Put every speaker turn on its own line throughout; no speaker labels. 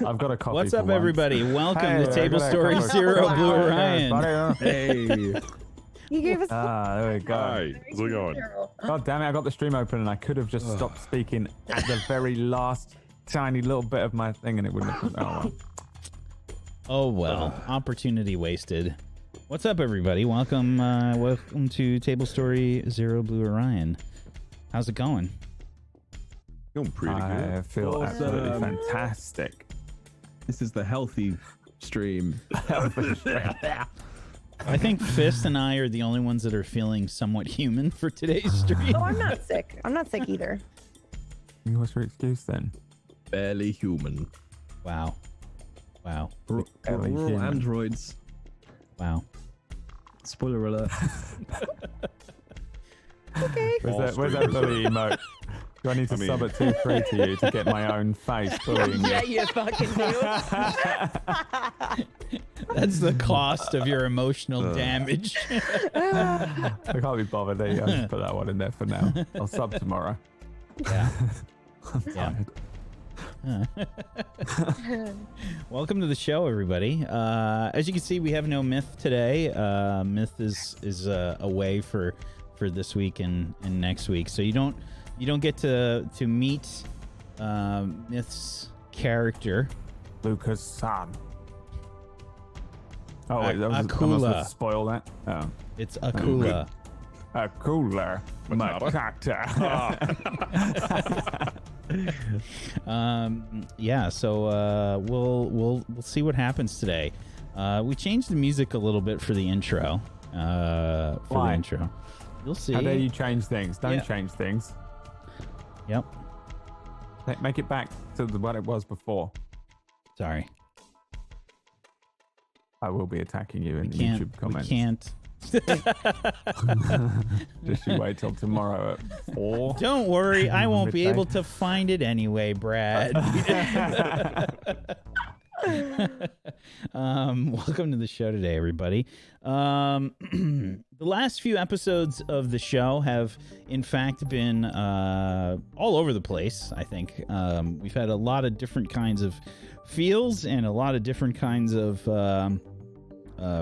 I've got a coffee.
What's up, everybody? Welcome to Table
I got a
Story
coffee.
Zero.Blue.Orion.
Hey.
You gave us.
There we go.
Hi. How's it going?
God damn it! I got the stream open and I could have just stopped speaking at the very last tiny little bit of my thing, and it wouldn't have.
Oh well, opportunity wasted. What's up, everybody? Welcome to Table Story Zero.Blue.Orion. How's it going?
Going pretty good.
I feel absolutely fantastic.
This is the healthy stream.
I think Fist and I are the only ones that are feeling somewhat human for today's stream.
Oh, I'm not sick. I'm not sick either.
What's your excuse then?
Barely human.
Wow. Wow.
We're
Barely
all
human.
androids.
Wow.
Spoiler alert.
Okay.
Where's that bully emote? Do I need to sub at 2-3 to you to get my own face bullying you?
Yeah, you fucking do.
That's the cost of your emotional damage.
I can't be bothered. I'll just put that one in there for now. I'll sub tomorrow.
Yeah.
I'm
Yeah.
tired.
Welcome to the show, everybody. As you can see, we have no Myth today. Myth is away for this week and next week, so you don't get to meet Myth's
Lucas' son. Oh wait, that was
Akula.
I must have spoiled that. Oh,
It's Akula.
a cooler macaca.
Yeah. So we'll see what happens today. We changed the music a little bit for the intro. For
Why?
the intro, you'll see.
How dare you change things? Don't
Yeah.
change things.
Yep.
Make it back to what it was before.
Sorry.
I will be attacking you in the
Can't.
YouTube comments.
We can't.
Just you wait till tomorrow at 4.
Don't worry, I won't be
Midday.
able to find it anyway, Brad. Welcome to the show today, everybody. The last few episodes of the show have, in fact, been all over the place, I think. We've had a lot of different kinds of feels and a lot of different kinds of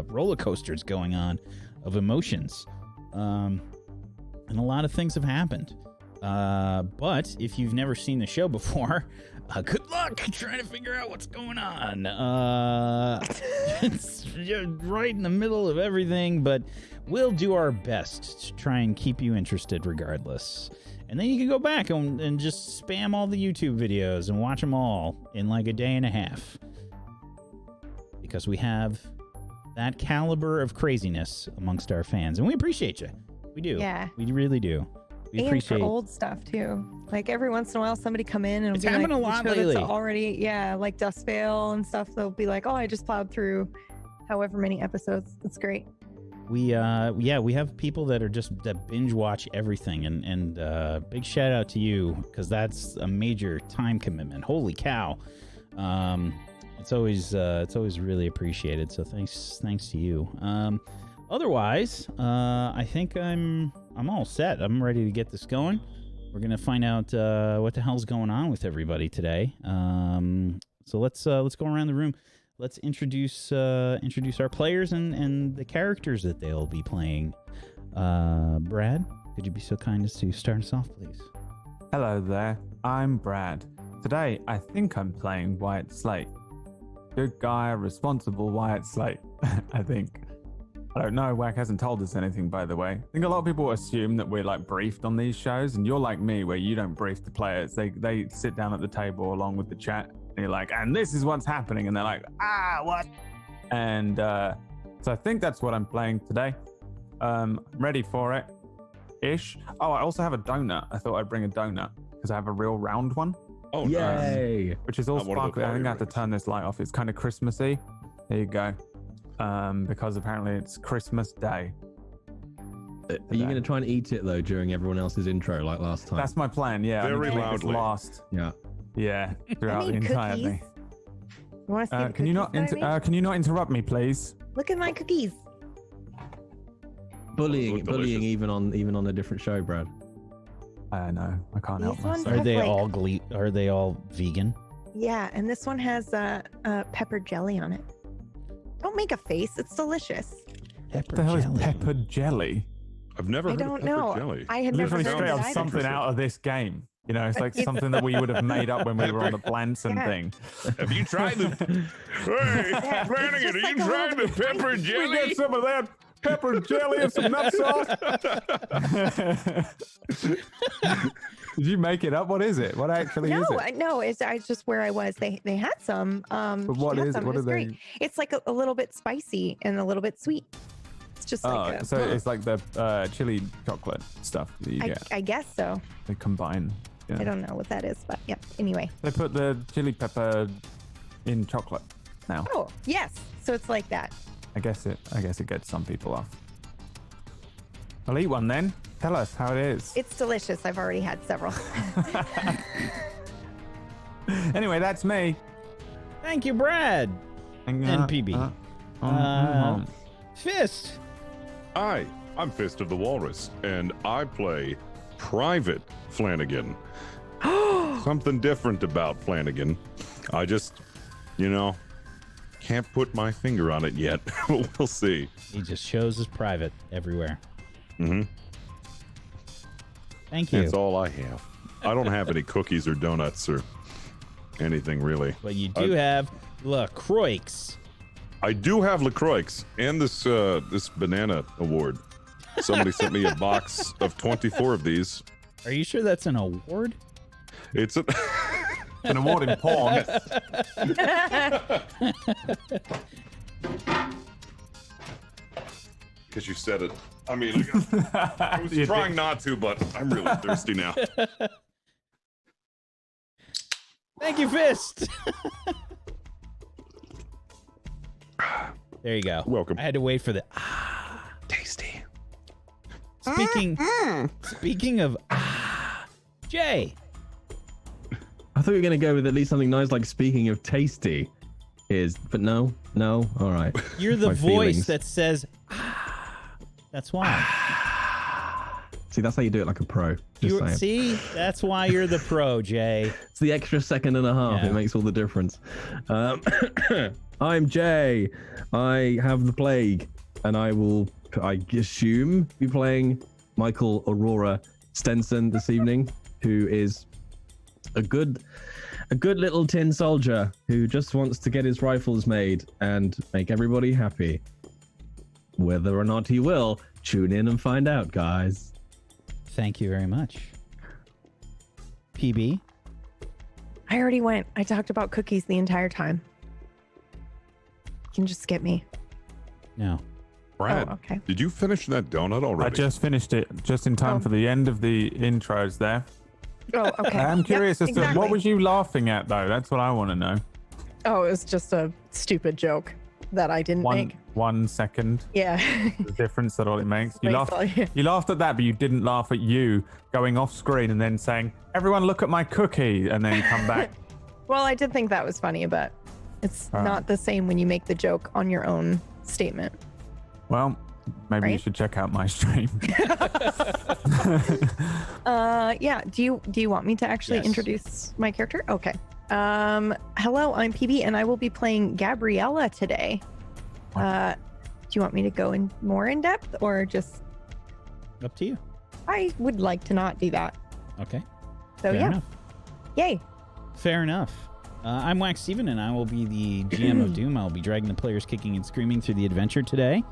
roller coasters going on of emotions. And a lot of things have happened. But if you've never seen the show before, good luck trying to figure out what's going on. You're right in the middle of everything, but we'll do our best to try and keep you interested regardless. And then you can go back and just spam all the YouTube videos and watch them all in like a day and a half. Because we have that caliber of craziness amongst our fans. And we appreciate you. We do.
Yeah.
We really do. We
And
appreciate
for old stuff too. Like every once in a while, somebody come in and
It's
it'll be
happened
like,
a lot
the show
lately.
That's already, like Dust Veil and stuff. They'll be like, "Oh, I just plowed through however many episodes." It's great.
We have people that binge watch everything, and big shout out to you, because that's a major time commitment. Holy cow. It's always really appreciated, so thanks to you. Otherwise, I think I'm all set. I'm ready to get this going. We're gonna find out what the hell's going on with everybody today. So let's go around the room. Let's introduce our players and the characters that they'll be playing. Brad, could you be so kind as to start us off, please?
Hello there, I'm Brad. Today, I think I'm playing Wyatt Slate. Good guy, responsible Wyatt Slate, I think. I don't know, Wack hasn't told us anything, by the way. I think a lot of people assume that we're like briefed on these shows, and you're like me, where you don't brief the players. They sit down at the table along with the chat, and you're like, and this is what's happening, and they're like, what? And so I think that's what I'm playing today. I'm ready for it, ish. Oh, I also have a donut. I thought I'd bring a donut, because I have a real round one.
Oh, yay.
Which is all
One of the
sparkly. I think I have to
favorites.
turn this light off. It's kind of Christmassy. There you go. Because apparently it's Christmas Day.
Are you going to try and eat it, though, during everyone else's intro like last time?
That's my plan. Yeah.
Very
I need to make this
loudly.
last.
Yeah.
Yeah.
I
Throughout the
need
entire
cookies.
thing.
You want to see the
Can you not?
cookies that I made?
Can you not interrupt me, please?
Look at my cookies.
Bullying
Look delicious.
even on a different show, Brad.
I know. I can't help
These ones
myself.
Are they
like-
all are they all vegan?
Yeah, and this one has pepper jelly on it. Don't make a face. It's delicious.
Pepper
What the hell is
jelly.
pepper jelly?
I've never
I
heard
don't
of pepper
know.
jelly.
I had never
Literally
heard
straight
of
up
it either.
something out of this game. You know, it's like something that we would have made up when we were on the Blanson
Yeah.
thing.
Have you tried the? Hey,
Yeah, it's
Flanagan,
just
have
like
you
a
tried the
little bit
pepper
spicy.
We
jelly?
get some of that pepper jelly and some nut sauce. Did you make it up? What is it? What actually is it?
No, it's just where I was. They had some.
But what
she had
is it?
some.
What
It
are
was great.
they?
It's like a little bit spicy and a little bit sweet. It's just like a,
So it's like the chili chocolate stuff that you get.
I guess so.
They combine. Yeah.
I don't know what that is, but yeah. Anyway.
They put the chili pepper in chocolate now.
Oh yes. So it's like that.
I guess it gets some people off. I'll eat one then. Tell us how it is.
It's delicious. I've already had several.
Anyway, that's me.
Thank you, Brad.
And
PB. Fist.
Hi, I'm Fist of the Walrus, and I play Private Flanagan. Something different about Flanagan. I just, can't put my finger on it yet. We'll see.
He just shows his private everywhere.
Mm-hmm.
Thank you.
That's all I have. I don't have any cookies or donuts or anything really.
But you do have LaCroix.
I do have LaCroix and this banana award. Somebody sent me a box of 24 of these.
Are you sure that's an award?
It's
An award in porn.
because you said it. I mean, I was
You
trying not to, but I'm really thirsty now.
Thank you, Fist. There you go.
Welcome.
I had to wait for the
Tasty.
Speaking of Jay.
I thought you were going to go with at least something nice, like speaking of tasty. But no. All right.
You're the
My
voice
feelings.
that says that's why.
See, that's how you do it like a pro. Just saying.
See, that's why you're the pro, Jay.
It's the extra second and a half.
Yeah.
It makes all the difference. I'm Jay. I have the plague, and I will, I assume, be playing Michael Aurora Stenson this evening, who is a good little tin soldier who just wants to get his rifles made and make everybody happy. Whether or not he will, tune in and find out, guys.
Thank you very much. PB.
I already went. I talked about cookies the entire time. You can just skip me.
No.
Brad,
Oh, okay.
did you finish that donut
I
already?
just finished it just in time
Oh.
for the end of the intros there.
Oh, okay.
I'm
Yep,
curious as to
exactly.
what was you laughing at though? That's what I want to know.
Oh, it was just a stupid joke that I didn't make.
1 second,
Yeah.
the difference that all it makes. You
Makes
laughed.
all-
You laughed at that, but you didn't laugh at you going off screen and then saying, "Everyone, look at my cookie," and then come back.
Well, I did think that was funny, but it's not the same when you make the joke on your own statement.
Well, maybe you
Right?
should check out my stream.
Yeah. Do you want me to actually
Yes.
introduce my character? Okay. Hello, I'm PB, and I will be playing Gabriella today. Do you want me to go in more in depth, or just?
Up to you.
I would like to not do that.
Okay.
So
Fair
yeah,
enough.
yay.
Fair enough. I'm Wax Steven, and I will be the GM of Doom. I'll be dragging the players kicking and screaming through the adventure today.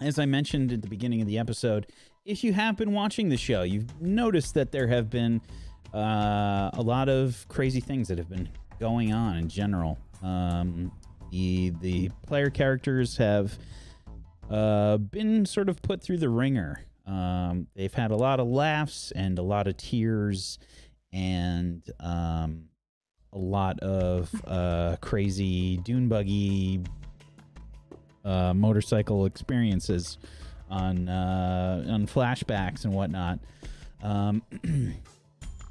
As I mentioned at the beginning of the episode, if you have been watching the show, you've noticed that there have been a lot of crazy things that have been going on in general. The player characters have been sort of put through the ringer. They've had a lot of laughs and a lot of tears and a lot of crazy dune buggy motorcycle experiences on flashbacks and whatnot.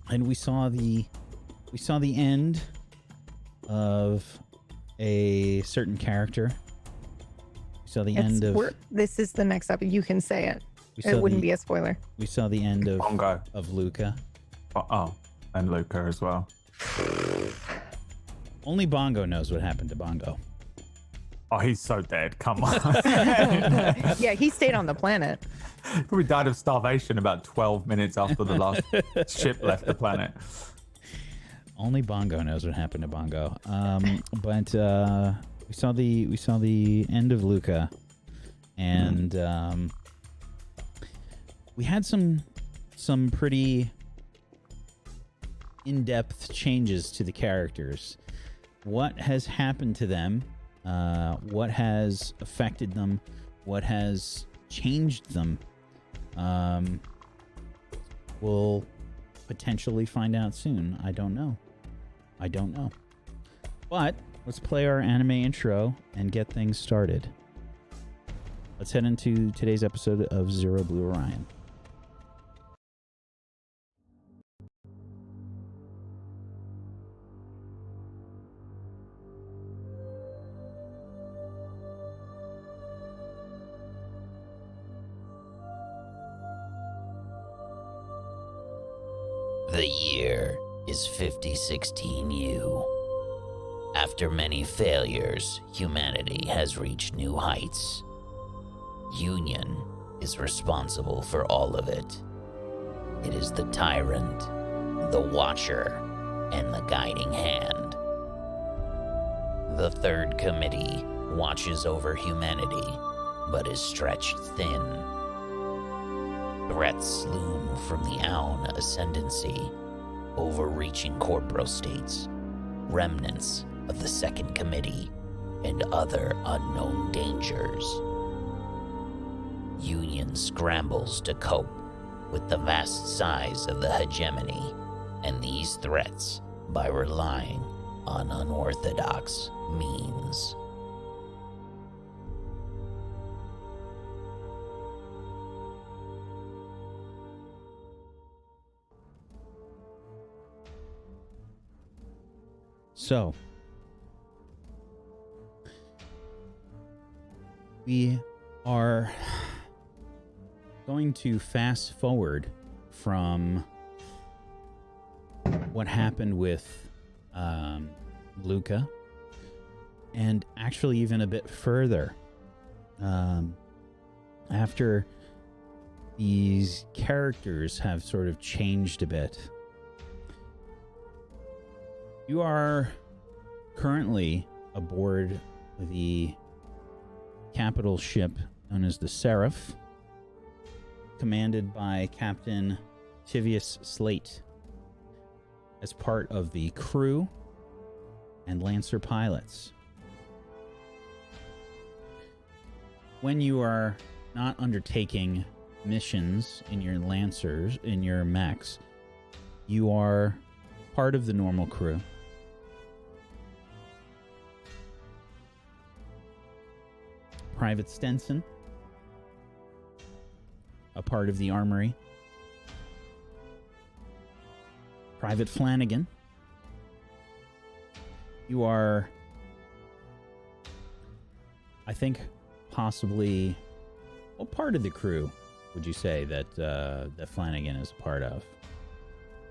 And we saw the end of a certain character. We saw the end of.
This is the next up. You can say it.
We saw
It wouldn't
the-
be a spoiler.
We saw the end of
Bongo.
Luca.
Oh, and Luca as well.
Only Bongo knows what happened to Bongo.
Oh, he's so dead. Come on.
Yeah, he stayed on the planet.
Probably died of starvation about 12 minutes after the last ship left the planet.
Only Bongo knows what happened to Bongo. But we saw the end of Luca, and we had some pretty in-depth changes to the characters. What has happened to them? What has affected them? What has changed them? We'll potentially find out soon. I don't know. But let's play our anime intro and get things started. Let's head into today's episode of Zero.Blue.Orion.
The year is 5016U. After many failures, humanity has reached new heights. Union is responsible for all of it. It is the tyrant, the watcher, and the guiding hand. The third committee watches over humanity, but is stretched thin. Threats loom from the Aun ascendancy, overreaching corporal states, remnants of the second committee, and other unknown dangers. Union scrambles to cope with the vast size of the hegemony and these threats by relying on unorthodox means.
So, we are going to fast forward from what happened with Luca, and actually even a bit further. After these characters have sort of changed a bit. You are currently aboard the capital ship known as the Seraph, commanded by Captain Tivius Slate, as part of the crew and Lancer pilots. When you are not undertaking missions in your Lancers, in your mechs, you are part of the normal crew. Private Stenson, a part of the armory. Private Flanagan, you are, I think, possibly, what part of the crew would you say that that Flanagan is a part of?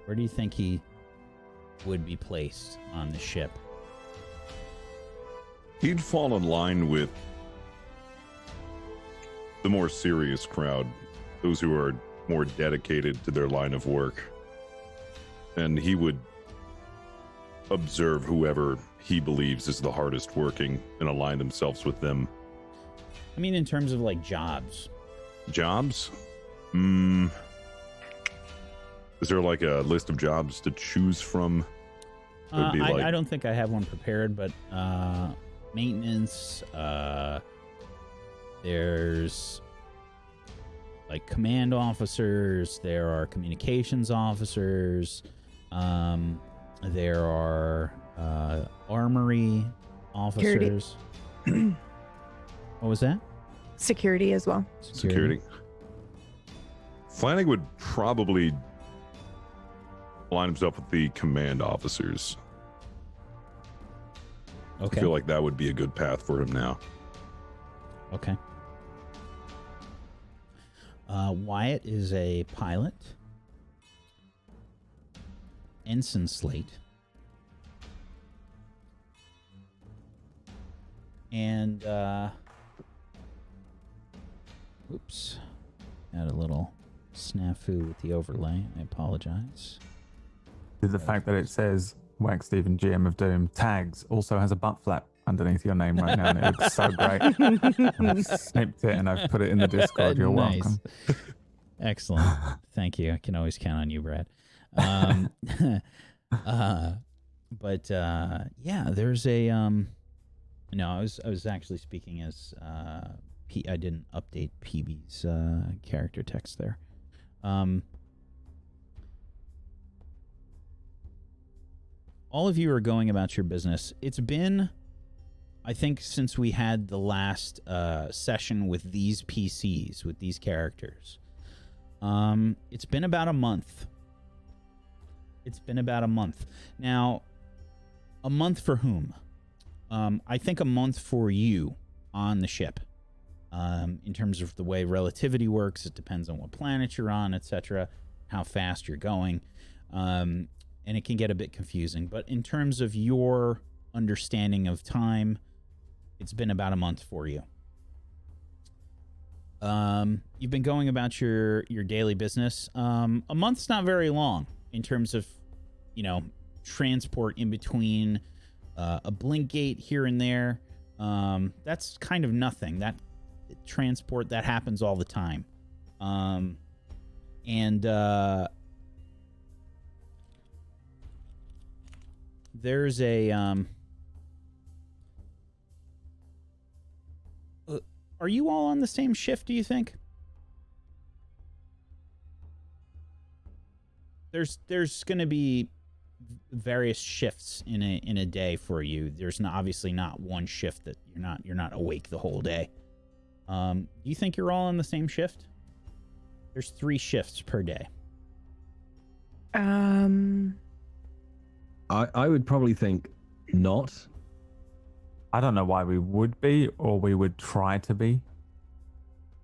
Where do you think he would be placed on the ship?
He'd fall in line with the more serious crowd, those who are more dedicated to their line of work. And he would observe whoever he believes is the hardest working and align themselves with them.
I mean, in terms of like jobs.
Jobs? Is there like a list of jobs to choose from?
I don't think I have one prepared, but maintenance, there's like command officers, there are communications officers, there are armory officers. What was that?
Security as well.
Security. Flanagan would probably align himself with the command officers.
Okay.
I feel like that would be a good path for him now.
Okay. Wyatt is a pilot. ensign slate. And, oops. Had a little snafu with the overlay. I apologize.
The fact that it says Wax Steven GM of Doom tags also has a butt flap underneath your name right now, and it looks so great. I've snipped it and I've put it in the Discord. You're
Nice.
welcome.
Excellent. Thank you. I can always count on you, Brad. But yeah, there's a no, I was actually speaking as I didn't update PB's character text there. All of you are going about your business. It's been, I think, since we had the last session with these PCs, with these characters. It's been about a month. It's been about a month. Now, a month for whom? I think a month for you on the ship. In terms of the way relativity works, it depends on what planet you're on, etc., how fast you're going. And it can get a bit confusing. But in terms of your understanding of time, it's been about a month for you. You've been going about your daily business. A month's not very long in terms of, transport in between a blink gate here and there. That's kind of nothing. That transport, that happens all the time. There's a are you all on the same shift, do you think? There's going to be various shifts in a day for you. There's obviously not one shift that you're not awake the whole day. Do you think you're all on the same shift? There's 3 shifts per day.
I would probably think not.
I don't know why we would be, or we would try to be,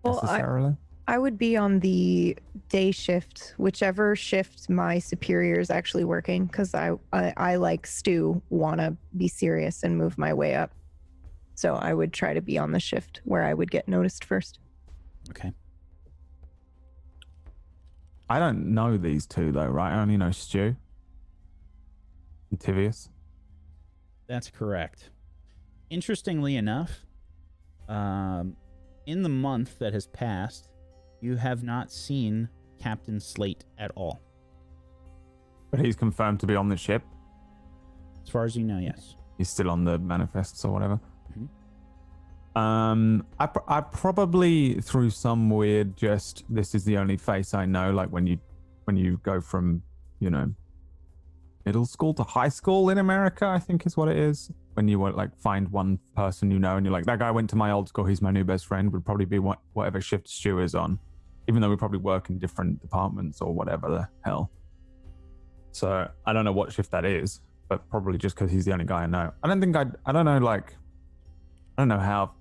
necessarily.
I would be on the day shift, whichever shift my superior is actually working, because I like Stu, want to be serious and move my way up. So I would try to be on the shift where I would get noticed first.
Okay.
I don't know these two, though, right? I only know Stu and Tivius.
That's correct. Interestingly enough, in the month that has passed, you have not seen Captain Slate at all.
But he's confirmed to be on the ship.
As far as you know, yes.
He's still on the manifests or whatever.
Mm-hmm.
I probably through some weird this is the only face I know, like when you go from, middle school to high school in America, I think is what it is. When you want find one person and you're like, that guy went to my old school, he's my new best friend, would probably be whatever shift Stu is on, even though we probably work in different departments or whatever the hell. So I don't know what shift that is, but probably just because he's the only guy I know. I don't know how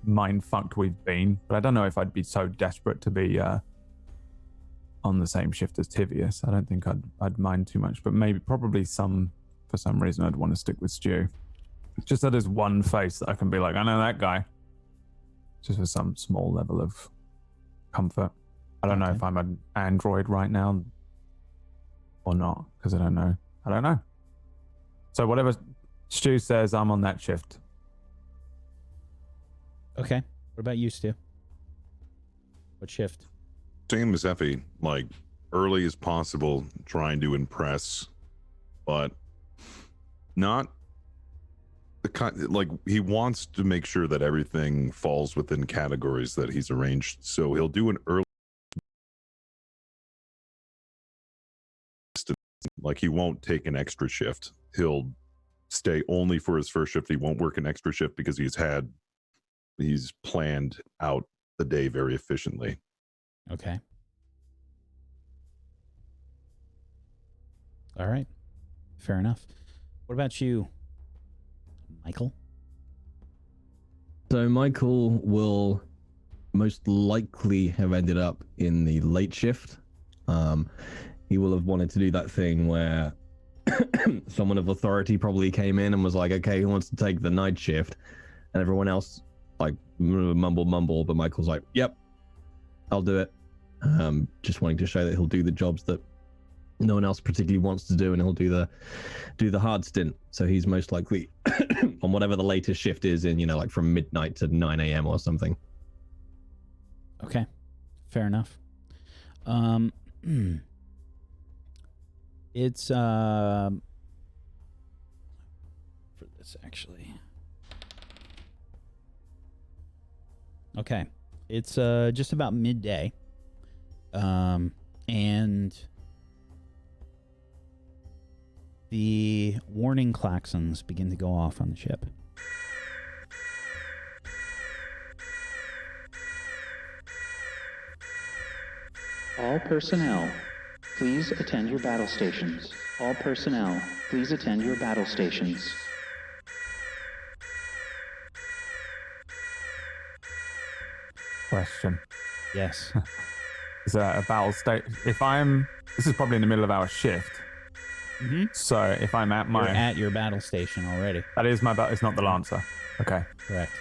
mind fucked we've been, but I don't know if I'd be so desperate to be on the same shift as Tivius. I don't think I'd mind too much, but probably for some reason I'd want to stick with Stu. Just that there's one face that I can be like, I know that guy, just for some small level of comfort. I don't know if I'm an android right now or not, because I don't know. So whatever Stu says, I'm on that shift.
Okay. What about you, Stu? What shift?
Same as Effie, early as possible, trying to impress, but not the kind, he wants to make sure that everything falls within categories that he's arranged. So he'll do an early, he won't take an extra shift. He'll stay only for his first shift. He won't work an extra shift because he's planned out the day very efficiently.
Okay. All right. Fair enough. What about you, Michael?
So Michael will most likely have ended up in the late shift. he will have wanted to do that thing where someone of authority probably came in and was like, okay, who wants to take the night shift? And everyone else like mumble, but Michael's like, yep, I'll do it. Just wanting to show that he'll do the jobs that no one else particularly wants to do, and he'll do the hard stint. So he's most likely on whatever the latest shift is in, like from midnight to 9 a.m. or something.
Okay, fair enough. It's for this actually. Okay, it's just about midday, and the warning klaxons begin to go off on the ship.
All personnel, please attend your battle stations. All personnel, please attend your battle stations.
Question.
Yes.
Is that a battle state? This is probably in the middle of our shift.
Mm-hmm.
So if I'm at
You're at your battle station already.
that is my battle. It's not the Lancer. Okay.
Correct.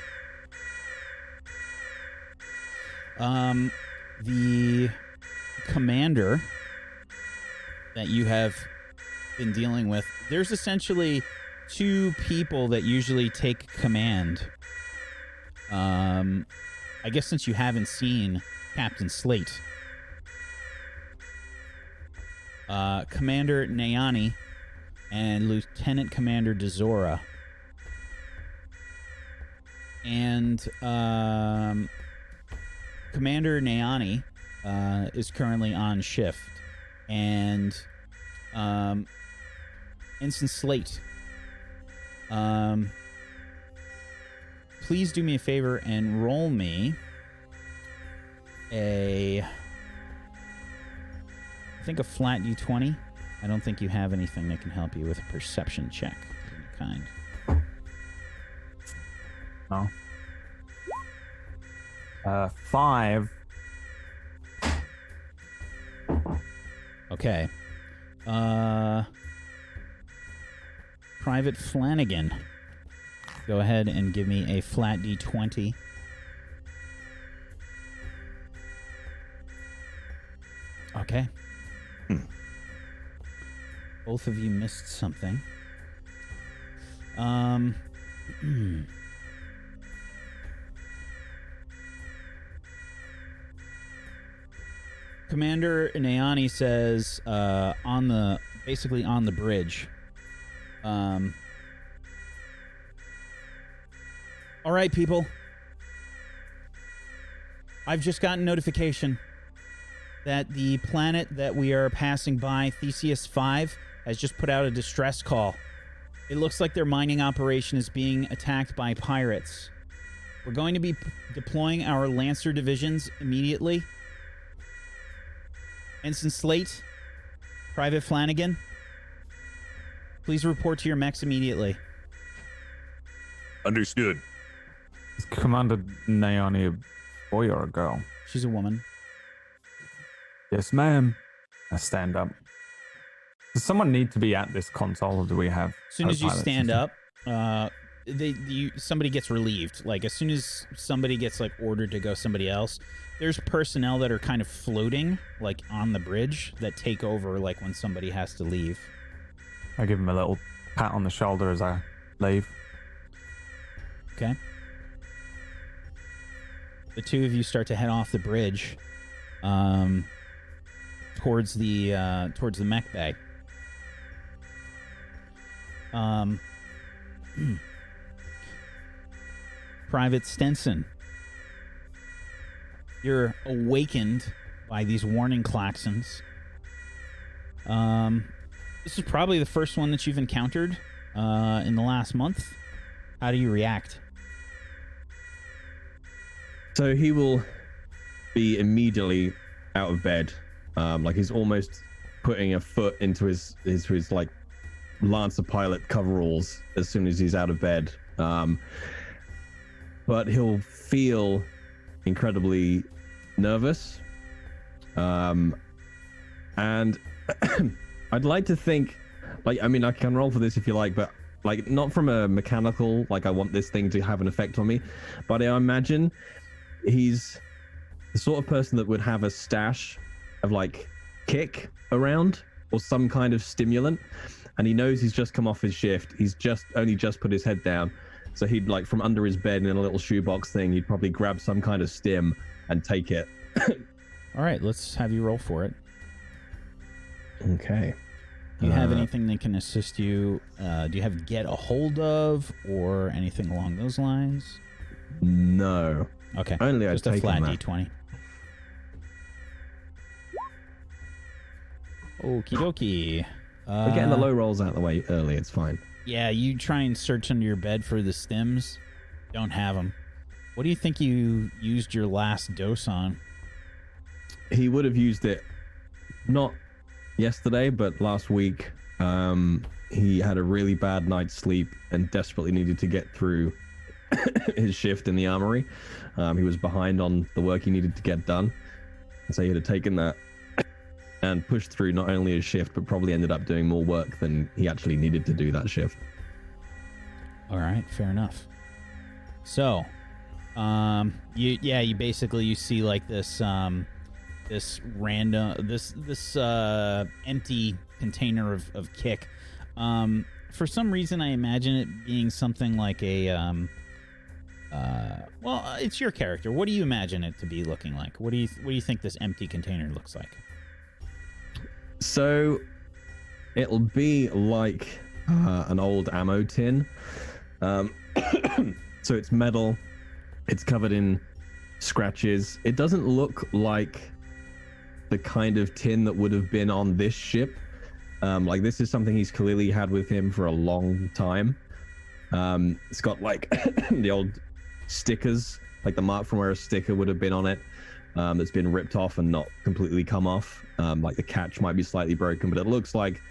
The commander that you have been dealing with, there's essentially two people that usually take command. I guess since you haven't seen Captain Slate, Commander Nayani and Lieutenant Commander Dezora. And Commander Nayani is currently on shift, and Ensign Slate, please do me a favor and roll me I think a flat D20. I don't think you have anything that can help you with a perception check of any kind.
No. 5.
Okay. Private Flanagan, go ahead and give me a flat D20. Okay. Both of you missed something. Commander Nayani says, basically on the bridge, all right, people. I've just gotten notification that the planet that we are passing by, Theseus 5, has just put out a distress call. It looks like their mining operation is being attacked by pirates. We're going to be deploying our Lancer divisions immediately. Ensign Slate, Private Flanagan, please report to your mechs immediately.
Understood.
Is Commander Nayani a boy or a girl?
She's a woman.
Yes, ma'am. I stand up. Does someone need to be at this console, or do we have...
As soon as you
co-pilots
stand
and
up, somebody gets relieved. Like, as soon as somebody gets, ordered to go somebody else, there's personnel that are kind of floating, on the bridge that take over, when somebody has to leave.
I give him a little pat on the shoulder as I leave.
Okay. The two of you start to head off the bridge, towards the mech bay. Private Stenson, you're awakened by these warning klaxons. This is probably the first one that you've encountered in the last month. How do you react?
So he will be immediately out of bed. He's almost putting a foot into his Lancer pilot coveralls as soon as he's out of bed. But he'll feel incredibly nervous. And I'd like to think, like, I mean, I can roll for this if you like, but like not from a mechanical, like I want this thing to have an effect on me, but I imagine he's the sort of person that would have a stash of like kick around or some kind of stimulant, and he knows he's just come off his shift. He's only just put his head down, so he'd like from under his bed in a little shoebox thing, he'd probably grab some kind of stim and take it.
All right, let's have you roll for it.
Okay.
Do you have anything that can assist you? Do you have get a hold of or anything along those lines?
No.
Okay.
Only
just
I'd
a
take
flat
on that.
D20. Okie dokie.
We're getting the low rolls out of the way early. It's fine.
Yeah, you try and search under your bed for the stims. Don't have them. What do you think you used your last dose on?
He would have used it not yesterday, but last week. He had a really bad night's sleep and desperately needed to get through his shift in the armory. He was behind on the work he needed to get done, so he had taken that and pushed through not only his shift, but probably ended up doing more work than he actually needed to do that shift.
All right, fair enough. So, you basically you see like this empty container of kick. For some reason, I imagine it being something like a well, it's your character. What do you imagine it to be looking like? What do you think this empty container looks like?
So it'll be like an old ammo tin. So it's metal. It's covered in scratches. It doesn't look like the kind of tin that would have been on this ship. Like this is something he's clearly had with him for a long time. It's got like the old stickers, like the mark from where a sticker would have been on it, that's been ripped off and not completely come off. Like the catch might be slightly broken, but it looks like,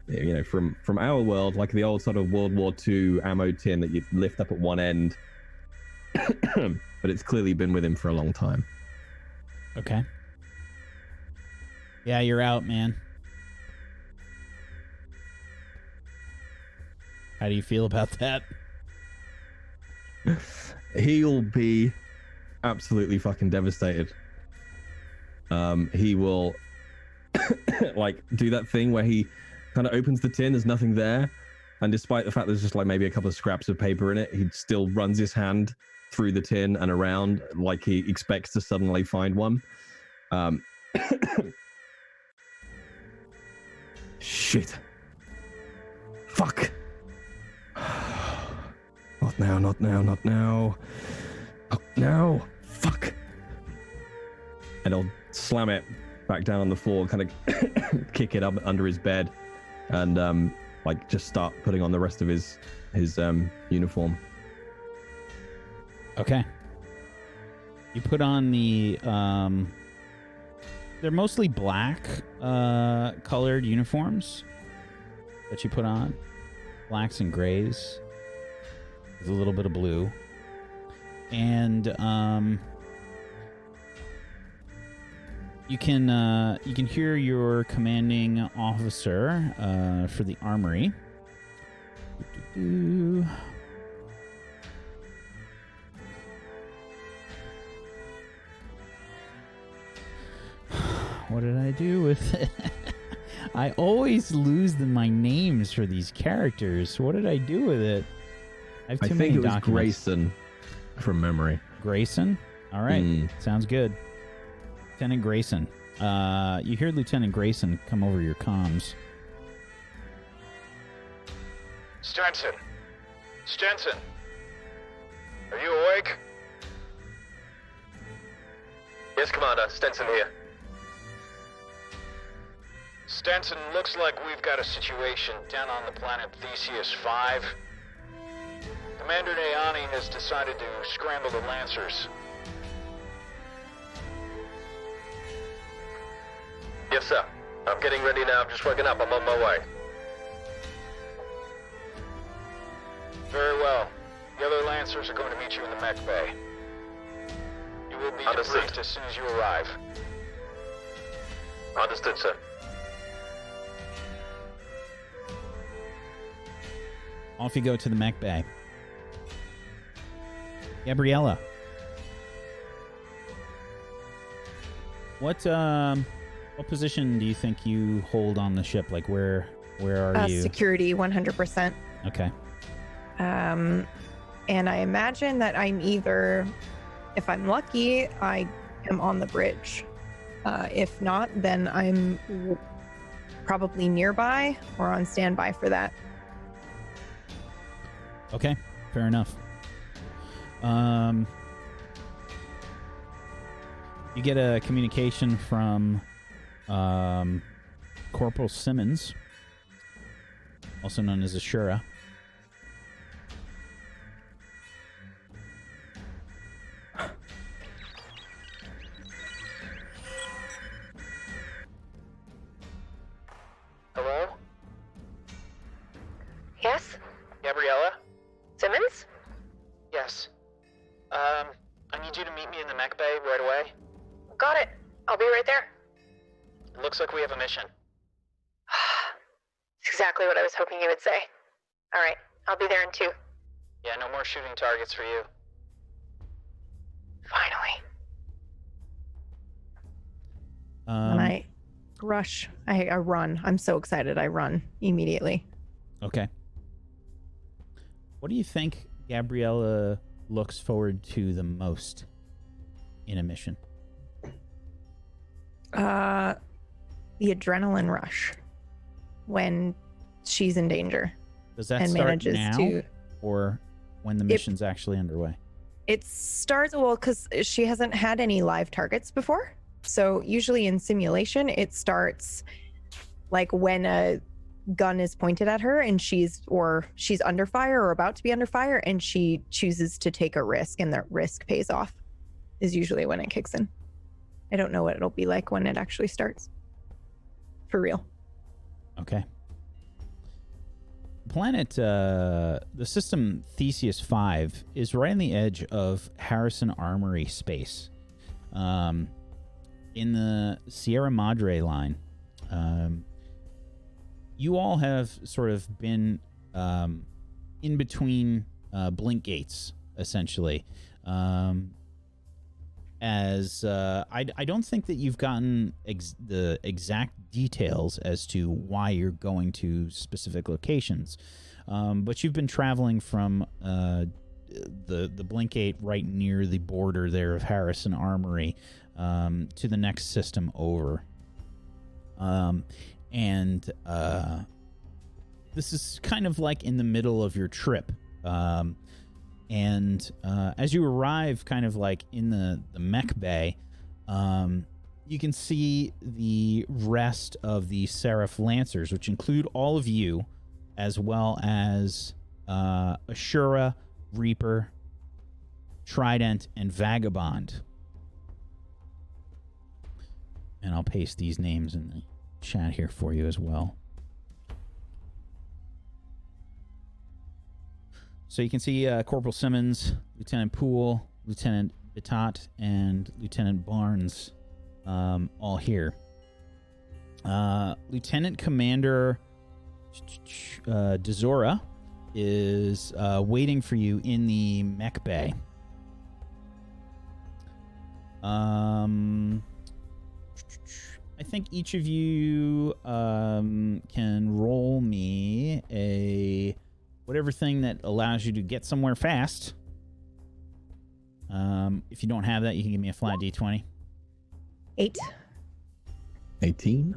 you know, from our world, like the old sort of World War II ammo tin that you lift up at one end. But it's clearly been with him for a long time.
Okay. Yeah, you're out, man. How do you feel about that?
He'll be absolutely fucking devastated. He will like do that thing where he kind of opens the tin, there's nothing there, and despite the fact there's just like maybe a couple of scraps of paper in it, he still runs his hand through the tin and around like he expects to suddenly find one. Shit. Fuck. Not now, not now, not now. Not now. Fuck. And I'll slam it back down on the floor, kind of kick it up under his bed, and like just start putting on the rest of his uniform.
Okay. You put on the they're mostly black colored uniforms that you put on. Blacks and grays. With a little bit of blue. And you can hear your commanding officer for the armory. What did I do with it? I always lose my names for these characters. What did I do with it? I
think it was Grayson from memory.
Grayson? All right. Sounds good. Lieutenant Grayson. You hear Lieutenant Grayson come over your comms.
Stenson. Stenson. Are you awake?
Yes, Commander. Stenson here.
Stenson, looks like we've got a situation down on the planet Theseus 5. Commander Nayani has decided to scramble the Lancers.
Yes, sir. I'm getting ready now. I'm just waking up. I'm on my way.
Very well. The other Lancers are going to meet you in the mech bay. You will be
Understood.
debriefed as soon as you arrive.
Understood, sir.
Off you go to the mech bay. Gabriella. What position do you think you hold on the ship? Like, where are you?
Security, 100%.
Okay.
And I imagine that I'm either, if I'm lucky, I am on the bridge. If not, then I'm probably nearby or on standby for that.
Okay, fair enough. You get a communication from Corporal Simmons, also known as Ashura.
Hello?
Yes?
Gabriella?
Simmons?
Yes. I need you to meet me in the mech bay right away.
Got it. I'll be right there.
It looks like we have a mission.
It's exactly what I was hoping you would say. All right, I'll be there in 2.
Yeah, no more shooting targets for you.
Finally.
And I rush. I run. I'm so excited. I run immediately.
Okay. What do you think Gabriella looks forward to the most in a mission?
The adrenaline rush when she's in danger.
Does that
and
start
manages
now
to-
or when the mission's actually underway?
It starts, well, because she hasn't had any live targets before. So usually in simulation, it starts like when a gun is pointed at her and she's under fire or about to be under fire, and she chooses to take a risk, and that risk pays off is usually when it kicks in. I don't know what it'll be like when it actually starts. For real.
Okay. Planet, the system Theseus 5 is right on the edge of Harrison Armory space. In the Sierra Madre line. You all have sort of been in between blink gates, essentially. I don't think that you've gotten the exact details as to why you're going to specific locations, but you've been traveling from the blink gate right near the border there of Harrison Armory to the next system over. This is kind of like in the middle of your trip. As you arrive kind of like in the mech bay, you can see the rest of the Seraph Lancers, which include all of you, as well as Ashura, Reaper, Trident, and Vagabond. And I'll paste these names in the chat here for you as well. So you can see Corporal Simmons, Lieutenant Poole, Lieutenant Batat, and Lieutenant Barnes all here. Lieutenant Commander Dezora is waiting for you in the mech bay. I think each of you can roll me a whatever thing that allows you to get somewhere fast. If you don't have that, you can give me a flat D20.
8.
18.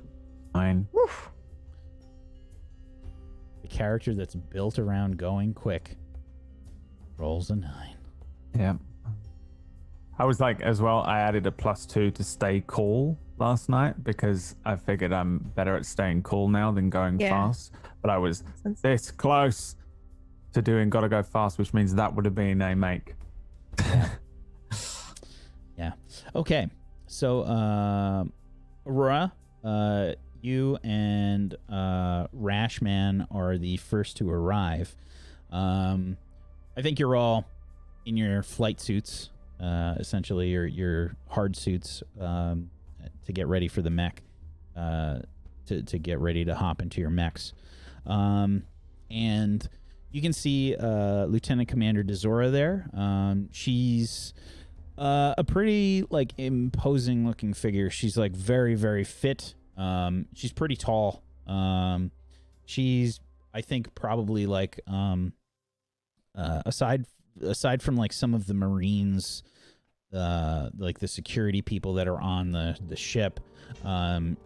9.
Woof.
The character that's built around going quick rolls a 9.
Yeah. I was like, as well, I added a +2 to stay cool last night because I figured I'm better at staying cool now than going fast. But I was this close to doing gotta go fast, which means that would have been a make.
Yeah. Okay. So, Aurora, you and Rashman are the first to arrive. I think you're all in your flight suits, essentially your hard suits, to get ready for the mech, to get ready to hop into your mechs. And you can see Lieutenant Commander Dezora there. She's a pretty like imposing looking figure. She's like very, very fit. She's pretty tall. She's, I think, probably like aside from like some of the Marines, like the security people that are on the ship,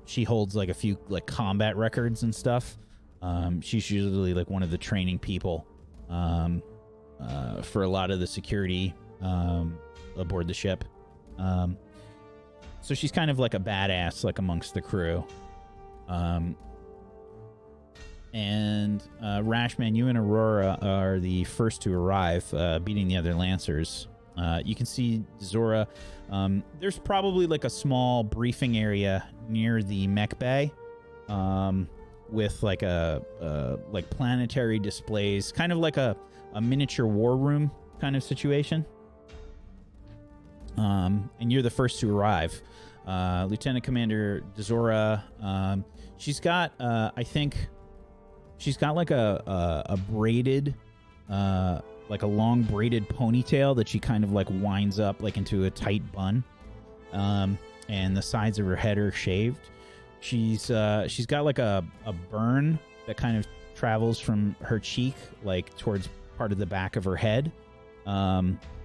she holds like a few like combat records and stuff. She's usually like one of the training people for a lot of the security aboard the ship. So she's kind of like a badass like amongst the crew. And Rashman, you and Aurora are the first to arrive, beating the other Lancers. You can see Zora. There's probably like a small briefing area near the mech bay, with like like planetary displays, kind of like a miniature war room kind of situation. And you're the first to arrive. Lieutenant Commander Dezora, she's got, I think, she's got like a braided, like a long braided ponytail that she kind of like winds up like into a tight bun. And the sides of her head are shaved. She's got like a burn that kind of travels from her cheek like towards part of the back of her head.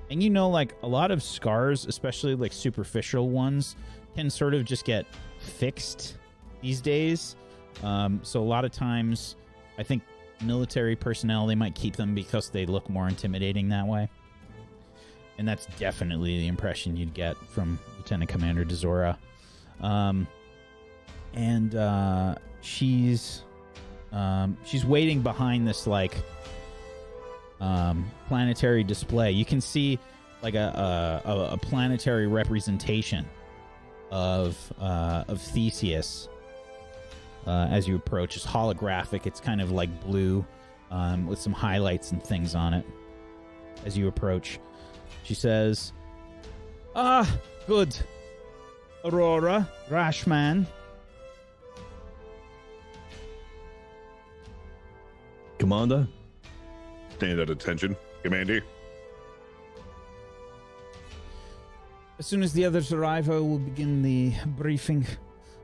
And you know, like a lot of scars, especially like superficial ones, can sort of just get fixed these days. So a lot of times, I think military personnel, they might keep them because they look more intimidating that way. And that's definitely the impression you'd get from Lieutenant Commander Dezora. And she's waiting behind this like planetary display. You can see like a planetary representation of Theseus as you approach. It's holographic. It's kind of like blue with some highlights and things on it. As you approach, she says, good. Aurora, Rashman.
Commander?
Stand at attention, Commander.
As soon as the others arrive, I will begin the briefing.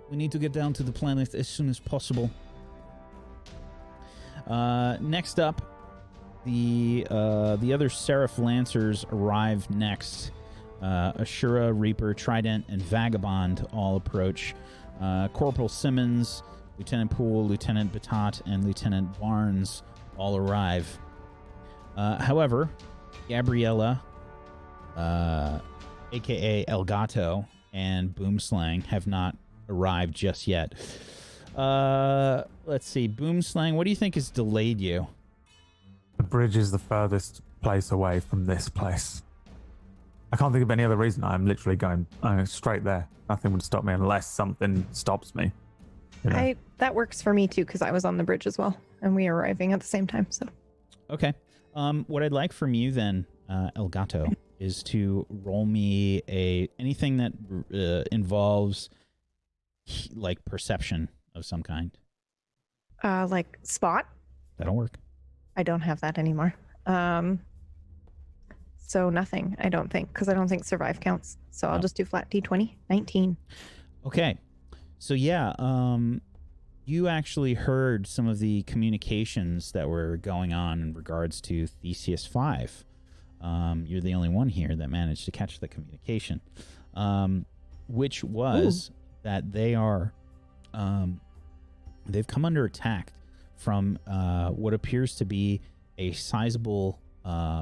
We need to get down to the planet as soon as possible. Next up, the other Seraph Lancers arrive next. Ashura, Reaper, Trident, and Vagabond all approach. Corporal Simmons, Lieutenant Poole, Lieutenant Batat, and Lieutenant Barnes all arrive. However, Gabriella, aka Elgato, and Boomslang have not arrived just yet. Let's see. Boomslang, what do you think has delayed you?
The bridge is the furthest place away from this place. I can't think of any other reason. I'm literally going straight there. Nothing would stop me unless something stops me. You know?
That works for me too, because I was on the bridge as well, and we are arriving at the same time. So,
okay. What I'd like from you then, Elgato, is to roll me anything that involves like perception of some kind.
Like spot.
That'll work.
I don't have that anymore. So nothing, I don't think, because I don't think survive counts. So I'll just do flat D20, 19.
Okay. So yeah, you actually heard some of the communications that were going on in regards to Theseus 5. You're the only one here that managed to catch the communication, which was that they are, they've come under attack from what appears to be a sizable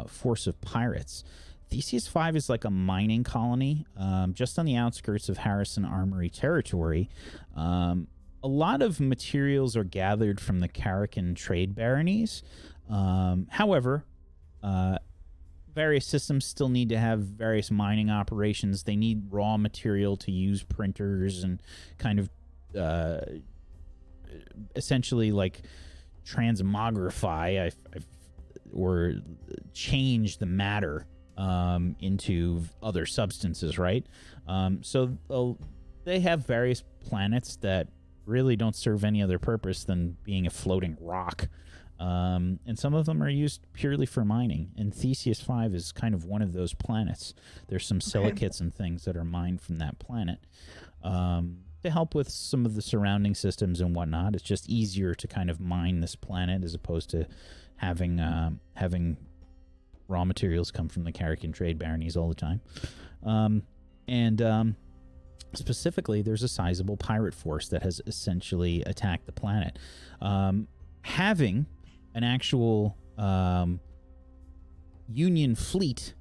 force of pirates. Theseus 5 is like a mining colony just on the outskirts of Harrison Armory territory. A lot of materials are gathered from the Karakin trade baronies. However, various systems still need to have various mining operations. They need raw material to use printers and kind of essentially like transmogrify or change the matter into other substances, right? So they have various planets that really don't serve any other purpose than being a floating rock. And some of them are used purely for mining. And Theseus 5 is kind of one of those planets. There's some silicates and things that are mined from that planet to help with some of the surrounding systems and whatnot. It's just easier to kind of mine this planet as opposed to having raw materials come from the Carrican trade baronies all the time. Specifically, there's a sizable pirate force that has essentially attacked the planet. Having an actual Union fleet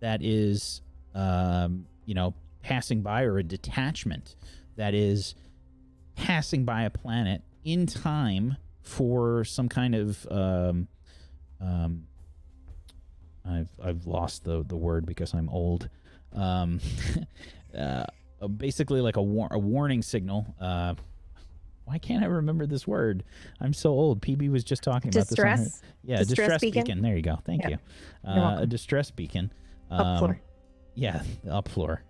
that is, passing by, or a detachment that is passing by a planet in time for some kind of I've lost the word because I'm old. Basically like a warning signal. Why can't I remember this word? I'm so old. PB was just talking about this. Distress beacon. There you go. Thank you. A distress beacon.
Up floor.
Yeah, up floor.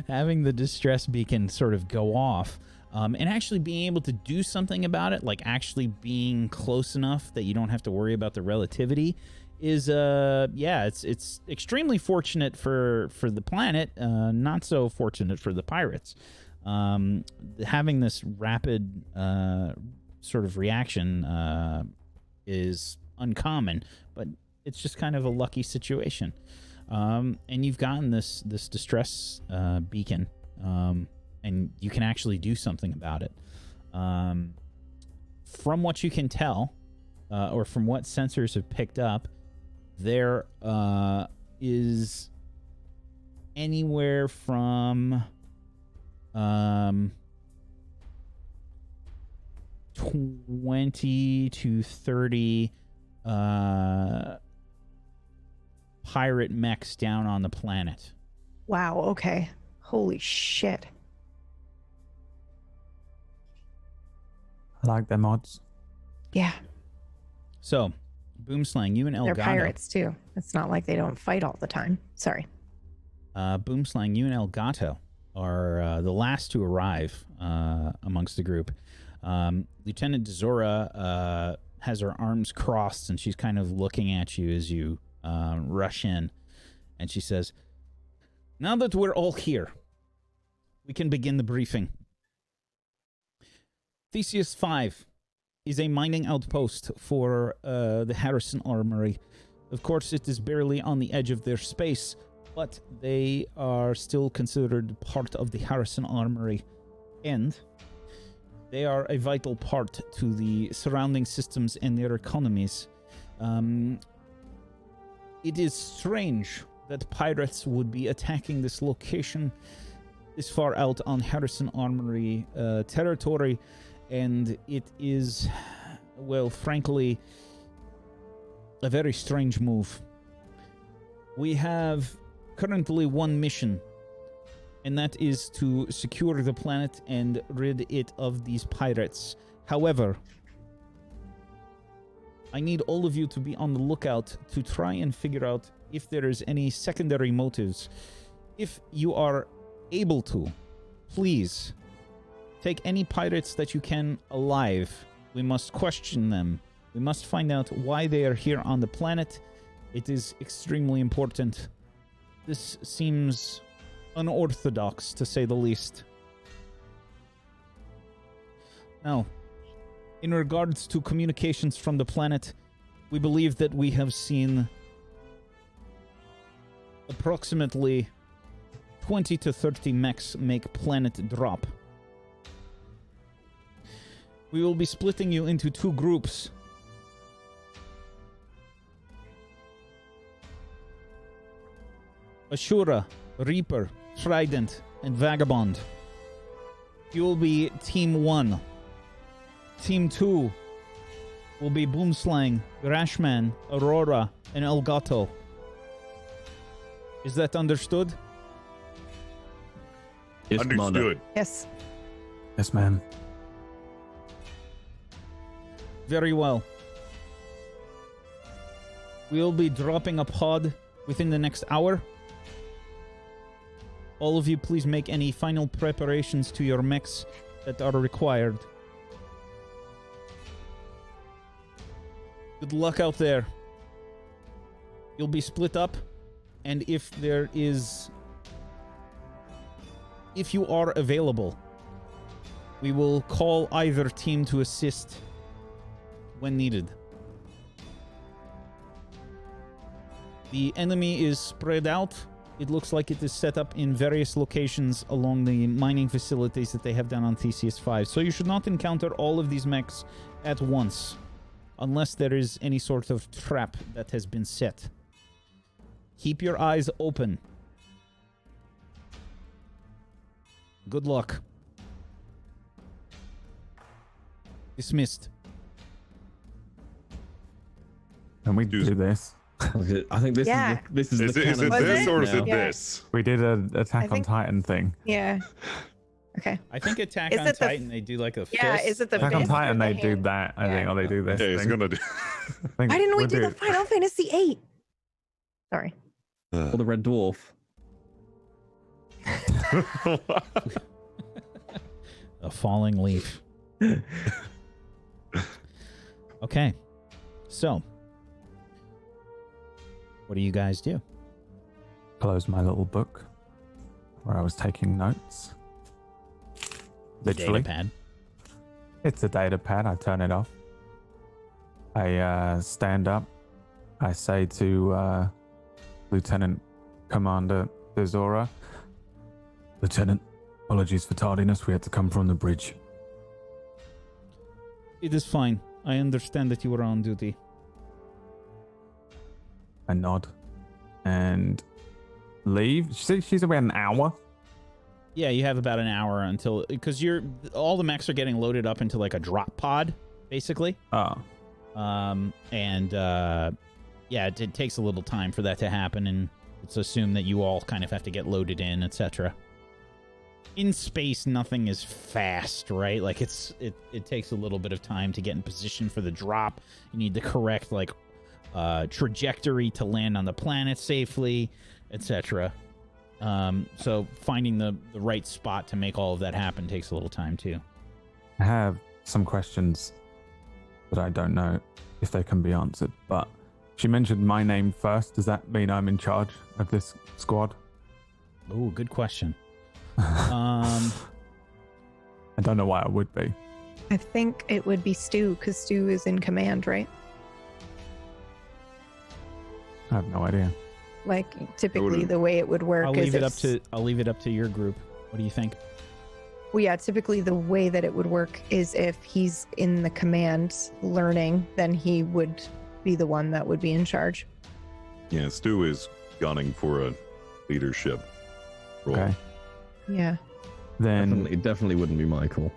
Having the distress beacon sort of go off, and actually being able to do something about it, like actually being close enough that you don't have to worry about the relativity, is it's extremely fortunate for the planet, not so fortunate for the pirates. Having this rapid sort of reaction is uncommon, but it's just kind of a lucky situation. And you've gotten this distress beacon, and you can actually do something about it. From what you can tell, or from what sensors have picked up, there is anywhere from 20 to 30 pirate mechs down on the planet.
Wow, okay. Holy shit.
I like them odds.
Yeah.
So, Boomslang, you and Elgato.
They're pirates, too. It's not like they don't fight all the time. Sorry.
Boomslang, you and Elgato are the last to arrive amongst the group. Lieutenant Dezora has her arms crossed, and she's kind of looking at you as you rush in. And she says, "Now that we're all here, we can begin the briefing. Theseus 5 is a mining outpost for the Harrison Armory. Of course, it is barely on the edge of their space, but they are still considered part of the Harrison Armory, and they are a vital part to the surrounding systems and their economies. It is strange that pirates would be attacking this location this far out on Harrison Armory territory, and it is, well, frankly, a very strange move. We have currently one mission, and that is to secure the planet and rid it of these pirates. However, I need all of you to be on the lookout to try and figure out if there is any secondary motives. If you are able to, please take any pirates that you can alive. We must question them. We must find out why they are here on the planet. It is extremely important. This seems unorthodox, to say the least. Now, in regards to communications from the planet, we believe that we have seen approximately 20 to 30 mechs make planet drop. We will be splitting you into two groups. Ashura, Reaper, Trident, and Vagabond. You will be Team 1. Team 2 will be Boomslang, Rashman, Aurora, and Elgato. Is that understood?
Yes, Commander.
Understood.
Yes.
Yes, ma'am.
Very well. We'll be dropping a pod within the next hour. All of you, please make any final preparations to your mechs that are required. Good luck out there. You'll be split up, and if you are available, we will call either team to assist when needed. The enemy is spread out. It looks like it is set up in various locations along the mining facilities that they have down on Theseus 5. So you should not encounter all of these mechs at once, unless there is any sort of trap that has been set. Keep your eyes open. Good luck. Dismissed.
Can we do this?
I think this is
Is
the
it
canon
this or is it
Yeah.
this?
We did an Attack on
think-
Titan thing.
Yeah. Okay.
I think Attack
Is
on
it the-
Titan, they do like a
Yeah,
fist.
is it the
Attack on
fist or
Titan,
the
they do
hand?
that, I think, or they do this
Yeah, he's
thing.
gonna do.
I think
Why didn't we
we'll
do the
it.
Final Fantasy VIII? Sorry.
or the Red Dwarf.
A falling leaf. Okay. So, what do you guys do?
Close my little book where I was taking notes. Literally.
Data pad.
It's a data pad. I turn it off. I stand up. I say to Lieutenant Commander Theseus, Lieutenant, apologies for tardiness. We had to come from the bridge.
It is fine. I understand that you were on duty.
I nod and leave. She's around an hour.
Yeah, you have about an hour until, because all the mechs are getting loaded up into like a drop pod, basically.
Oh.
Yeah, it takes a little time for that to happen, and it's assumed that you all kind of have to get loaded in, etc. In space, nothing is fast, right? Like it takes a little bit of time to get in position for the drop. You need the correct trajectory to land on the planet safely, etc. So finding the right spot to make all of that happen takes a little time too.
I have some questions that I don't know if they can be answered, but she mentioned my name first. Does that mean I'm in charge of this squad?
Oh, good question.
I don't know why I would be.
I think it would be Stu, because Stu is in command, right?
I have no idea.
Like typically the way it would work
I'll
is
leave it up to your group. What do you think?
well, yeah, typically the way that it would work is if he's in the command learning, then he would be the one that would be in charge.
Yeah, Stu is gunning for a leadership role.
Okay.
Yeah.
Then
It definitely wouldn't be Michael.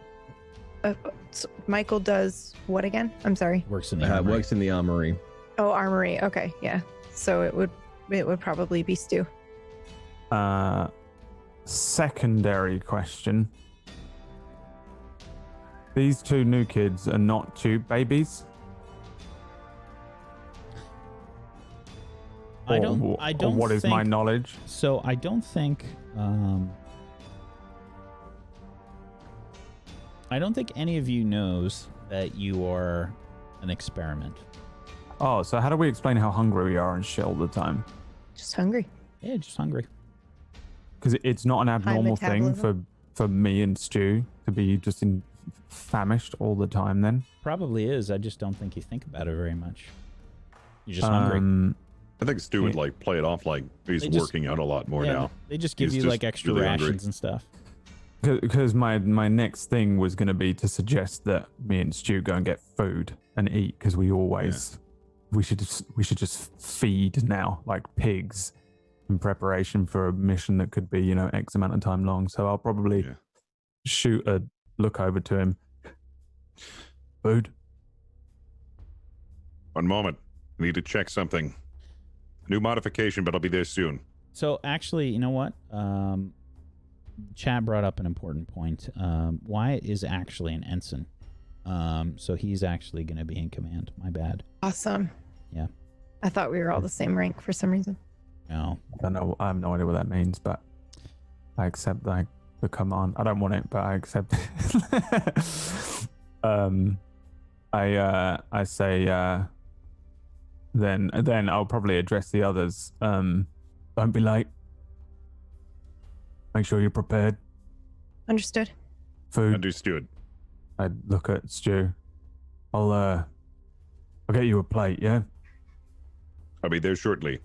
So Michael does what again? I'm sorry.
Works in the armory.
Works in the armory.
Oh, armory. Okay, yeah. So it would probably be Stu.
secondary question. These two new kids are not tube babies?
I don't
Or what is my
think-
knowledge?
So I don't think any of you knows that you are an experiment.
Oh, so how do we explain how hungry we are and shit all the time?
Just hungry.
Yeah, just hungry.
Because it's not an abnormal thing
metabolism.
for me and Stu to be just famished all the time then.
Probably is. I just don't think you think about it very much. You're just hungry.
I think Stu would like play it off like he's
They just-
working out a lot more now.
They just give
He's
you
just
like extra
really hungry.
rations and stuff.
Because my next thing was going to be to suggest that me and Stu go and get food and eat, because we always we should just feed now like pigs in preparation for a mission that could be X amount of time long. So I'll probably shoot a look over to him. Food.
One moment. I need to check something. New modification, but I'll be there soon.
So actually, you know what? Chad brought up an important point. Wyatt is actually an ensign. So he's actually going to be in command. My bad.
Awesome.
Yeah.
I thought we were all the same rank for some reason.
No.
I don't know. I have no idea what that means, but I accept that the command. I don't want it, but I accept it. I say then I'll probably address the others. Don't be late. Make sure you're prepared.
Understood.
Food.
Understood.
I look at Stu. I'll get you a plate, yeah?
I'll be there shortly.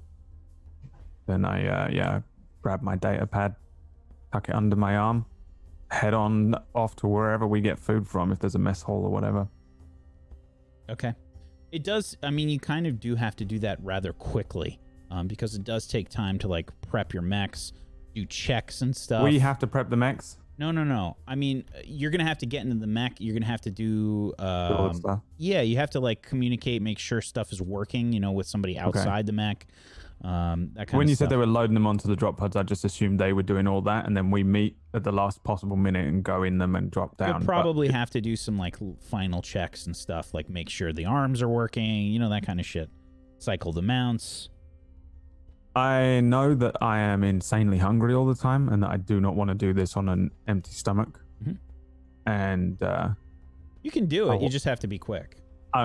Then I grab my data pad, tuck it under my arm, head on off to wherever we get food from, if there's a mess hall or whatever.
Okay. It does, I mean, you kind of do have to do that rather quickly, because it does take time to, like, prep your mechs, do checks and stuff.
We have to prep the mechs?
No. I mean, you're going to have to get into the mech. You're going to have to do...
all that stuff?
Yeah, you have to, like, communicate, make sure stuff is working, you know, with somebody outside the mech. That kind of
When you
stuff.
said they were loading them onto the drop pods, I just assumed they were doing all that, and then we meet at the last possible minute and go in them and drop down.
You'll probably have to do some, like, final checks and stuff, like make sure the arms are working, you know, that kind of shit. Cycle the mounts.
I know that I am insanely hungry all the time, and that I do not want to do this on an empty stomach.
Mhm.
And
you can do it. You just have to be quick.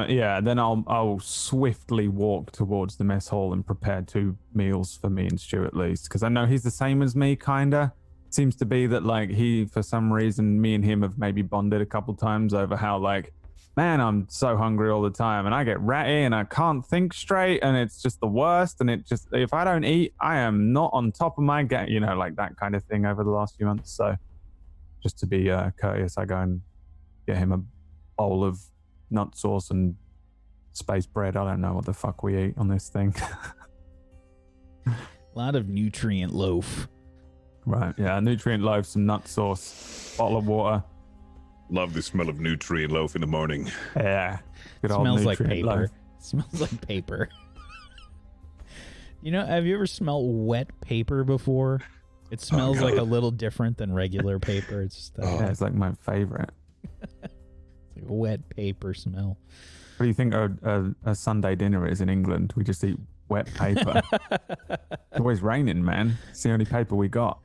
yeah, then I'll swiftly walk towards the mess hall and prepare 2 meals for me and Stu at least, because I know he's the same as me, kinda. Seems to be that, like, he, for some reason, me and him have maybe bonded a couple times over how, like, man, I'm so hungry all the time, and I get ratty, and I can't think straight, and it's just the worst, and it just, if I don't eat, I am not on top of my game, you know, like that kind of thing over the last few months. So just to be courteous, I go and get him a bowl of nut sauce and space bread. I don't know what the fuck we eat on this thing.
A lot of nutrient loaf.
Right, yeah, nutrient loaf, some nut sauce, bottle of water.
Love the smell of nutrient loaf in the morning.
Yeah. Good old
Smells like
nutrient
paper.
loaf.
Smells like paper. You know, have you ever smelled wet paper before? It smells like a little different than regular paper. It's just
Yeah, it's like my favorite.
it's like a wet paper smell.
What do you think a Sunday dinner is in England? We just eat wet paper. It's always raining, man. It's the only paper we got.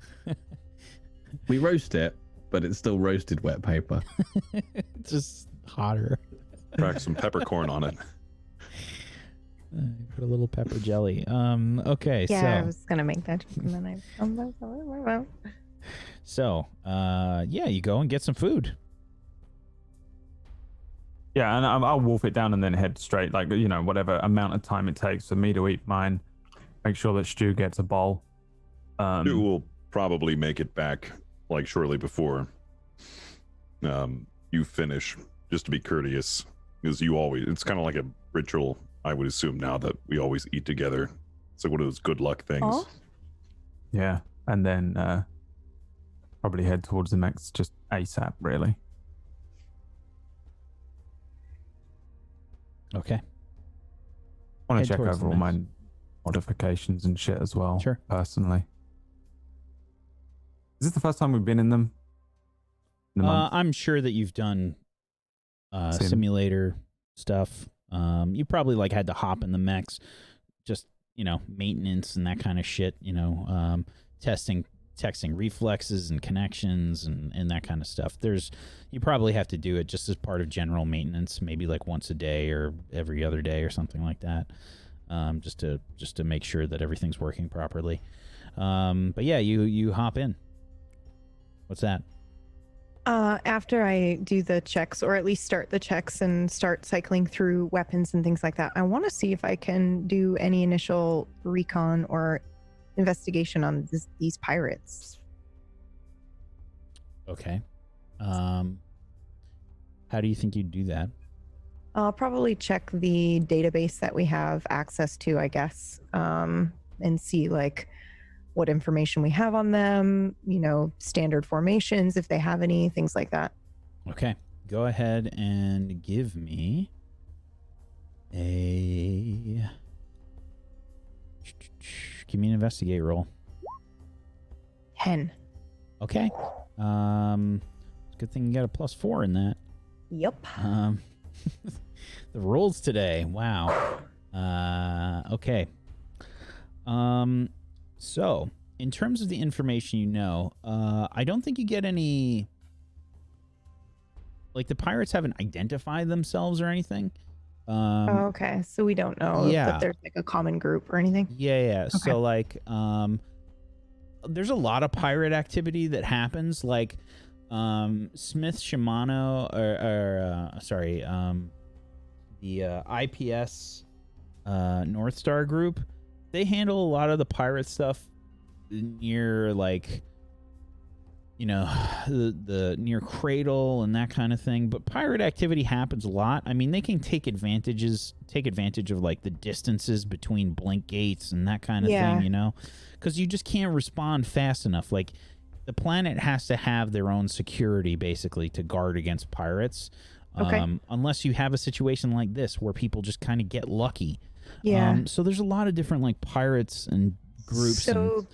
We roast it, but it's still roasted wet paper.
It's just hotter.
Crack some peppercorn on it.
Put a little pepper jelly. Okay,
Yeah,
so
I was gonna make that, and then I.
So, yeah, you go and get some food.
Yeah, and I'll wolf it down and then head straight, like, you know, whatever amount of time it takes for me to eat mine. Make sure that Stu gets a bowl.
You will probably make it back, like, shortly before you finish, just to be courteous, because you always, it's kind of like a ritual, I would assume now, that we always eat together. It's like one of those good luck things.
Aw.
Yeah, and then probably head towards the mechs just ASAP, really.
Okay.
I want
Head
to check
towards the
over all my
mechs.
modifications and shit as well.
Sure.
Personally. Is this the first time we've been in them? In the month?
I'm sure that you've done
Sim.
simulator stuff. You probably like had to hop in the mechs, just, you know, maintenance and that kind of shit, you know, testing reflexes and connections and that kind of stuff. You probably have to do it just as part of general maintenance, maybe like once a day or every other day or something like that. Just to make sure that everything's working properly. But yeah, you hop in. What's that?
After I do the checks, or at least start the checks and start cycling through weapons and things like that, I want to see if I can do any initial recon or investigation on these pirates.
Okay. How do you think you'd do that?
I'll probably check the database that we have access to, I guess, and see like what information we have on them, you know, standard formations, if they have any, things like that.
Okay. Go ahead and give me an investigate roll.
10.
Okay. Good thing you got a +4 in that.
Yep.
The rolls today. Wow. Okay. So in terms of the information you know, I don't think you get any. Like, the pirates haven't identified themselves or anything.
Okay, so we don't know that there's like a common group or anything.
Yeah.
Okay.
So like, there's a lot of pirate activity that happens. Like, Smith Shimano, the IPS North Star group, they handle a lot of the pirate stuff near, like, you know, the near Cradle and that kind of thing. But pirate activity happens a lot. I mean, they can take advantage of like the distances between blink gates and that kind of thing, you know, because you just can't respond fast enough. Like, the planet has to have their own security basically to guard against pirates. Unless you have a situation like this where people just kind of get lucky. So there's a lot of different like pirates and groups.
So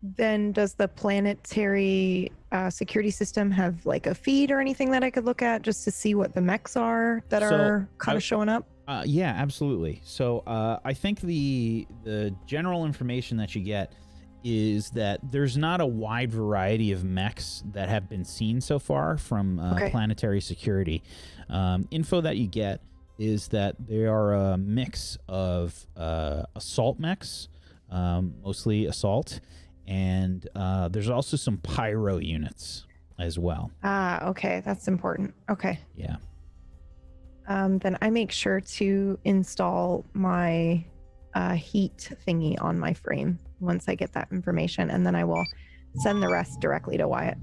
then does the planetary security system have like a feed or anything that I could look at just to see what the mechs are that are kind of showing up?
Yeah, absolutely. So I think the general information that you get is that there's not a wide variety of mechs that have been seen so far from planetary security. Info that you get is that they are a mix of assault mechs, mostly assault, and there's also some pyro units as well.
Okay, that's important. Okay.
Yeah.
Then I make sure to install my heat thingy on my frame once I get that information, and then I will send the rest directly to Wyatt.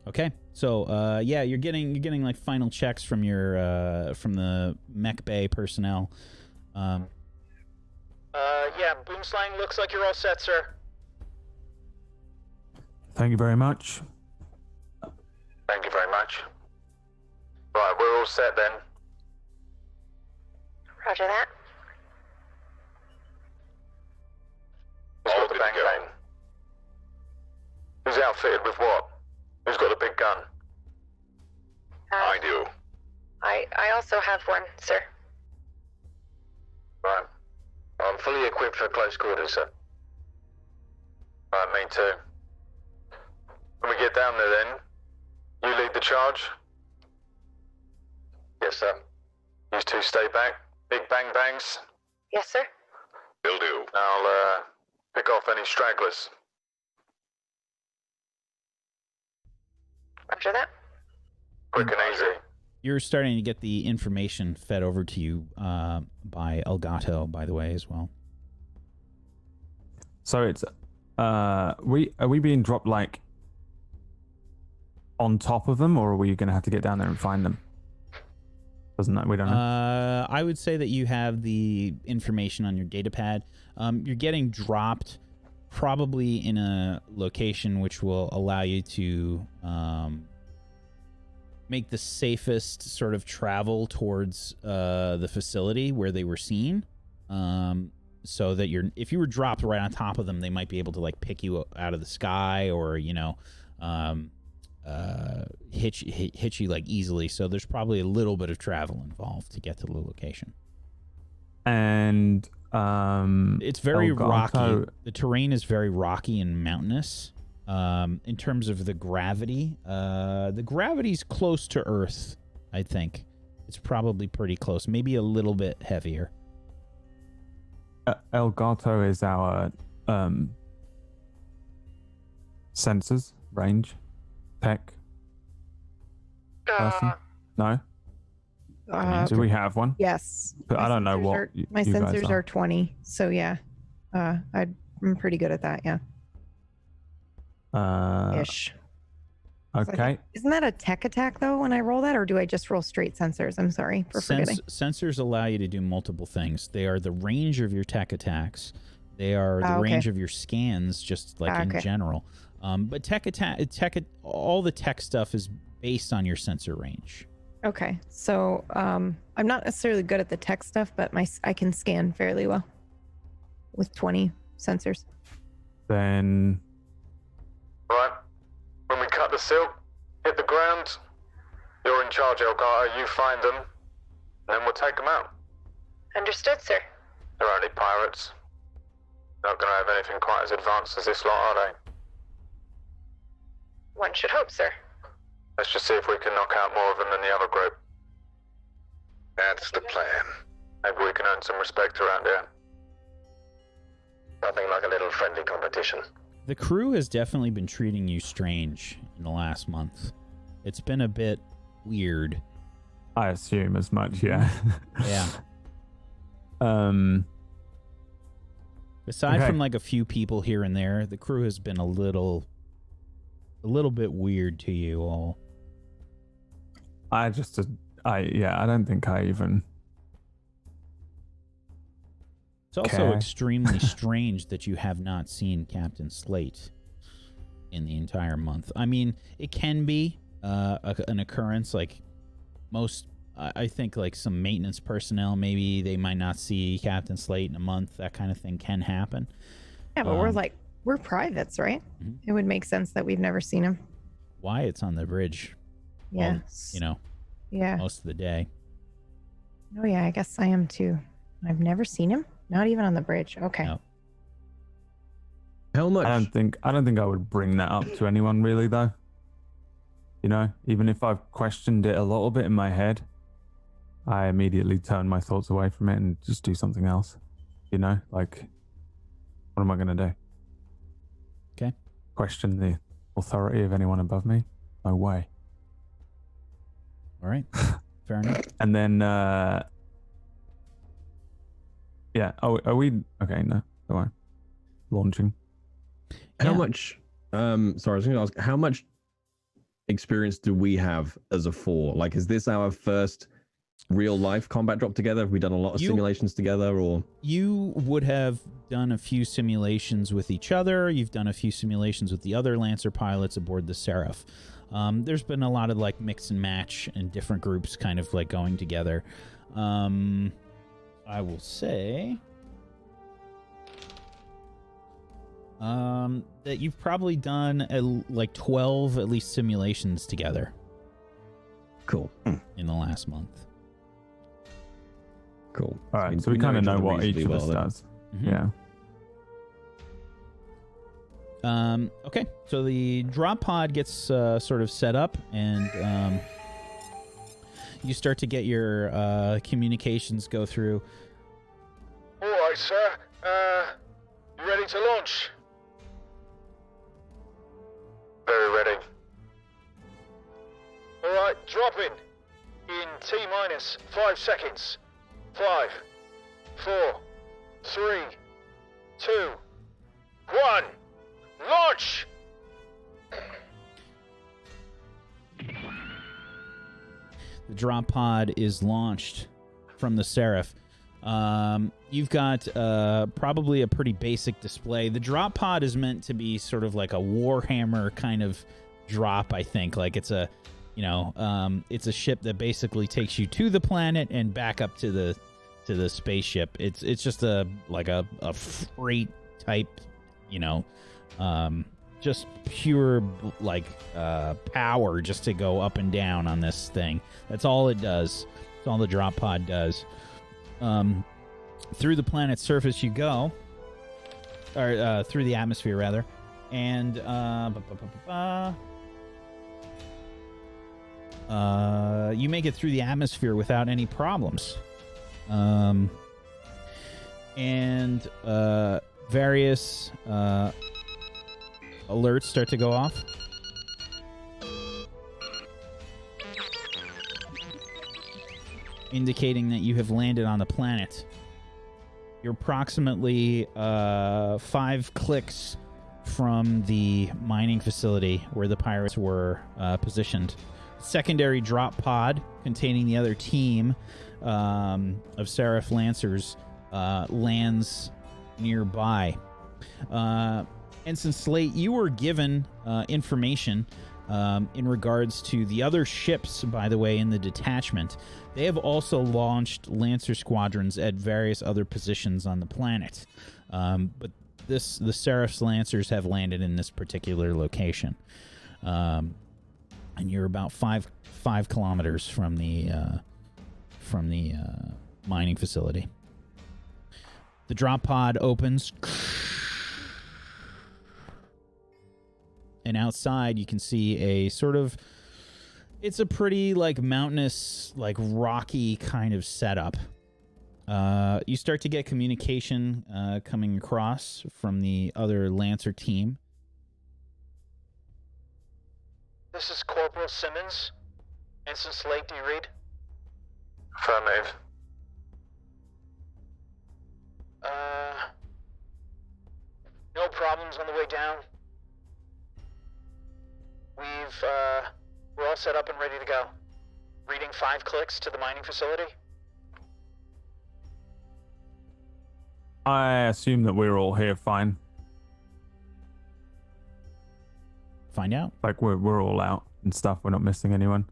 Okay, so yeah, you're getting like final checks from your from the mech bay personnel.
Yeah, Boomslang, looks like you're all set, sir.
Thank you very much.
Thank you very much. Right, we're all set then.
Roger that.
Who's got the bang bang? Who's outfitted with what? Who's got a big gun? I do.
I also have one, sir.
Right. I'm fully equipped for close quarters, sir. Right, me too. When we get down there then, you lead the charge? Yes, sir. You two stay back. Big bang bangs?
Yes, sir.
Will do. I'll pick off any stragglers.
Roger that.
Quick and easy.
You're starting to get the information fed over to you by Elgato, by the way, as well.
So it's are we being dropped like on top of them, or are we going to have to get down there and find them? Doesn't that we don't know?
I would say that you have the information on your data pad. You're getting dropped probably in a location which will allow you to make the safest sort of travel towards the facility where they were seen, so that if you were dropped right on top of them, they might be able to like pick you out of the sky, or hit you like easily. So there's probably a little bit of travel involved to get to the location.
And
it's very rocky. The terrain is very rocky and mountainous. In terms of the gravity's close to Earth. I think it's probably pretty close, maybe a little bit heavier.
Elgato is our sensors range tech person. No. Do we have one?
Yes.
But I don't know what
my
you guys
sensors are 20. So yeah, I'm pretty good at that. Yeah. Ish.
Okay.
Isn't that a tech attack though when I roll that, or do I just roll straight sensors? I'm sorry for forgetting.
Sensors allow you to do multiple things. They are the range of your tech attacks. They are the range of your scans, just like in general. But all the tech stuff is based on your sensor range.
Okay, so I'm not necessarily good at the tech stuff, but I can scan fairly well with 20 sensors.
Then.
Right. When we cut the silk, hit the ground, you're in charge, Elgato. You find them, and then we'll take them out.
Understood, sir.
They're only pirates. not going to have anything quite as advanced as this lot, are they?
One should hope, sir.
Let's just see if we can knock out more of them than the other group.
That's the plan.
Maybe we can earn some respect around here.
Nothing like a little friendly competition.
The crew has definitely been treating you strange in the last month. It's been a bit weird.
I assume as much, yeah.
Yeah. Aside from like a few people here and there, the crew has been a little bit weird to you all.
I don't think I even.
It's also
Okay.
extremely strange that you have not seen Captain Slate in the entire month. I mean, it can be an occurrence. Like most, I think, like some maintenance personnel, maybe they might not see Captain Slate in a month. That kind of thing can happen.
Yeah, but we're privates, right?
Mhm.
It would make sense that we've never seen him.
Wyatt's on the bridge. Well,
Yes.
yeah, most of the day.
Oh yeah, I guess I am too. I've never seen him. Not even on the bridge. Okay.
No.
How much?
I don't think I would bring that up to anyone really, though. Even if I've questioned it a little bit in my head, I immediately turn my thoughts away from it and just do something else. Like, what am I going to do?
Okay.
Question the authority of anyone above me? No way.
All right. Fair enough.
And then, yeah. Oh, are we? Okay, no, don't worry. Launching.
How
Yeah.
much? Sorry, I was going to ask. How much experience do we have as a four? Like, is this our first real life combat drop together? Have we done a lot of simulations together, or?
You would have done a few simulations with each other. You've done a few simulations with the other Lancer pilots aboard the Seraph. There's been a lot of like mix and match and different groups kind of like going together. I will say that you've probably done like 12 at least simulations together
Cool.
in the last month.
Cool.
All right, so we kind of
each
know
other
what each of
reasonably
us
well, then.
does.
Mhm.
Yeah.
Okay, so the drop pod gets sort of set up, and you start to get your communications go through.
All right, sir. You ready to launch?
Very ready.
All right, dropping in T-minus 5 seconds. 5, 4, 3, 2, 1. Launch!
The drop pod is launched from the Seraph. You've got probably a pretty basic display. The drop pod is meant to be sort of like a Warhammer kind of drop, I think. Like it's a, it's a ship that basically takes you to the planet and back up to the spaceship. It's just a freight type, just pure like power just to go up and down on this thing. That's all it does. That's all the drop pod does. Through the planet's surface you go, or through the atmosphere rather, and you make it through the atmosphere without any problems. And various alerts start to go off. Indicating that you have landed on the planet. You're approximately 5 clicks from the mining facility where the pirates were positioned. Secondary drop pod containing the other team of Seraph Lancers lands nearby. Ensign Slate, you were given information in regards to the other ships, by the way, in the detachment. They have also launched Lancer squadrons at various other positions on the planet. But the Seraph's Lancers have landed in this particular location. And you're about 5 kilometers from the mining facility. The drop pod opens. And outside, you can see a sort of, it's a pretty like mountainous, like rocky kind of setup. You start to get communication coming across from the other Lancer team.
This is Corporal Simmons. Ensign Slate, do you read?
Affirmative.
No problems on the way down. We're all set up and ready to go. Reading 5 clicks to the mining facility.
I assume that we're all here fine.
Find out.
Like we're all out and stuff. We're not missing anyone.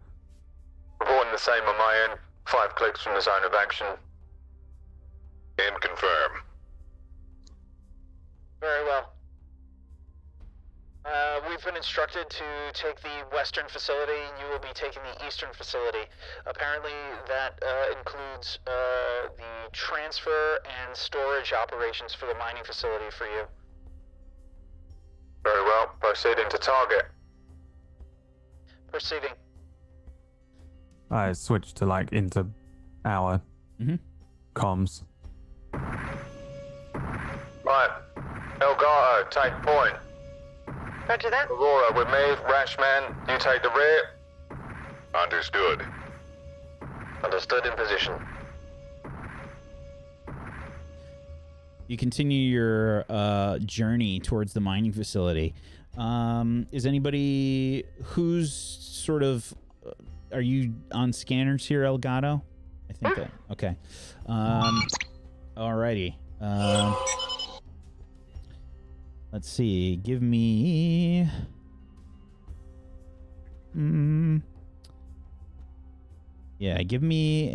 Reporting the same on my end. 5 clicks from the zone of action.
And confirm.
Very well. We've been instructed to take the western facility. You will be taking the eastern facility. Apparently that includes the transfer and storage operations for the mining facility for you.
Very well. Proceeding to target.
Proceeding.
I switched to like into our comms.
Right. Elgato, take point.
Roger that.
Aurora with me. Rashman, you take the rear.
Understood.
Understood, in position.
You continue your journey towards the mining facility. Is anybody who's sort of... are you on scanners here, Elgato? I think that... Okay. Alrighty. Let's see. Give me... Yeah, give me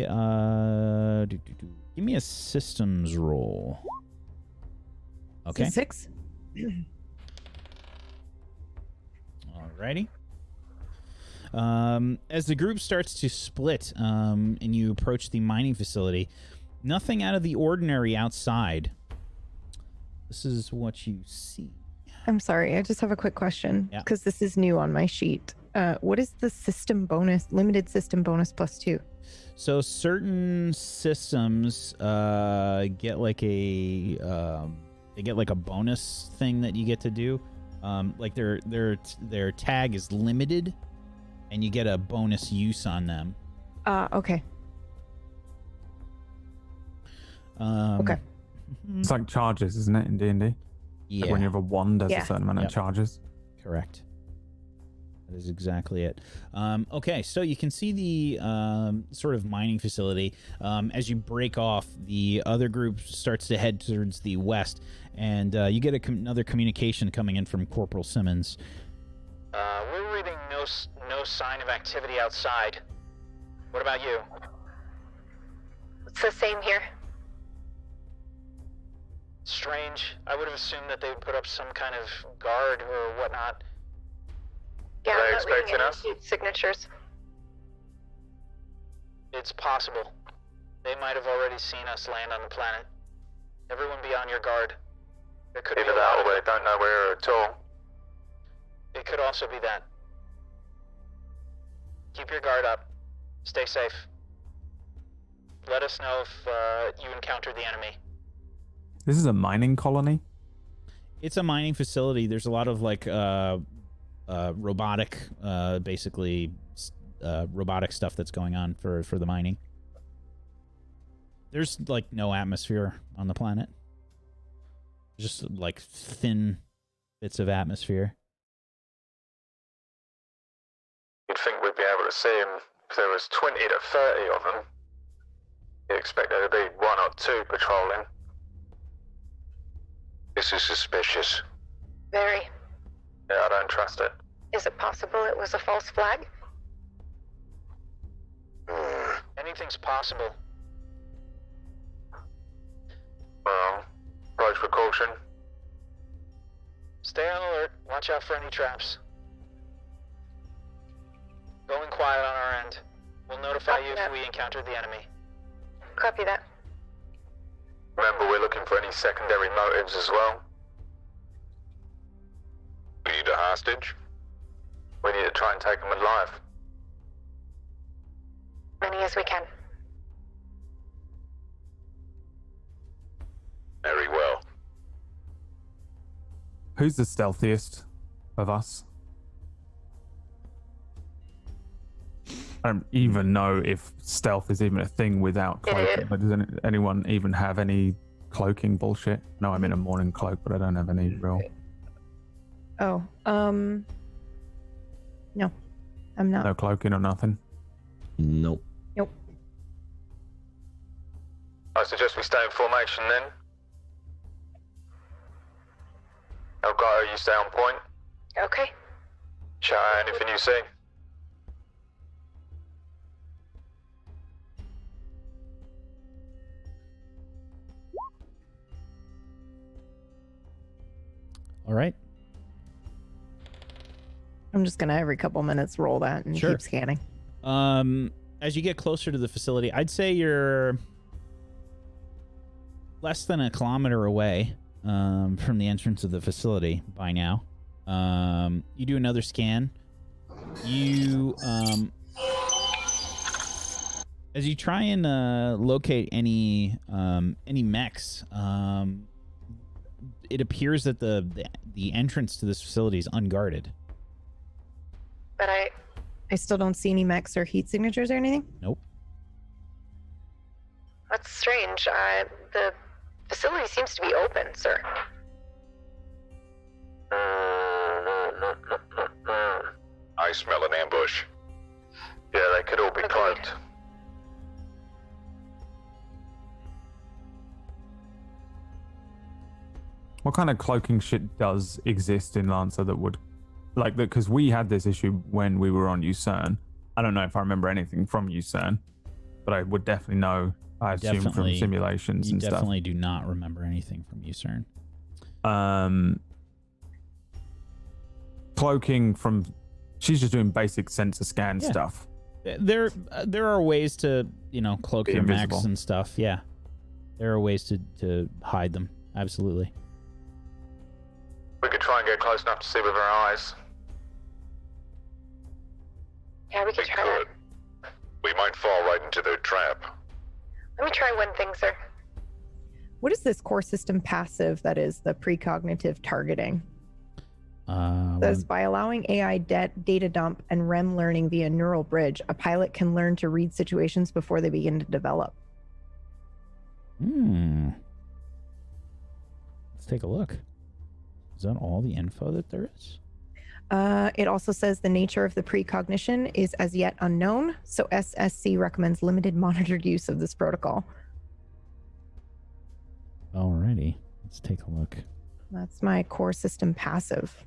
a... Give me a systems roll. Okay.
6.
Alrighty. As the group starts to split and you approach the mining facility, nothing out of the ordinary outside. This is what you see.
I'm sorry, I just have a quick question
Yeah.
because this is new on my sheet. What is the system bonus, limited system bonus +2?
So certain systems get like a they get like a bonus thing that you get to do. Like their tag is limited, and you get a bonus use on them.
Okay. Okay.
It's like charges, isn't it, in D&D?
Yeah.
Like when you have a wand, there's
Yeah.
a certain amount
Yep.
of charges.
Correct. That is exactly it. Okay, so you can see the sort of mining facility. As you break off, the other group starts to head towards the west, and you get another communication coming in from Corporal Simmons.
We're reading no sign of activity outside. What about you?
It's the same here.
Strange. I would have assumed that they would put up some kind of guard or whatnot.
Yeah,
Are they
I'm not reading
expecting
any
us?
signatures.
It's possible. They might have already seen us land on the planet. Everyone be on your guard. There could
Either
be a
that
lot
or
of...
they don't know we're here at all.
It could also be that. Keep your guard up. Stay safe. Let us know if you encounter the enemy.
This is a mining colony.
It's a mining facility. There's a lot of like robotic, basically robotic stuff that's going on for the mining. There's like no atmosphere on the planet. Just like thin bits of atmosphere.
You'd think we'd be able to see them if there was 20 to 30 of them. You'd expect there to be 1 or 2 patrolling.
This is suspicious.
Very.
Yeah, I don't trust it.
Is it possible it was a false flag?
Anything's possible.
Well, approach with caution.
Stay on alert. Watch out for any traps. Going quiet on our end. We'll notify you if we encounter the enemy.
Copy that.
Remember, we're looking for any secondary motives as well.
We
need a hostage? We need to try and take them alive.
Many as we can.
Very well.
Who's the stealthiest of us? I don't even know if stealth is even a thing without cloaking. But does anyone even have any cloaking bullshit? No, I'm in a morning cloak, but I don't have any real.
Oh, no, I'm not.
No cloaking or nothing.
Nope.
Nope.
I suggest we stay in formation then. Elgato, you stay on point.
Okay.
Shout out anything you see.
All right.
I'm just gonna every couple minutes roll that and
Sure.
keep scanning.
As you get closer to the facility, I'd say you're less than a kilometer away from the entrance of the facility by now. You do another scan. You as you try and locate any mechs, it appears that the entrance to this facility is unguarded.
But
I still don't see any mechs or heat signatures or anything.
Nope.
that's strange. The facility seems to be open, sir.
I smell an ambush. Yeah, they could all be
Agreed.
cloaked.
What kind of cloaking shit does exist in Lancer that would, like, that? Because we had this issue when we were on UCERN. I don't know if I remember anything from UCERN, but I would definitely know. I assume from
Definitely-
simulations
You
and stuff.
definitely do not remember anything from UCERN.
Cloaking from. She's just doing basic sensor scan
Yeah.
stuff.
There are ways to, cloak
Be
your mechs
invisible.
and stuff. Yeah, there are ways to hide them. Absolutely.
We could try and get close enough to see with our eyes.
Yeah, we
We
could try that.
could. We might fall right into their trap.
Let me try one thing, sir.
What is this core system passive that is the precognitive targeting? Says by allowing AI data dump and REM learning via neural bridge, a pilot can learn to read situations before they begin to develop.
Let's take a look. Is that all the info that there is?
It also says the nature of the precognition is as yet unknown, so SSC recommends limited monitored use of this protocol.
Alrighty, let's take a look.
That's my core system passive.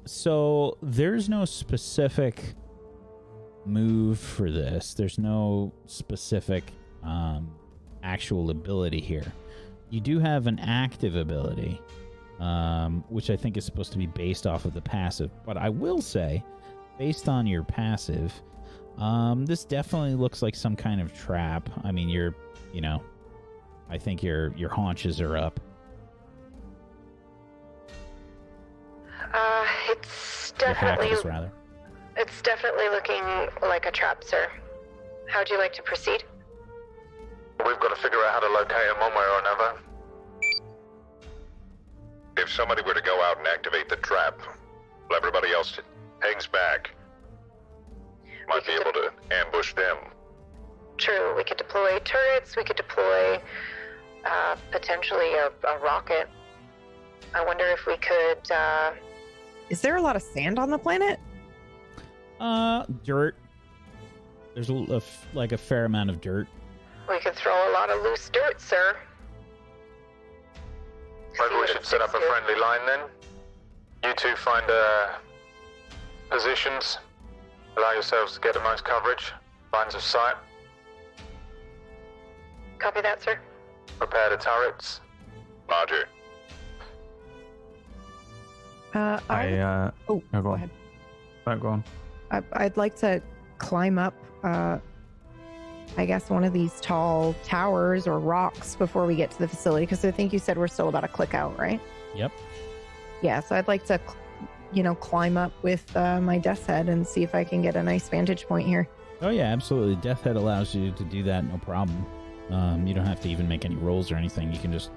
So there's no specific move for this. There's no specific actual ability here. You do have an active ability, which I think is supposed to be based off of the passive. But I will say, based on your passive, this definitely looks like some kind of trap. I mean, I think your haunches are up.
It's
Your
definitely
hackles, rather.
it's definitely looking like a trap, sir. How'd you like to proceed?
We've got to figure out how to locate them one way or another. If somebody were to go out and activate the trap, while everybody else hangs back, might be able to ambush them.
True, we could deploy turrets, we could deploy potentially a rocket. I wonder if we could,
Is there a lot of sand on the planet?
Dirt. There's a fair amount of dirt.
we could throw a lot of loose dirt, sir.
Maybe we should set up a friendly line then. You two find positions. Allow yourselves to get the most coverage. Lines of sight.
Copy that, sir.
Prepare the turrets. Roger.
Oh,
Go
go
on.
ahead.
Don't go on.
I'd like to climb up, I guess, one of these tall towers or rocks before we get to the facility, because I think you said we're still about a click out, right?
Yep.
Yeah, so I'd like to, climb up with my Death's Head and see if I can get a nice vantage point here.
Oh yeah, absolutely. Death Head allows you to do that, no problem. You don't have to even make any rolls or anything. You can just,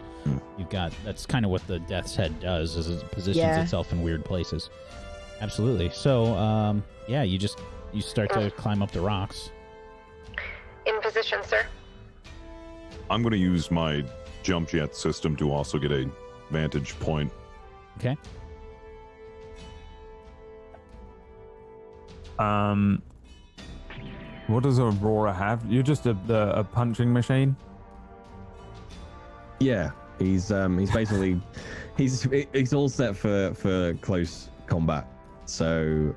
that's kind of what the Death's Head does, is it positions itself in weird places. Absolutely. So, you start to climb up the rocks.
In position, sir.
I'm going to use my jump jet system to also get a vantage point.
Okay.
What does Aurora have? You're just a punching machine?
Yeah, he's basically he's all set for close combat. So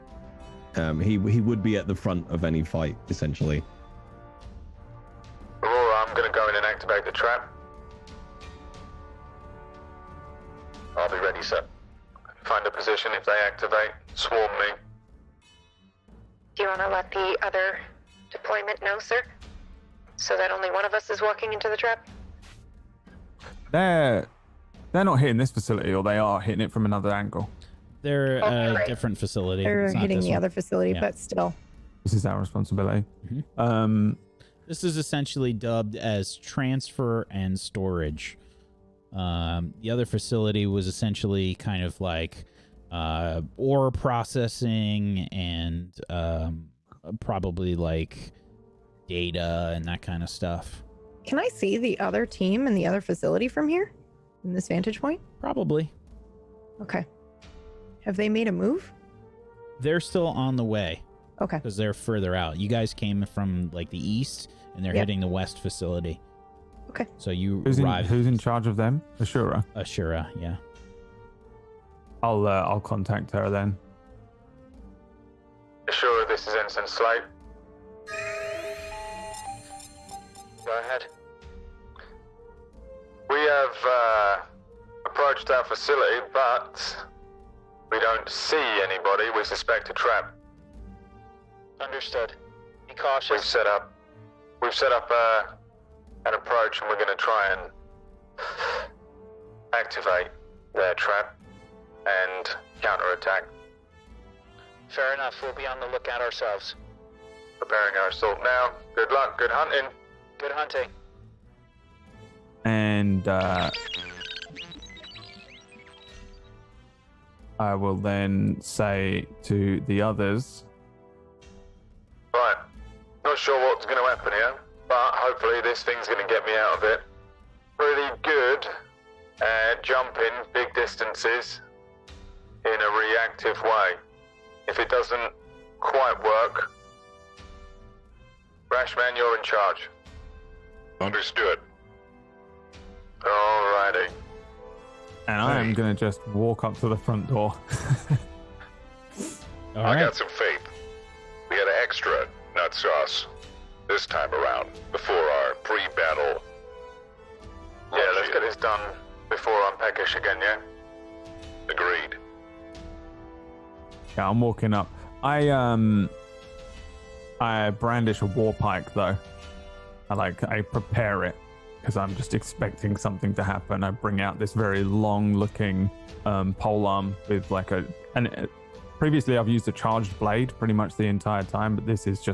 he would be at the front of any fight, essentially.
Aurora, I'm going to go in and activate the trap. I'll be ready, sir. Find a position. If they activate, swarm me.
Do you want to let the other deployment know, sir? So that only one of us is walking into the trap?
They're not hitting this facility, or they are hitting it from another angle.
They're
right.
a different facility.
They're
It's not
hitting
this
the
one.
other facility,
Yeah.
but still.
This is our responsibility.
Mhm. This is essentially dubbed as transfer and storage. The other facility was essentially kind of like ore processing and probably like data and that kind of stuff.
Can I see the other team and the other facility from here? In this vantage point?
Probably.
Okay. Have they made a move?
They're still on the way
Okay.
because they're further out. You guys came from like the east and they're
Yep.
hitting the west facility.
Okay.
So you
Who's
arrived.
in charge of them? Ashura.
Ashura, yeah.
I'll contact her then.
Sure, this is Ensign Slate. Go ahead. We have approached our facility, but we don't see anybody. We suspect a trap.
Understood. Be
We've
cautious.
set up an approach, and we're going to try and activate their trap and counterattack.
Fair enough. We'll be on the lookout ourselves.
Preparing our assault now. Good luck. Good hunting.
Good hunting.
And I will then say to the others,
Right. Not sure what's going to happen here, but hopefully this thing's going to get me out of it. Pretty good at jumping big distances in a reactive way. If it doesn't quite work, Rashman, you're in charge.
Understood.
Alrighty.
and I am going to just walk up to the front door.
All
I
right.
got some faith. We had an extra nut sauce this time around before our pre-battle.
Yeah, let's get this done before I'm peckish again, yeah?
Agreed.
Yeah, I'm walking up. I brandish a war pike though. I prepare it because I'm just expecting something to happen. I bring out this very long-looking polearm with previously I've used a charged blade pretty much the entire time, but this is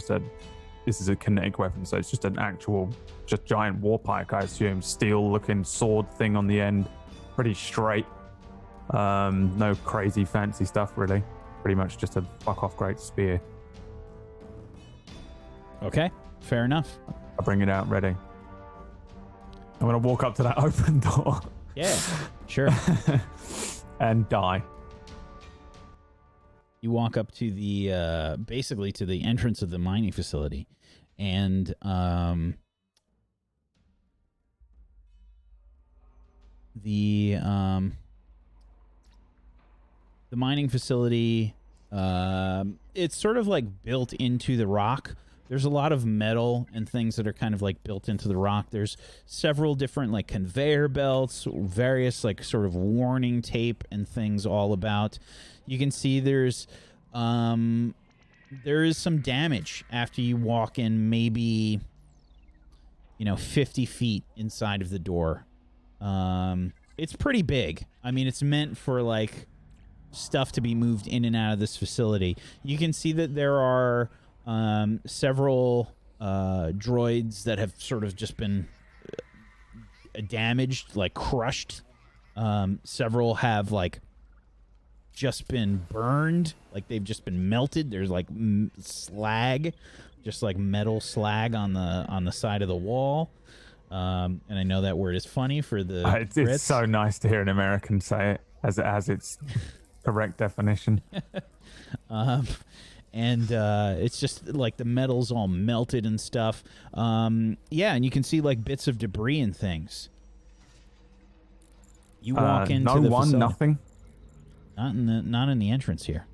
a kinetic weapon, so it's just an actual just giant war pike, I assume, steel-looking sword thing on the end, pretty straight. No crazy fancy stuff really. Pretty much just a fuck off great spear.
Okay. Fair enough.
I bring it out ready. I'm gonna walk up to that open door.
Yeah. Sure.
And die.
You walk up to the basically to the entrance of the mining facility, and the mining facility, it's sort of like built into the rock. There's a lot of metal and things that are kind of like built into the rock. There's several different like conveyor belts, various like sort of warning tape and things all about. You can see there's there is some damage after you walk in maybe, 50 feet inside of the door. It's pretty big. I mean, it's meant for, like, stuff to be moved in and out of this facility. You can see that there are several droids that have sort of just been damaged, like crushed. Several have, like, just been burned, like they've just been melted. There's like slag, just like metal slag on the side of the wall. And I know that word is funny for the
it's so nice to hear an American say it as it has its correct definition.
And it's just like the metal's all melted and stuff. Yeah, and you can see like bits of debris and things. You walk into the facility.
Nothing.
Not in the entrance here.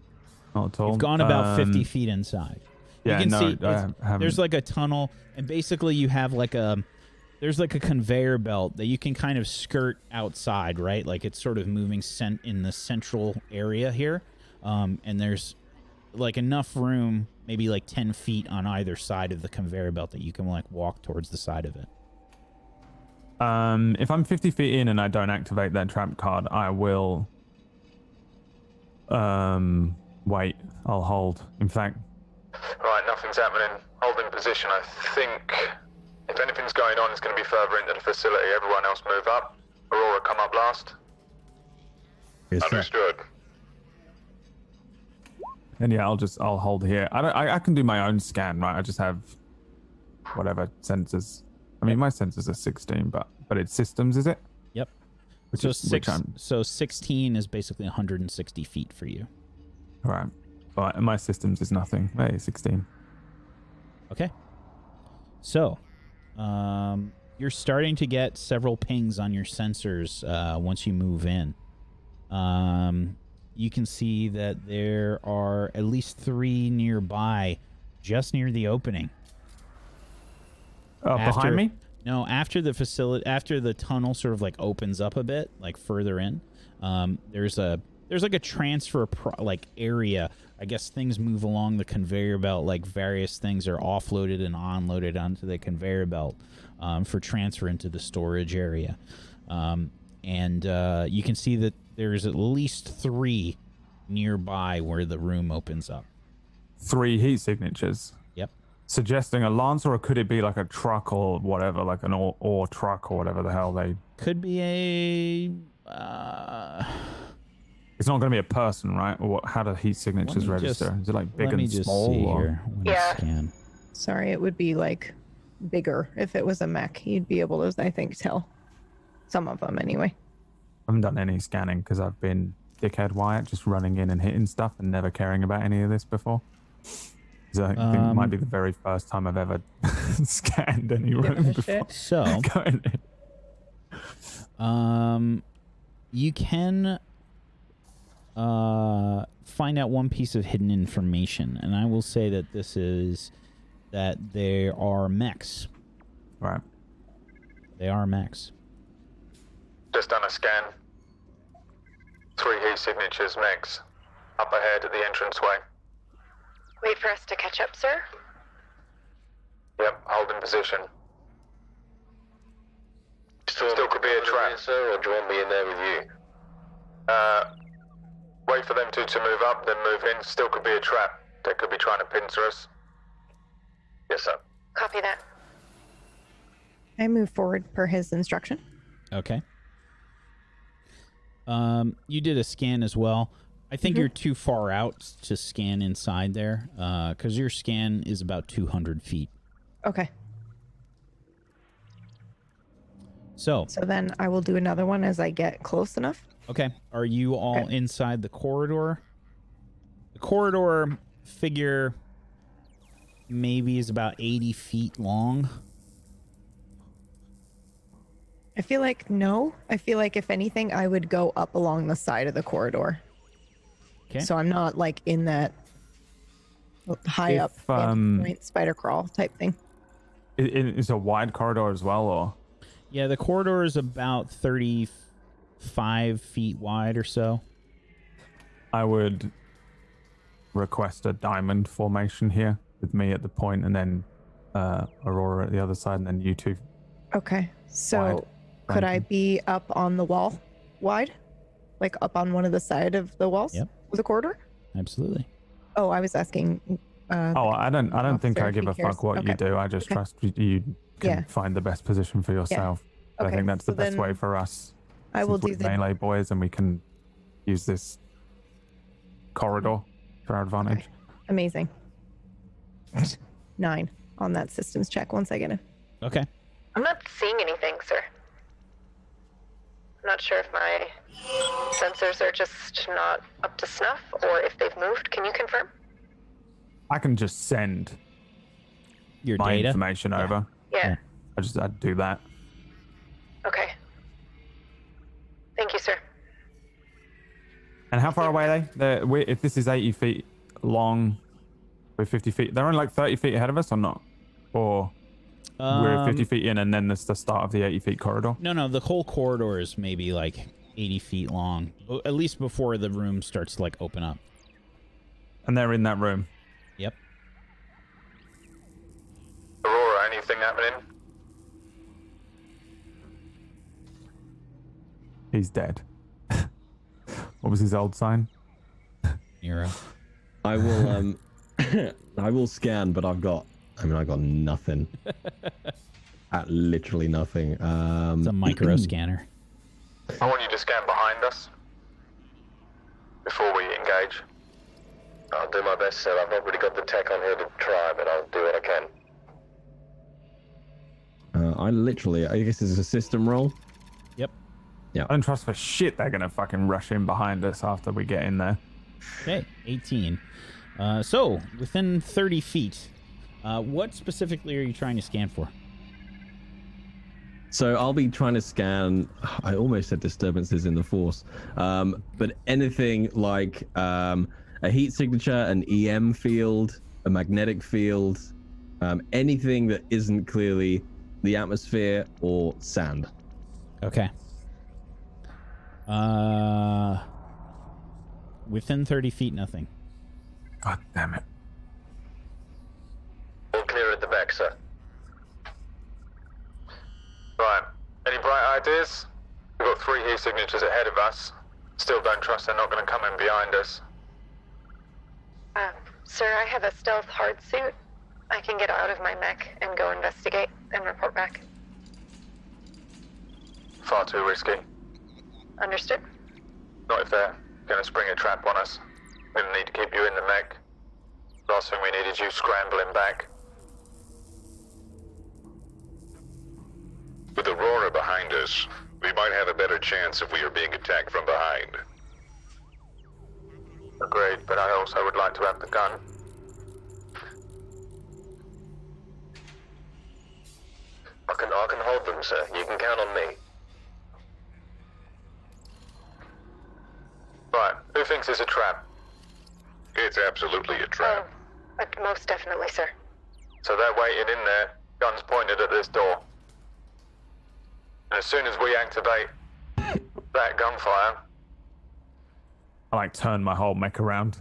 Not at all.
You've gone about 50 feet inside.
Yeah,
you can see
haven't.
There's like a tunnel, and basically you have like there's like a conveyor belt that you can kind of skirt outside, right? Like it's sort of moving in the central area here. And there's like enough room, maybe like 10 feet on either side of the conveyor belt that you can like walk towards the side of it.
If I'm 50 feet in and I don't activate that trap card, I will wait. I'll hold. In fact,
Right, nothing's happening. Holding position. I think if anything's going on, it's going to be further into the facility. Everyone else move up. Aurora, come up last.
Yes, sir.
Understood.
and yeah, I'll hold here. I can do my own scan, right? I just have whatever sensors. I mean, my sensors are 16, but it's systems, is it?
Yep.
Which
So
is,
so 16 is basically 160 feet for you.
All right. But my systems is nothing. Hey, 16.
Okay. So, you're starting to get several pings on your sensors once you move in. You can see that there are at least 3 nearby, just near the opening.
Behind me?
No, after the facility, after the tunnel sort of like opens up a bit, like further in, there's like a transfer area. I guess things move along the conveyor belt, like various things are offloaded and onloaded onto the conveyor belt for transfer into the storage area. And you can see that there's at least 3 nearby where the room opens up.
3 heat signatures.
Yep.
Suggesting a lance, or could it be like a truck or whatever, like an ore truck or whatever the hell they...
Could be a...
It's not going to be a person, right? Or how do heat signatures register? Is it like big and small?
Here.
Yeah.
Scan.
Sorry, it would be like bigger if it was a mech. You'd be able to, I think, tell. Some of them, anyway.
I haven't done any scanning because I've been dickhead Wyatt, just running in and hitting stuff and never caring about any of this before. So I think it might be the very first time I've ever scanned any room before.
So, you can find out one piece of hidden information, and I will say that this is that there are mechs.
Right.
They are mechs.
Just done a scan. 3 heat signatures, Megs. Up ahead at the entranceway.
Wait for us to catch up, sir.
Yep, holding position. Still could be a trap. Sir, or do you want me in there with you? Wait for them to move up, then move in. Still could be a trap. They could be trying to pincer us. Yes, sir.
Copy that.
I move forward per his instruction.
Okay. You did a scan as well. I think you're too far out to scan inside there, because your scan is about 200 feet.
Okay.
So
then I will do another one as I get close enough.
Okay. Are you all inside the corridor? The corridor figure maybe is about 80 feet long.
I feel like no. I feel like if anything, I would go up along the side of the corridor.
Okay.
So I'm not like in that high up point spider crawl type thing.
It's a wide corridor as well, or?
Yeah, the corridor is about 35 feet wide or so.
I would request a diamond formation here with me at the point and then Aurora at the other side and then you two.
Okay. So
Wide.
could I
Flanking.
be up on the wall wide? Like up on one of the side of the walls?
Yep.
Of the corridor?
Absolutely.
Oh, I was asking.
I don't think I
officer if
give
he
a
cares.
fuck what you
Okay.
do. I just
Okay.
trust you can
Yeah.
find the best position for yourself. I
Okay,
think that's the
so
best way
then
for us.
I will
Since
do
we're
the.
melee boys and we can use this corridor for our advantage.
Okay. Amazing. 9 on that systems check once I get in.
Okay.
I'm not seeing anything, sir. I'm not sure if my sensors are just not up to snuff or if they've moved. Can you confirm?
I can just send
Your
my
data.
information
Yeah.
over.
Yeah.
I'd do that.
Okay. Thank you, sir.
And how far away are they? If this is 80 feet long, we're 50 feet. They're only like 30 feet ahead of us or not? Or we're 50 feet in and then that's the start of the 80 feet corridor?
No, the whole corridor is maybe like 80 feet long, at least before the room starts to like open up.
And they're in that room.
Yep.
Aurora, anything happening?
He's dead. What was his old sign?
Nero.
I will I will scan, but I got nothing. Literally nothing.
It's a micro scanner.
I want you to scan behind us before we engage.
I'll do my best, sir. I've not really got the tech on here to try, but I'll do what I can.
I guess it's a system roll.
Yep.
I don't trust for shit they're gonna fucking rush in behind us after we get in there.
Okay, 18. So, within 30 feet, what specifically are you trying to scan for?
So I'll be trying to scan. I almost said disturbances in the force, but anything like a heat signature, an EM field, a magnetic field, anything that isn't clearly the atmosphere or sand.
Okay. Within 30 feet, nothing.
God damn it.
All clear at the back, sir.
Right. Any bright ideas? We've got 3 heat signatures ahead of us. Still don't trust they're not going to come in behind us.
Sir, I have a stealth hard suit. I can get out of my mech and go investigate and report back.
Far too risky.
Understood?
Not if they're going to spring a trap on us. We're going to need to keep you in the mech. Last thing we need is you scrambling back.
With Aurora behind us, we might have a better chance if we are being attacked from behind.
Agreed, but I also would like to have the gun.
I can hold them, sir. You can count on me.
Right. Who thinks it's a trap?
It's absolutely a trap.
Most definitely, sir.
So they're waiting in there, guns pointed at this door. And as soon as we activate that gunfire,
I like turn my whole mech around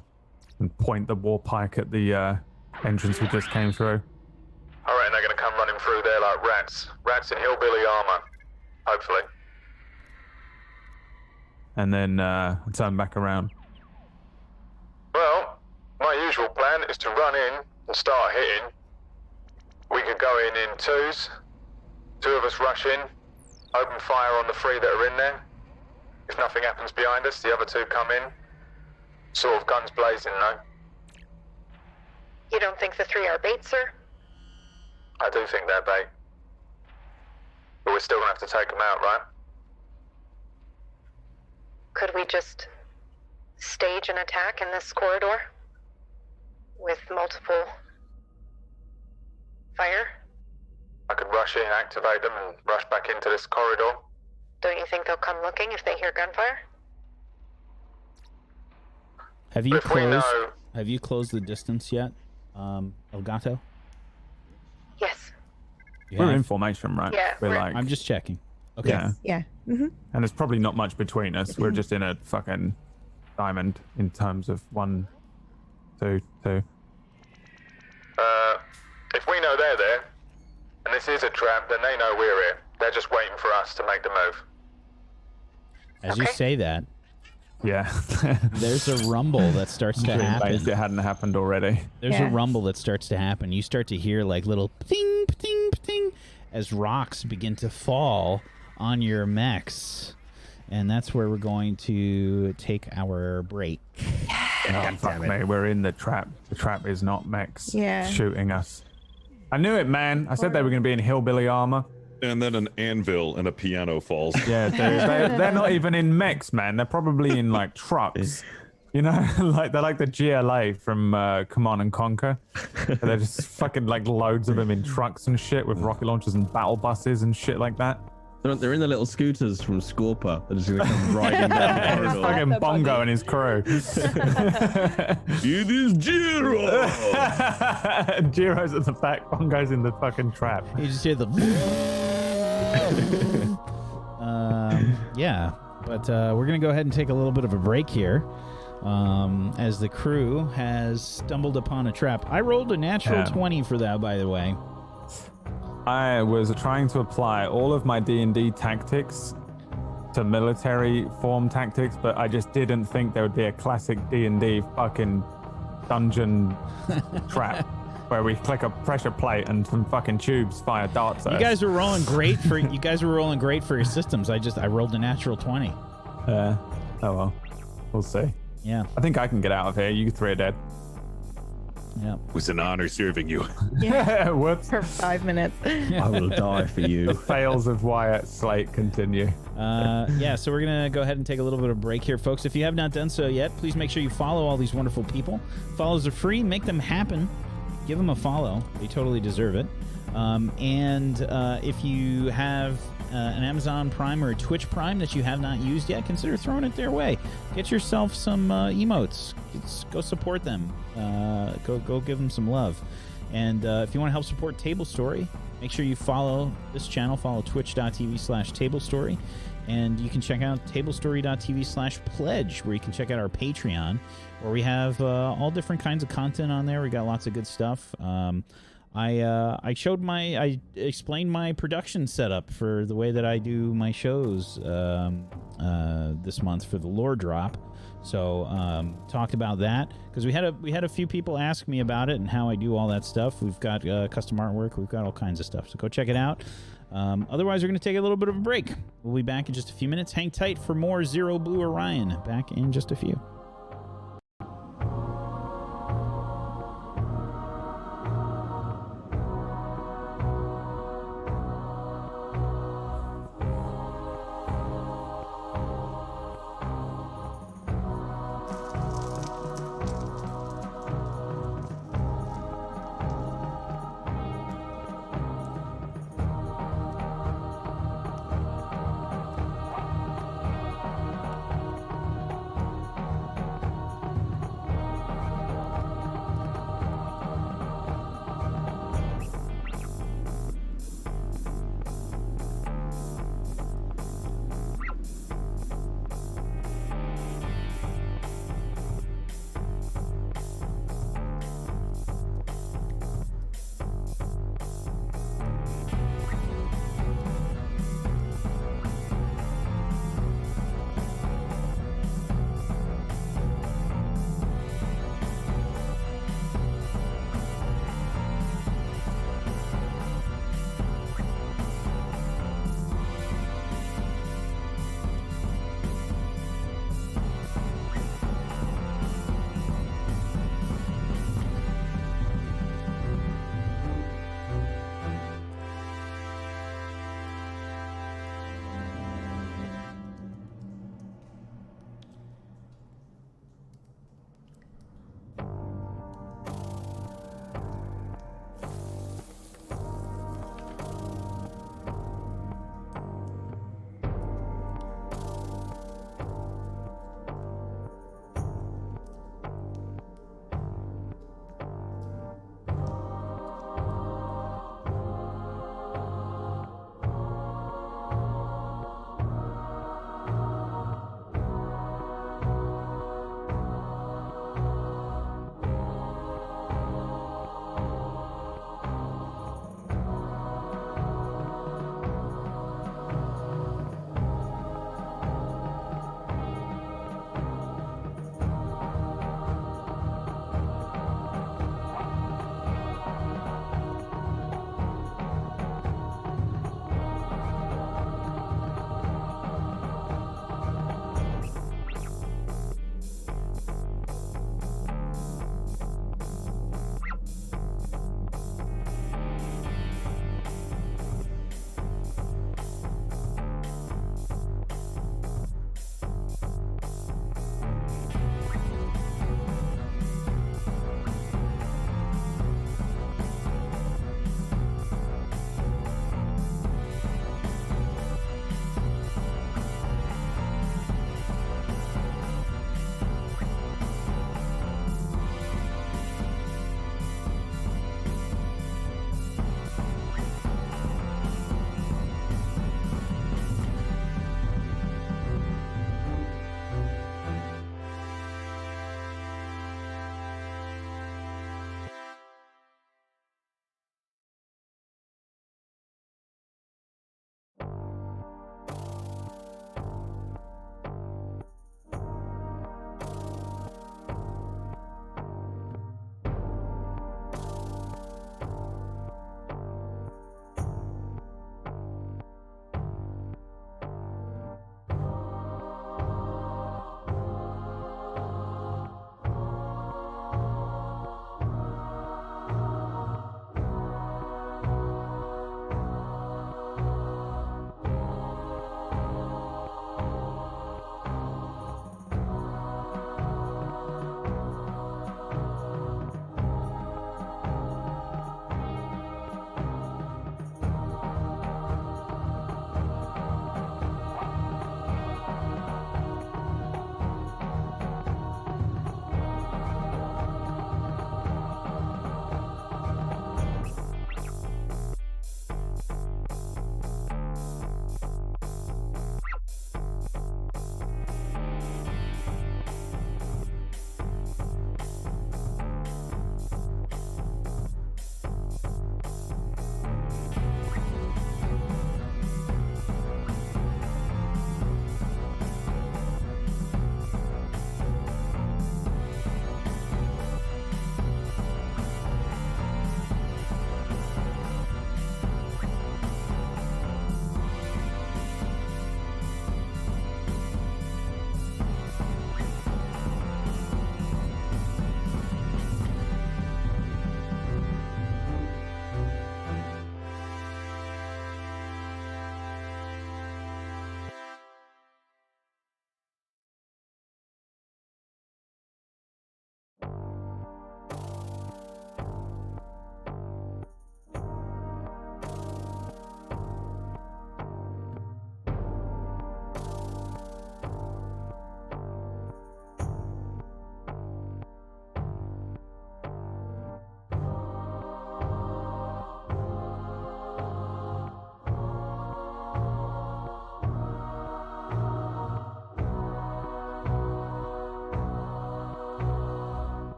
and point the war pike at the entrance we just came through.
I reckon they're going to come running through there like rats. Rats in hillbilly armor. Hopefully.
And then turn back around.
Well, my usual plan is to run in and start hitting. We could go in twos. 2 of us rush in, open fire on the 3 that are in there. If nothing happens behind us, the other 2 come in. Sort of guns blazing, though.
You don't think the 3 are bait, sir?
I do think they're bait. But we're still going to have to take them out, right?
Could we just stage an attack in this corridor? With multiple fire?
I could rush in, activate them, and rush back into this corridor.
Don't you think they'll come looking if they hear gunfire?
Have you
If we
closed?
know-
Have you closed the distance yet, Elgato?
Yes.
You
We're
have?
in formation, right?
Yeah,
We're
we're-
like,
I'm just checking. Okay.
yeah.
Yeah. Mm-hmm.
And there's probably not much between us. We're just in a fucking diamond in terms of 1, Two.
If we know they're there, and this is a trap, then they know we're here. They're just waiting for us to make the move.
As you say that,
Yeah.
there's a rumble that starts to
Amazed
happen.
it hadn't happened already.
There's
Yeah.
a rumble that starts to happen. You start to hear like little pting, pting, pting as rocks begin to fall on your mechs. And that's where we're going to take our break.
Oh, fuck me. We're in the trap. The trap is not mechs
Yeah.
shooting us. I knew it, man. I said they were going to be in hillbilly armor.
And then an anvil and a piano falls.
Yeah, dude. They're not even in mechs, man. They're probably in like trucks. You know, like they're like the GLA from Command and Conquer. They're just fucking like loads of them in trucks and shit with rocket launchers and battle buses and shit like that.
They're in the little scooters from Scorpa. They're just gonna come riding down the
It's
corridor.
fucking Bongo and his crew.
It is Jiro!
Jiro's at the back, Bongo's in the fucking trap.
You just hear the. Yeah, but we're going to go ahead and take a little bit of a break here as the crew has stumbled upon a trap. I rolled a natural 20 for that, by the way.
I was trying to apply all of my D&D tactics to military form tactics, but I just didn't think there would be a classic D&D fucking dungeon trap where we click a pressure plate and some fucking tubes fire darts at
You
us.
guys were rolling great for your systems. I rolled a natural 20.
Oh well, we'll see.
Yeah.
I think I can get out of here. You three are dead.
Yeah.
It was an honor serving you.
Whoops.
For 5 minutes.
I will die for
The
you.
fails of Wyatt Slate continue.
Yeah, so we're going to go ahead and take a little bit of a break here, folks. If you have not done so yet, please make sure you follow all these wonderful people. Follows are free. Make them happen. Give them a follow. They totally deserve it. And if you have an Amazon Prime or a Twitch Prime that you have not used yet, consider throwing it their way. Get yourself some emotes. Go support them. Go give them some love. And if you want to help support Table Story, make sure you follow this channel. Follow twitch.tv/tablestory. And you can check out tablestory.tv/pledge, where you can check out our Patreon, where we have all different kinds of content on there. We got lots of good stuff. I explained my production setup for the way that I do my shows this month for the lore drop. So talked about that because we had a few people ask me about it and how I do all that stuff. We've got custom artwork. We've got all kinds of stuff. So go check it out. Otherwise, we're going to take a little bit of a break. We'll be back in just a few minutes. Hang tight for more Zero.Blue.Orion. Back in just a few.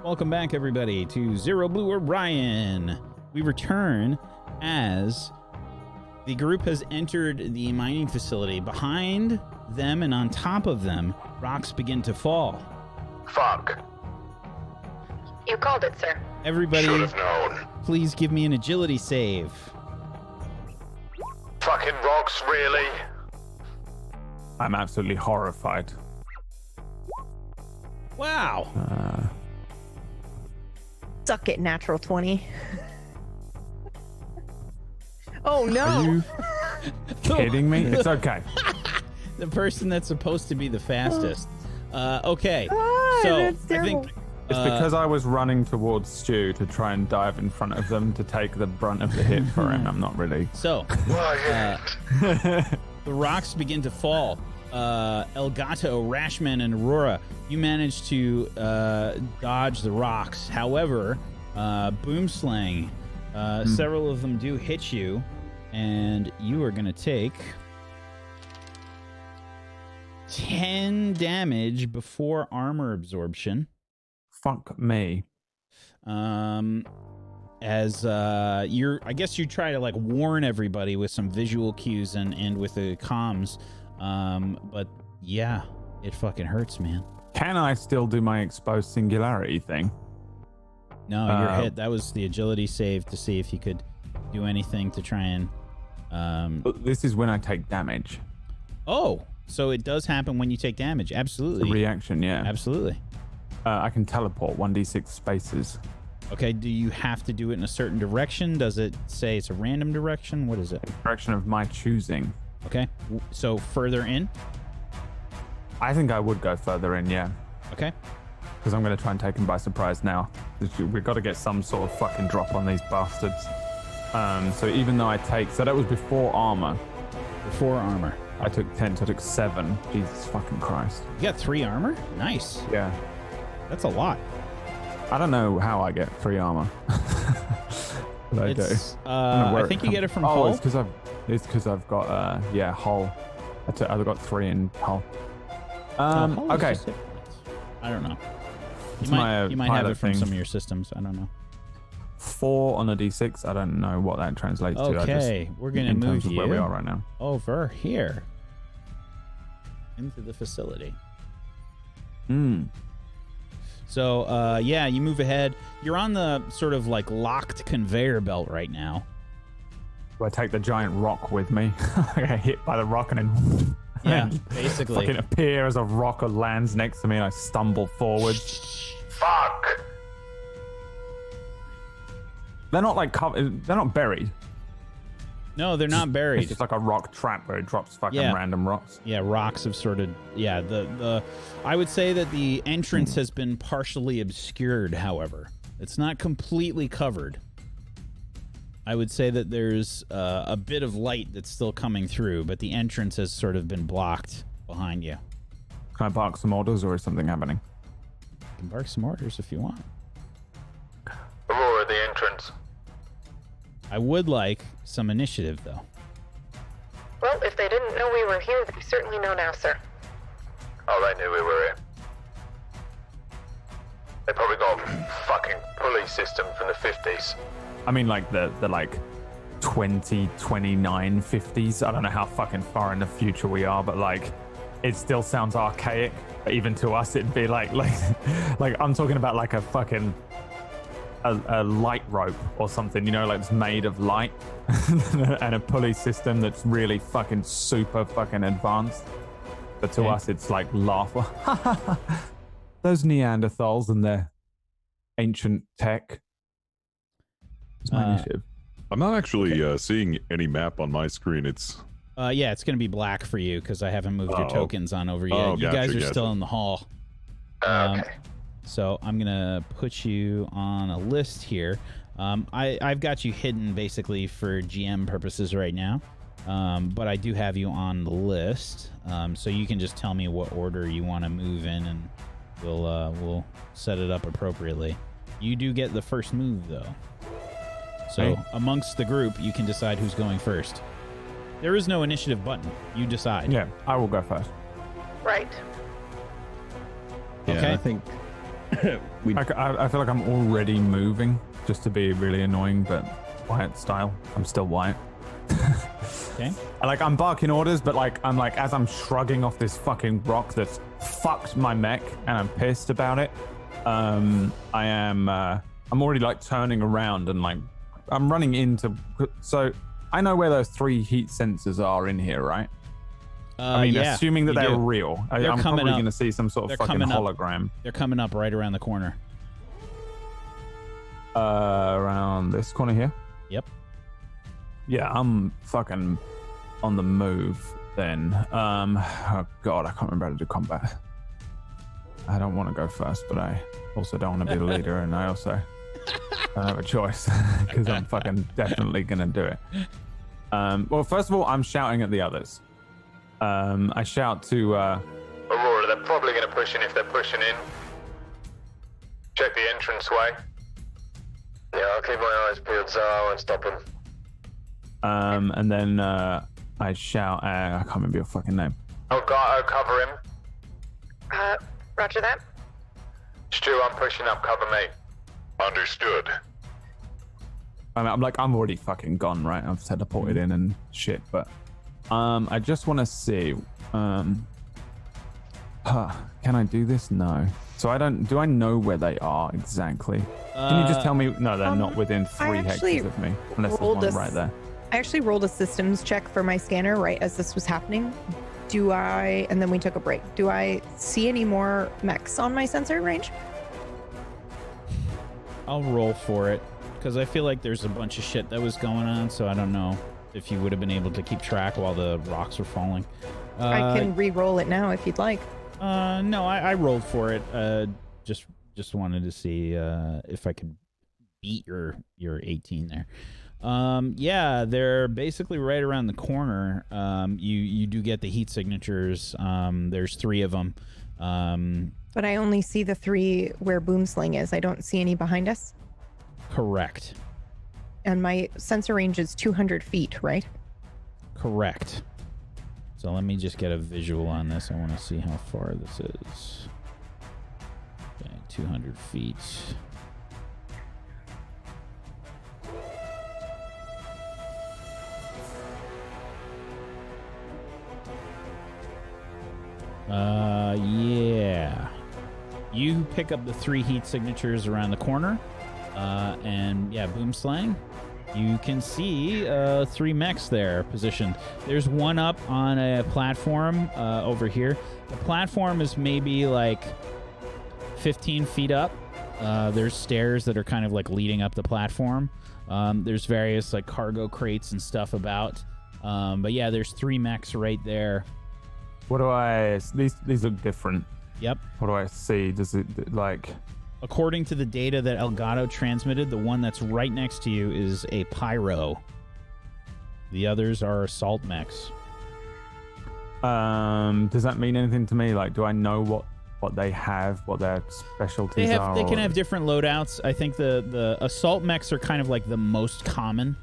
Welcome back, everybody, to Zero.Blue.Orion. We return as the group has entered the mining facility. Behind them and on top of them, rocks begin to fall.
Fuck.
You called it, sir.
Everybody,
Should've known.
please give me an agility save.
Fucking rocks, really?
I'm absolutely horrified.
Wow.
Suck it, natural 20. Oh no!
Are you kidding me? It's okay.
The person that's supposed to be the fastest. Okay.
Ah,
So
that's
I
terrible.
think
It's because I was running towards Stu to try and dive in front of them to take the brunt of the hit for him. I'm not really.
so. The rocks begin to fall. Elgato, Rashman, and Aurora, you manage to dodge the rocks. However, Boomslang, several of them do hit you, and you are going to take 10 damage before armor absorption.
Fuck me.
As I guess you try to like warn everybody with some visual cues and with the comms. But yeah, it fucking hurts, man.
Can I still do my exposed singularity thing?
No, you're hit. That was the agility save to see if you could do anything to try and.
But this is when I take damage.
Oh, so it does happen when you take damage. Absolutely.
The reaction, yeah.
Absolutely.
I can teleport 1d6 spaces.
Okay, do you have to do it in a certain direction? Does it say it's a random direction? What is it?
Direction of my choosing.
Okay, so further in?
I think I would go further in, yeah.
Okay.
Because I'm going to try and take him by surprise now. We've got to get some sort of fucking drop on these bastards. So even though I take... So that was before armor.
Before armor.
I took 10, so I took 7. Jesus fucking Christ.
You got 3 armor? Nice.
Yeah.
That's a lot.
I don't know how I get 3 armor. But I do.
I think you get it from
Hull.
Hull.
It's because I've got Hull. I've got 3 in Hull.
Hull is
Okay.
just hit points. I don't know.
It's
You
my
might have
pilot
it from
thing.
some of your systems. I don't know.
4 on a d6. I don't know what that translates to.
Okay, we're gonna
in
move
terms of where we
you
are right now.
over here into the facility. So, yeah, you move ahead. You're on the sort of like locked conveyor belt right now.
Do I take the giant rock with me? I get hit by the rock and then
Yeah, basically.
fucking appear as a rock or lands next to me and I stumble forwards.
Fuck.
They're not like covered. They're not buried.
No, they're not buried.
It's just like a rock trap where it drops fucking
Yeah.
random rocks.
Yeah, rocks have sort of the I would say that the entrance has been partially obscured, however. It's not completely covered. I would say that there's a bit of light that's still coming through, but the entrance has sort of been blocked behind you.
Can I bark some orders or is something happening?
You can bark some orders if you want.
Aurora, the entrance.
I would like some initiative, though.
Well, if they didn't know we were here, they certainly know now, sir.
Oh, they knew we were here. They probably got a fucking pulley system from the 50s.
I mean like the like 20, 29, 50s. I don't know how fucking far in the future we are, but like it still sounds archaic. But even to us, it'd be like I'm talking about like a fucking a light rope or something, you know, like it's made of light and a pulley system that's really fucking super fucking advanced. But to us, it's like laughter. Those Neanderthals and their ancient tech. It's my initiative.
I'm not actually seeing any map on my screen. It's
Yeah, it's going to be black for you because I haven't moved your tokens on over yet.
Oh,
You guys
gotcha,
are still in the hall.
Okay.
So I'm going to put you on a list here. I've got you hidden basically for GM purposes right now. But I do have you on the list. So you can just tell me what order you want to move in and we'll set it up appropriately. You do get the first move though. So amongst the group, you can decide who's going first. There is no initiative button. You decide.
Yeah, I will go first.
Right.
Yeah,
Okay.
I think
I feel like I'm already moving just to be really annoying, but Wyatt style. I'm still Wyatt.
Okay.
I'm barking orders, but as I'm shrugging off this fucking rock that's fucked my mech, and I'm pissed about it. I'm already turning around and I'm running into. So I know where those 3 heat sensors are in here, right? Assuming that they're real,
They're
I'm
coming
probably
up.
going to see some sort of fucking hologram.
They're coming up right around the corner.
Around this corner here?
Yep.
Yeah, I'm fucking on the move then. Oh god, I can't remember how to do combat. I don't want to go first, but I also don't want to be the leader, and I also don't have a choice because I'm fucking definitely gonna do it. Well, first of all, I'm shouting at the others. I shout to
Aurora, they're probably going to push in if they're pushing in. Check the entranceway.
Yeah, I'll keep my eyes peeled so I won't stop him.
And then I shout, I can't remember your fucking name.
Oh, God, cover him.
Roger that.
Stu, I'm pushing up, cover me. Understood.
I'm already fucking gone, right? I've teleported in and shit, but I just want to see. Can I do this? No. So do I know where they are exactly? Can you just tell me? No, they're not within 3 hexes of me, unless there's one right there.
I actually rolled a systems check for my scanner right as this was happening. And then we took a break. Do I see any more mechs on my sensor range?
I'll roll for it because I feel like there's a bunch of shit that was going on, so I don't know if you would have been able to keep track while the rocks were falling.
I can re-roll it now if you'd like.
No, I rolled for it. Just wanted to see if I could beat your 18 there. Yeah, they're basically right around the corner. You do get the heat signatures. There's 3 of them.
But I only see the 3 where Boomsling is. I don't see any behind us.
Correct.
And my sensor range is 200 feet, right?
Correct. So let me just get a visual on this. I want to see how far this is. Okay, 200 feet. Yeah. You pick up the 3 heat signatures around the corner. And yeah, Boomslang. You can see 3 mechs there positioned. There's one up on a platform over here. The platform is maybe 15 feet up. There's stairs that are kind of leading up the platform. There's various cargo crates and stuff about. But yeah, there's 3 mechs right there.
What do I... These look different.
Yep.
What do I see? Does it
According to the data that Elgato transmitted, the one that's right next to you is a pyro. The others are assault mechs.
Does that mean anything to me? Do I know what they have, what their specialties are?
They can have different loadouts. I think the assault mechs are kind of the most common.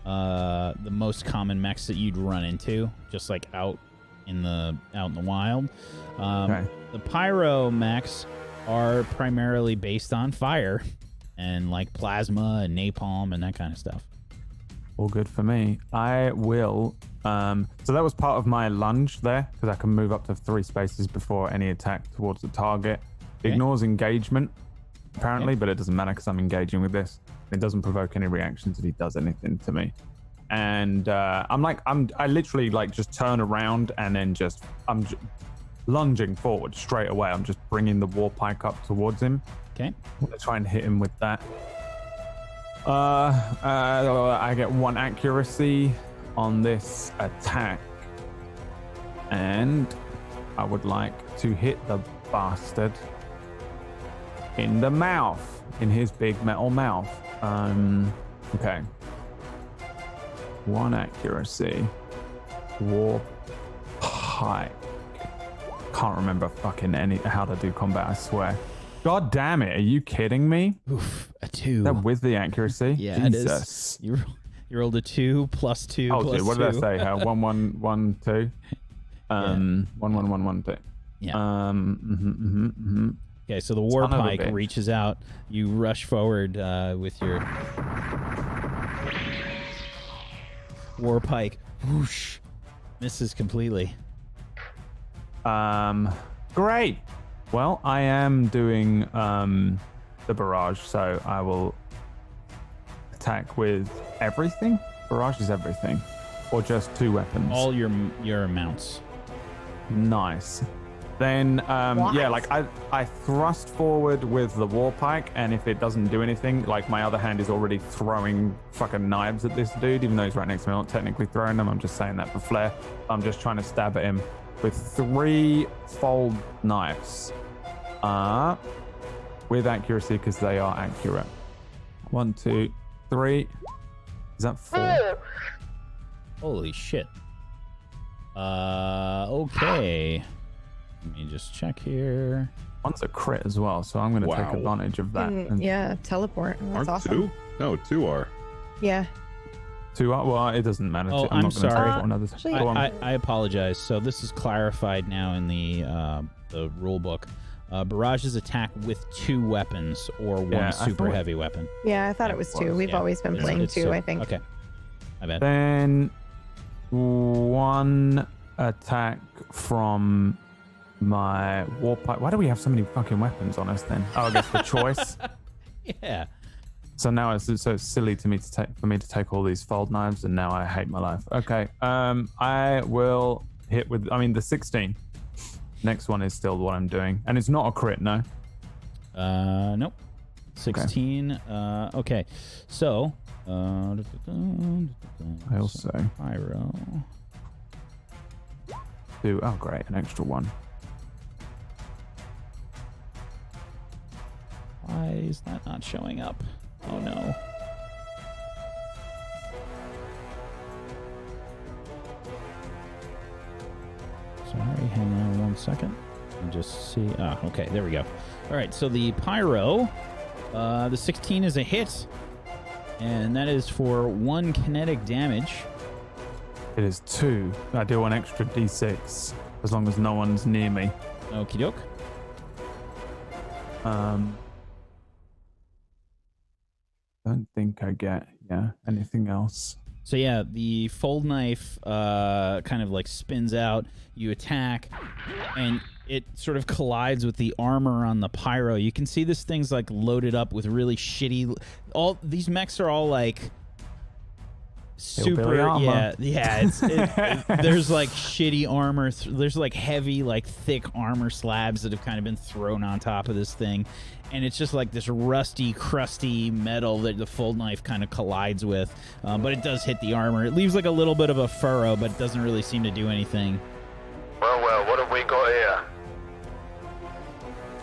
The most common mechs that you'd run into, just out in the wild.
Okay.
The pyro mechs are primarily based on fire and plasma and napalm and that kind of stuff.
All good for me. I will. So that was part of my lunge there, because I can move up to 3 spaces before any attack towards the target.
Okay.
Ignores engagement, apparently, but it doesn't matter because I'm engaging with this. It doesn't provoke any reactions if he does anything to me. And I literally just turn around and then I'm lunging forward straight away. I'm just bringing the war pike up towards him.
Okay.
I'm gonna try and hit him with that. I get 1 accuracy on this attack, and I would like to hit the bastard in the mouth, in his big metal mouth. Okay. 1 accuracy. War pike. Can't remember fucking how to do combat, I swear. God damn it, are you kidding me?
Oof, a 2.
Is that with the accuracy?
Yeah,
Jesus.
it is. You rolled a 2 plus 2
oh,
plus
dude, what
2.
did I say? 1 1 1 2. 1 1 1 1 2.
Yeah. Okay, so the war
Son of a
pike
bitch.
reaches out. You rush forward with your war pike. Whoosh! Misses completely.
Great. Well, I am doing the barrage, so I will attack with everything. Barrage is everything, or just 2 weapons.
All your mounts.
Nice. Then, yeah, like I thrust forward with the war pike, and if it doesn't do anything, like my other hand is already throwing fucking knives at this dude, even though he's right next to me. I'm not technically throwing them. I'm just saying that for flair. I'm just trying to stab at him with 3 fold knives, with accuracy because they are accurate. 1, 2, 3. Is that 4?
Holy shit. Okay. Let me just check here.
One's a crit as well, so I'm going to take advantage of that.
Yeah, teleport. That's
Aren't
awesome.
2? No, 2 are.
Yeah.
2 are, well, it doesn't matter.
Oh,
I'm
I'm
not gonna
sorry.
take one other.
Actually,
Go on.
I apologize. So this is clarified now in the rule book. Barrages attack with 2 weapons or 1 super heavy weapon.
Yeah, I thought it was 2. We've always been playing 2, I think.
Okay. My bad.
Then 1 attack from my war pipe. Why do we have so many fucking weapons on us then? Oh, I guess the choice.
Yeah.
So now it's so silly for me to take all these fold knives, and now I hate my life. Okay. I will hit with. I mean, the 16. Next one is still what I'm doing, and it's not a crit, no.
Nope. 16. Okay. So.
I also
pyro.
2. Oh, great, an extra 1.
Why is that not showing up? Oh no. Sorry, hang on 1 second. I'll just see. Okay, there we go. All right, so the pyro, the 16 is a hit, and that is for 1 kinetic damage.
It is 2. I do an extra d6 as long as no one's near me.
Okie doke.
Don't think I get anything else.
So yeah, the fold knife kind of like spins out. You attack, and it sort of collides with the armor on the pyro. You can see this thing's like loaded up with really shitty. All these mechs are all like super. Yeah. There's like shitty armor. There's like heavy, like thick armor slabs that have kind of been thrown on top of this thing. And it's just like this rusty, crusty metal that the fold knife kind of collides with. But it does hit the armor. It leaves like a little bit of a furrow, but it doesn't really seem to do anything.
Well, what have we got here?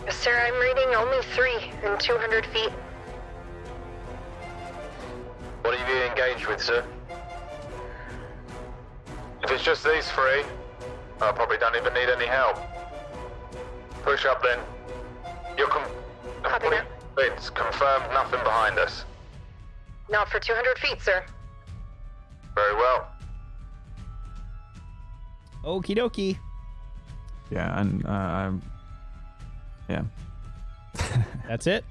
Sir, I'm reading only 3 in 200 feet.
What have you engaged with, sir? If it's just these 3, I probably don't even need any help. Push up then. You're
Copy that.
It's confirmed nothing behind us.
Not for 200 feet, sir.
Very well.
Okie dokie.
Yeah, and yeah.
That's it?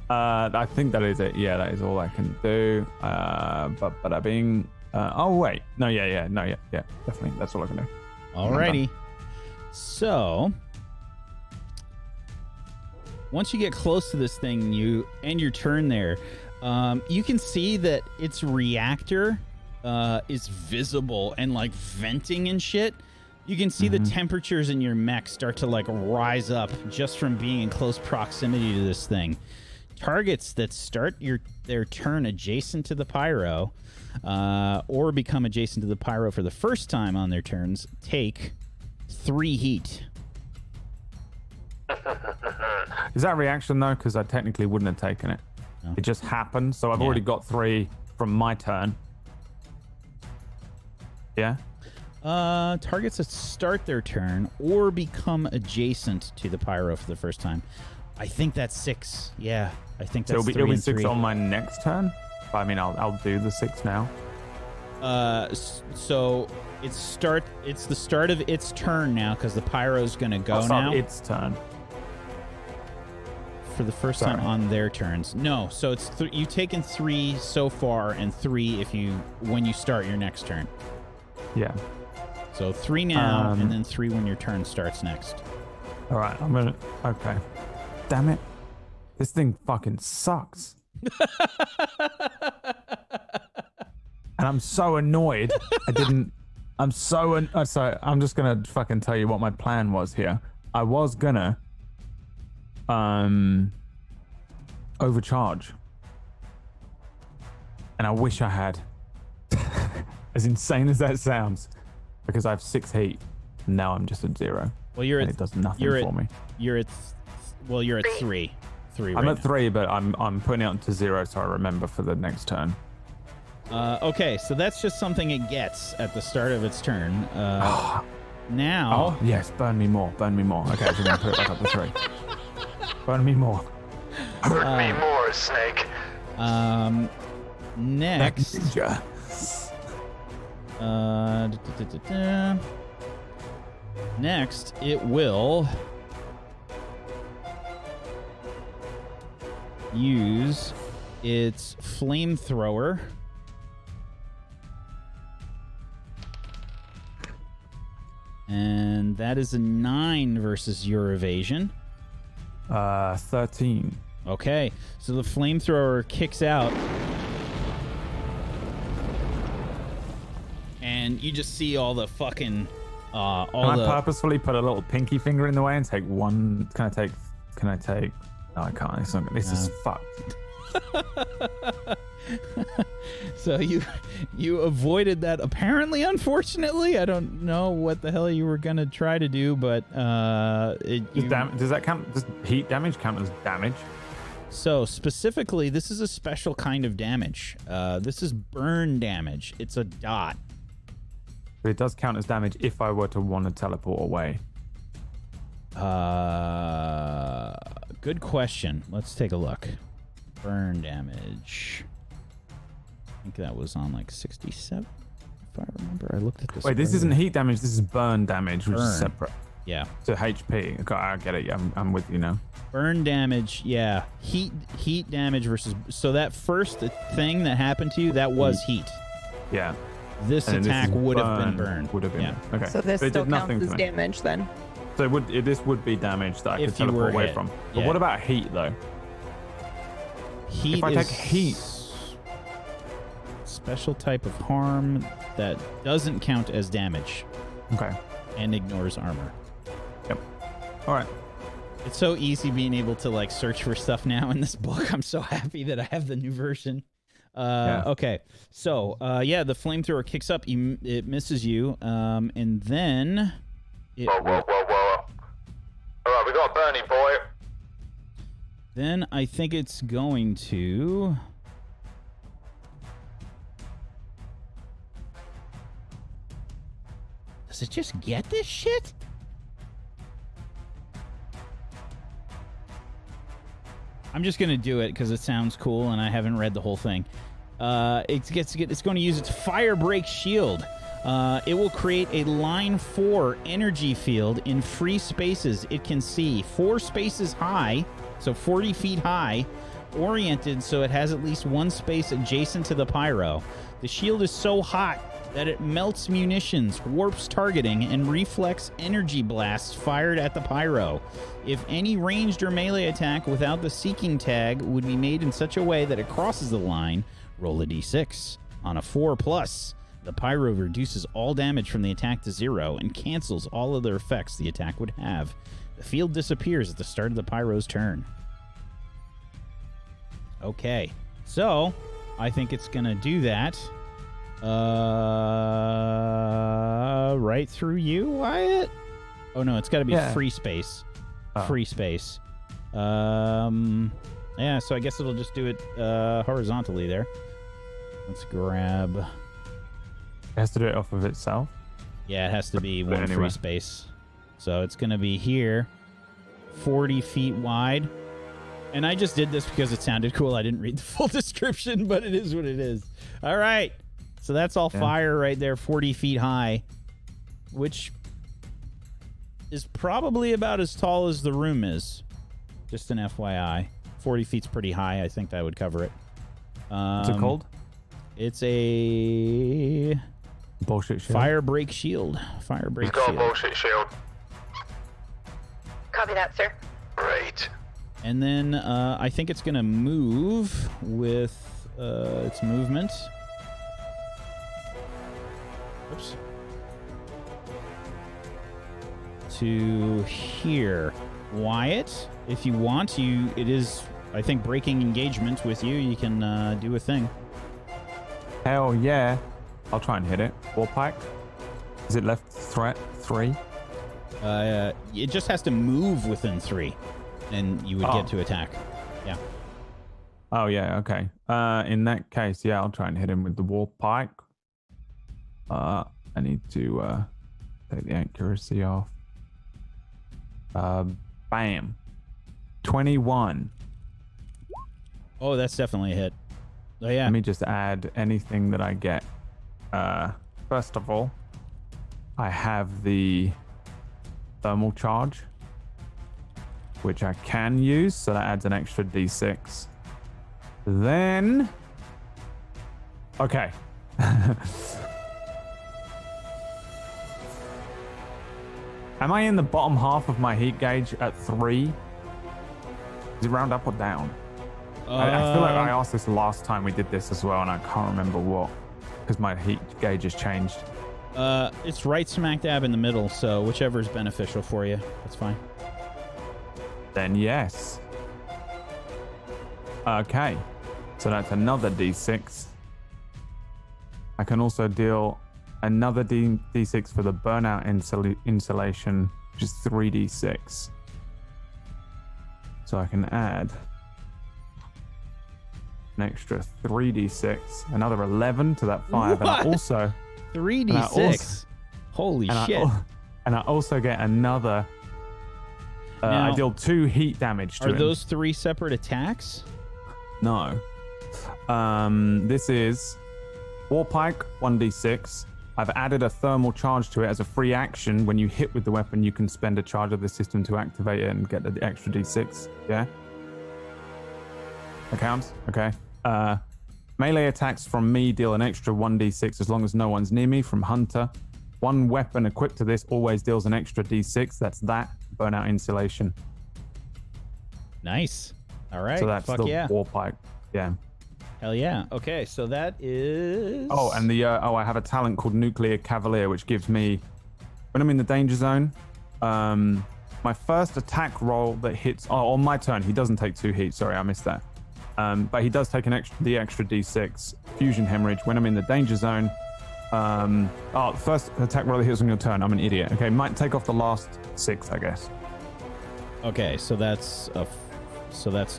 I think that is it. Yeah, that is all I can do. But being. Oh wait, no, yeah, definitely. That's all I can do.
Alrighty. So, once you get close to this thing, you end your turn there. You can see that its reactor is visible and like venting and shit. You can see the temperatures in your mech start to like rise up just from being in close proximity to this thing. Targets that start their turn adjacent to the pyro or become adjacent to the pyro for the first time on their turns take 3 heat.
Is that a reaction though? Because I technically wouldn't have taken it.
No.
It just happened, so I've already got 3 from my turn. Yeah.
Targets that start their turn or become adjacent to the pyro for the first time. I think that's 6. Yeah, I think that's
So it'll be 6
3.
on my next turn. But I mean, I'll do the 6 now.
So it's the start of its turn now because the pyro's gonna go now.
Its turn.
for the first time on their turns. No, so it's you've taken 3 so far, and 3 when you start your next turn.
Yeah.
So 3 now, and then 3 when your turn starts next.
All right, okay. Damn it. This thing fucking sucks. And I'm so annoyed. I'm so I'm just gonna fucking tell you what my plan was here. I was gonna overcharge. And I wish I had. As insane as that sounds. Because I have 6 heat. And now I'm just at 0.
Well, it
does nothing for me.
You're at 3. 3
I'm
right
at 3, but I'm putting it to 0 so I remember for the next turn.
Okay, so that's just something it gets at the start of its turn. Now...
Oh, yes, burn me more. Okay, so I'm going to put it back up to 3. Burn me more.
Burn me more, Snake.
Next... Next, it will... use its flamethrower. And that is a 9 versus your evasion.
13.
Okay, so the flamethrower kicks out. And you just see all the fucking... Can
I purposefully put a little pinky finger in the way and take one... Can I take... No, I can't. This is fucked.
So you avoided that. Apparently, I don't know what the hell you were gonna try to do, but
does that count? Does heat damage count as damage?
So specifically, this is a special kind of damage. This is burn damage. It's a dot.
But it does count as damage if I were to want to teleport away.
Good question. Let's take a look. Burn damage. I think that was on like 67, if I remember. I looked at this.
Wait, this isn't heat damage. This is burn damage, which is separate.
Yeah.
So HP. Okay, I get it. Yeah, I'm with you now.
Burn damage. Yeah. Heat damage versus. So that first thing that happened to you, that was heat.
Yeah.
This attack would have been burned.
Would have been.
Yeah.
Okay.
So this still counts as damage then.
So this would be damage that I could teleport away from. But what about heat though?
Heat
if I take heat,
special type of harm that doesn't count as damage.
Okay.
And ignores armor.
Yep. All right.
It's so easy being able to like search for stuff now in this book. I'm so happy that I have the new version. Okay. So, the flamethrower kicks up. It misses you. And then...
Whoa. All right, we got Bernie, boy.
Then I think it's going to... Does it just get this shit? I'm just going to do it because it sounds cool and I haven't read the whole thing. It's going to use its Fire Break Shield. It will create a line 4 energy field in free spaces it can see. 4 spaces high, so 40 feet high, oriented so it has at least one space adjacent to the pyro. The shield is so hot that it melts munitions, warps targeting, and reflects energy blasts fired at the pyro. If any ranged or melee attack without the seeking tag would be made in such a way that it crosses the line, roll a d6. On a 4+, the pyro reduces all damage from the attack to 0 and cancels all other effects the attack would have. The field disappears at the start of the pyro's turn. Okay, so I think it's going to do that. Right through you, Wyatt? Oh, no, it's got to be free space. Free space. So I guess it'll just do it horizontally there. Let's grab...
It has to do it off of itself?
Yeah, it has to be one free space. So it's going to be here, 40 feet wide. And I just did this because it sounded cool. I didn't read the full description, but it is what it is. All right. So that's all fire right there, 40 feet high, which is probably about as tall as the room is. Just an FYI. 40 feet's pretty high. I think that would cover it.
What's it called?
It's a
Bullshit shield.
fire break shield. Fire break
He's got
shield.
a bullshit shield.
Copy that, sir.
Great.
And then I think it's going to move with its movement. Oops. To here. Wyatt, if you want, it is, I think, breaking engagement with you. You can do a thing.
Hell yeah. I'll try and hit it. Warpike. Is it left threat 3?
It just has to move within 3, and you would get to attack. Yeah.
Oh, yeah, okay. In that case, yeah, I'll try and hit him with the Warpike. I need to take the accuracy off. Bam. 21.
Oh, that's definitely a hit. Oh, yeah.
Let me just add anything that I get. First of all, I have the thermal charge, which I can use, so that adds an extra d6. Then, okay. Am I in the bottom half of my heat gauge at 3? Is it round up or down? I feel like I asked this last time we did this as well, and I can't remember what, because my heat gauge has changed.
It's right smack dab in the middle, so whichever is beneficial for you, that's fine.
Then yes. Okay, so that's another d6. I can also deal another d6 for the burnout insulation, which is 3d6. So I can add an extra 3d6, another 11 to that 5.
What?
And I also
3d6. Holy shit.
And I also get another.
Now,
I deal 2 heat damage to him.
Are those 3 separate attacks?
No. This is Warpike, 1d6. I've added a thermal charge to it as a free action. When you hit with the weapon, you can spend a charge of the system to activate it and get the extra d6. Yeah? That counts? Okay. Melee attacks from me deal an extra 1d6 as long as no one's near me from Hunter. One weapon equipped to this always deals an extra d6. That's that. Burnout insulation.
Nice. All right.
So that's
Fuck
the
yeah.
Warpike. Yeah.
Hell yeah. Okay, so that is...
Oh, and I have a talent called Nuclear Cavalier, which gives me, when I'm in the danger zone, my first attack roll that hits... Oh, on my turn, he doesn't take 2 heat. Sorry, I missed that. But he does take the extra d6 fusion hemorrhage when I'm in the danger zone. First attack roll that hits on your turn. I'm an idiot. Okay, might take off the last 6, I guess.
Okay, so that's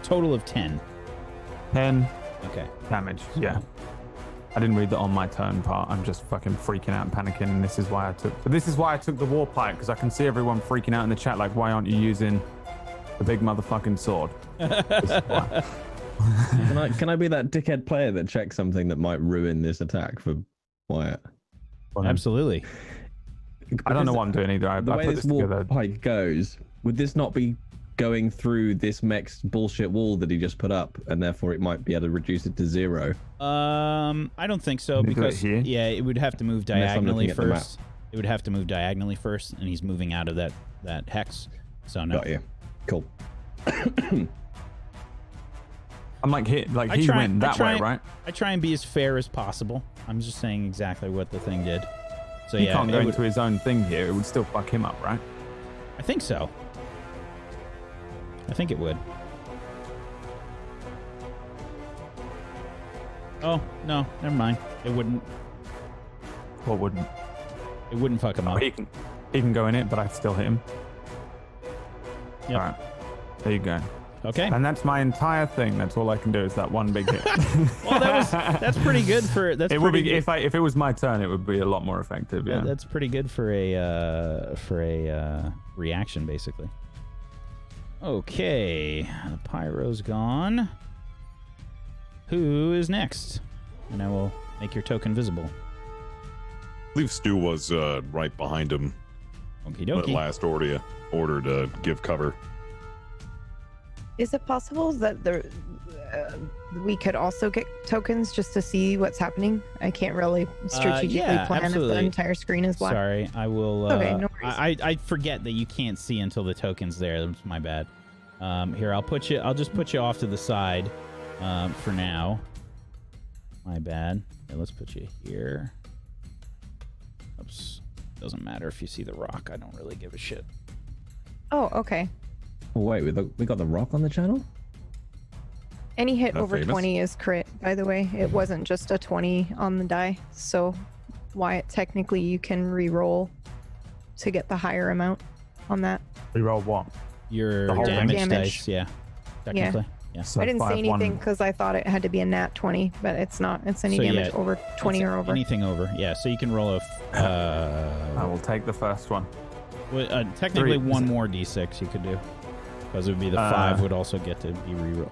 total of 10.
10
Okay.
damage. Yeah. I didn't read the on my turn part. I'm just fucking freaking out and panicking, and this is why I took the Warpike, because I can see everyone freaking out in the chat like, why aren't you using the big motherfucking sword?
Can I be that dickhead player that checks something that might ruin this attack for Wyatt?
Absolutely.
I don't know what I'm doing either.
The way this Warpike goes, would this not be going through this mech's bullshit wall that he just put up, and therefore it might be able to reduce it to 0?
I don't think so, because it would have to move diagonally first. It would have to move diagonally first, and he's moving out of that hex. So no.
Got you. Cool.
I'm like he went that way, right?
I try and be as fair as possible. I'm just saying exactly what the thing did. So
he can't go into his own thing here. It would still fuck him up, right?
I think so. I think it would. Oh, no, never mind. It wouldn't.
What wouldn't?
It wouldn't fuck him up.
He can go in it, but I still hit him.
Yep.
All right. There you go.
Okay.
And that's my entire thing. That's all I can do is that one big hit.
Well, that's pretty good for
it would be if it was my turn, it would be a lot more effective. Yeah.
That's pretty good for a reaction, basically. Okay, the pyro's gone. Who is next? And I will make your token visible.
I believe Stu was right behind him.
Okie dokie.
Last order to give cover.
Is it possible that we could also get tokens just to see what's happening? I can't really strategically
yeah,
plan
absolutely.
if the entire screen is black.
Sorry, I will.
Okay, no worries.
I forget that you can't see until the token's there. That's my bad. Here, I'll just put you off to the side for now. My bad. Here, let's put you here. Oops. Doesn't matter if you see the rock. I don't really give a shit.
Oh, okay.
Oh, wait, we got the rock on the channel?
Any hit
Not
over
famous?
20 is crit, by the way. It wasn't just a 20 on the die. So, Wyatt, technically you can re-roll to get the higher amount on that.
Reroll what?
Your
The whole
damage,
damage.
dice, yeah. Technically. Yeah.
So
I didn't say
5,
anything
1.
because I thought it had to be a nat 20, but it's not. It's any
So,
damage
yeah,
over 20 or over.
Anything over. Yeah, so you can roll
I will take the first one.
technically
3,
one
is it?
more d6 you could do. Because it would be the 5 would also get to be reroll.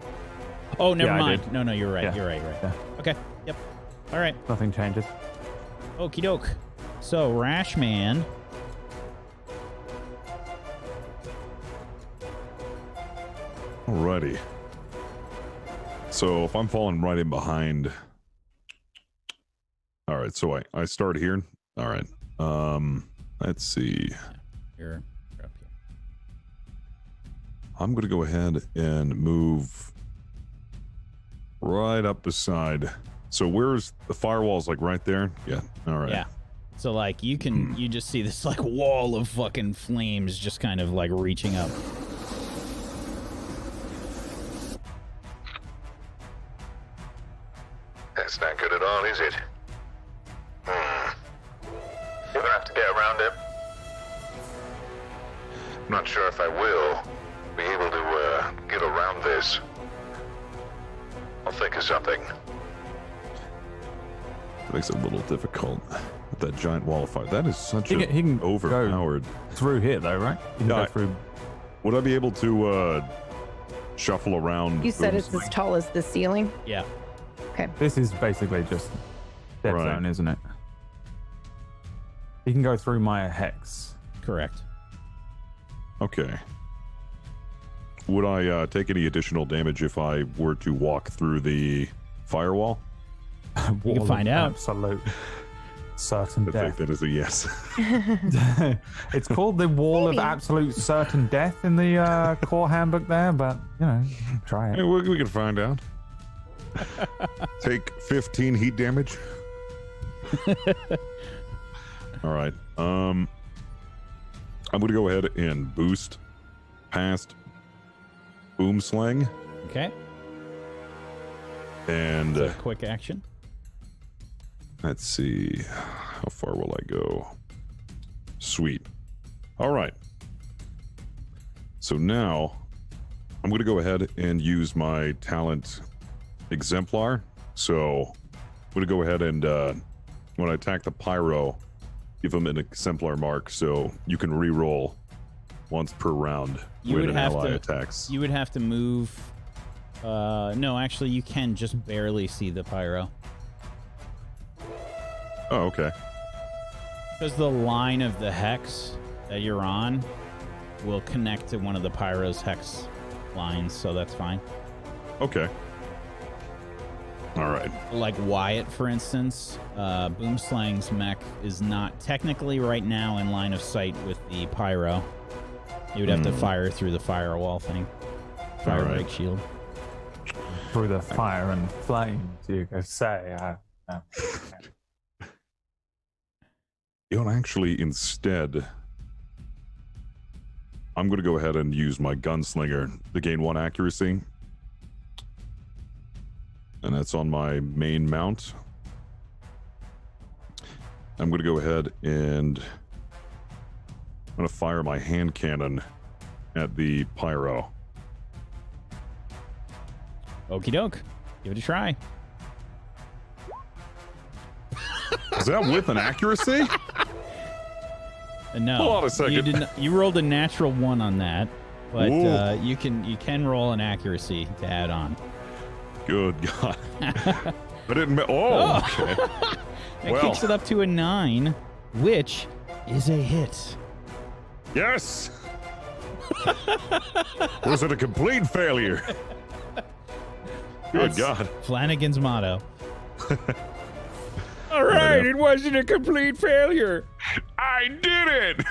Oh, never
Yeah, I
mind.
did.
No, you're right.
Yeah.
You're right.
Yeah.
Okay. Yep. All right.
Nothing changes.
Okie doke. So, Rashman.
Alrighty. So if I'm falling right in behind. All right, so I start here. All right. Let's see.
You're up here.
I'm gonna go ahead and move right up beside. So where's the firewall's like right there? Yeah. All right.
Yeah. So, like, you just see this, like, wall of fucking flames just kind of, like, reaching up.
That's not good at all, is it? You're gonna have to get around it. I'm not sure if I will be able to get around this. I'll think of something.
That makes it a little difficult with that giant wall of fire. That is such
He can go
overpowered.
through here, though, right? You can
No,
go
I-
through.
Would I be able to shuffle around?
You said
Boom's
it's as
thing?
tall as the ceiling.
Yeah.
This is basically just dead
Right.
zone, isn't it? You can go through my hex.
Correct.
Okay. Would I take any additional damage if I were to walk through the firewall?
Wall of
find out.
Absolute certain
I
death.
think that is a yes.
It's called the Wall of
Maybe.
Absolute Certain Death in the core handbook there, but, you know, try
Hey,
it.
we can find out. Take 15 heat damage. All right. I'm going to go ahead and boost past Boom Slang
Okay.
and
So, quick action.
let's see. How far will I go? Sweet. All right. So now I'm going to go ahead and use my talent Exemplar. So I'm going to go ahead and when I attack the Pyro, give them an Exemplar mark so you can re-roll once per round
You
when
would
an
have
ally
to-
attacks.
You would have to move. No, actually, you can just barely see the pyro.
Oh, okay.
Because the line of the hex that you're on will connect to one of the pyro's hex lines, so that's fine.
Okay. All right.
Like Wyatt, for instance, Boomslang's mech is not technically right now in line of sight with the pyro. You would have to fire through the firewall thing. Fire
Alright.
break shield.
Through the fire and flames, you could say.
You know, actually, instead, I'm going to go ahead and use my gunslinger to gain 1 accuracy. And that's on my main mount. I'm going to go ahead and I'm going to fire my hand cannon at the pyro.
Okie doke. Give it a try.
Is that with an accuracy?
No.
Hold on a second.
You, you rolled a natural 1 on that, but
Ooh.
you can roll an accuracy to add on.
Good God. I didn't. Okay.
It
Well.
kicks it up to a 9, which is a hit.
Yes. Was it a complete failure? Good God.
Flanagan's motto. All right, it wasn't a complete failure.
I did it!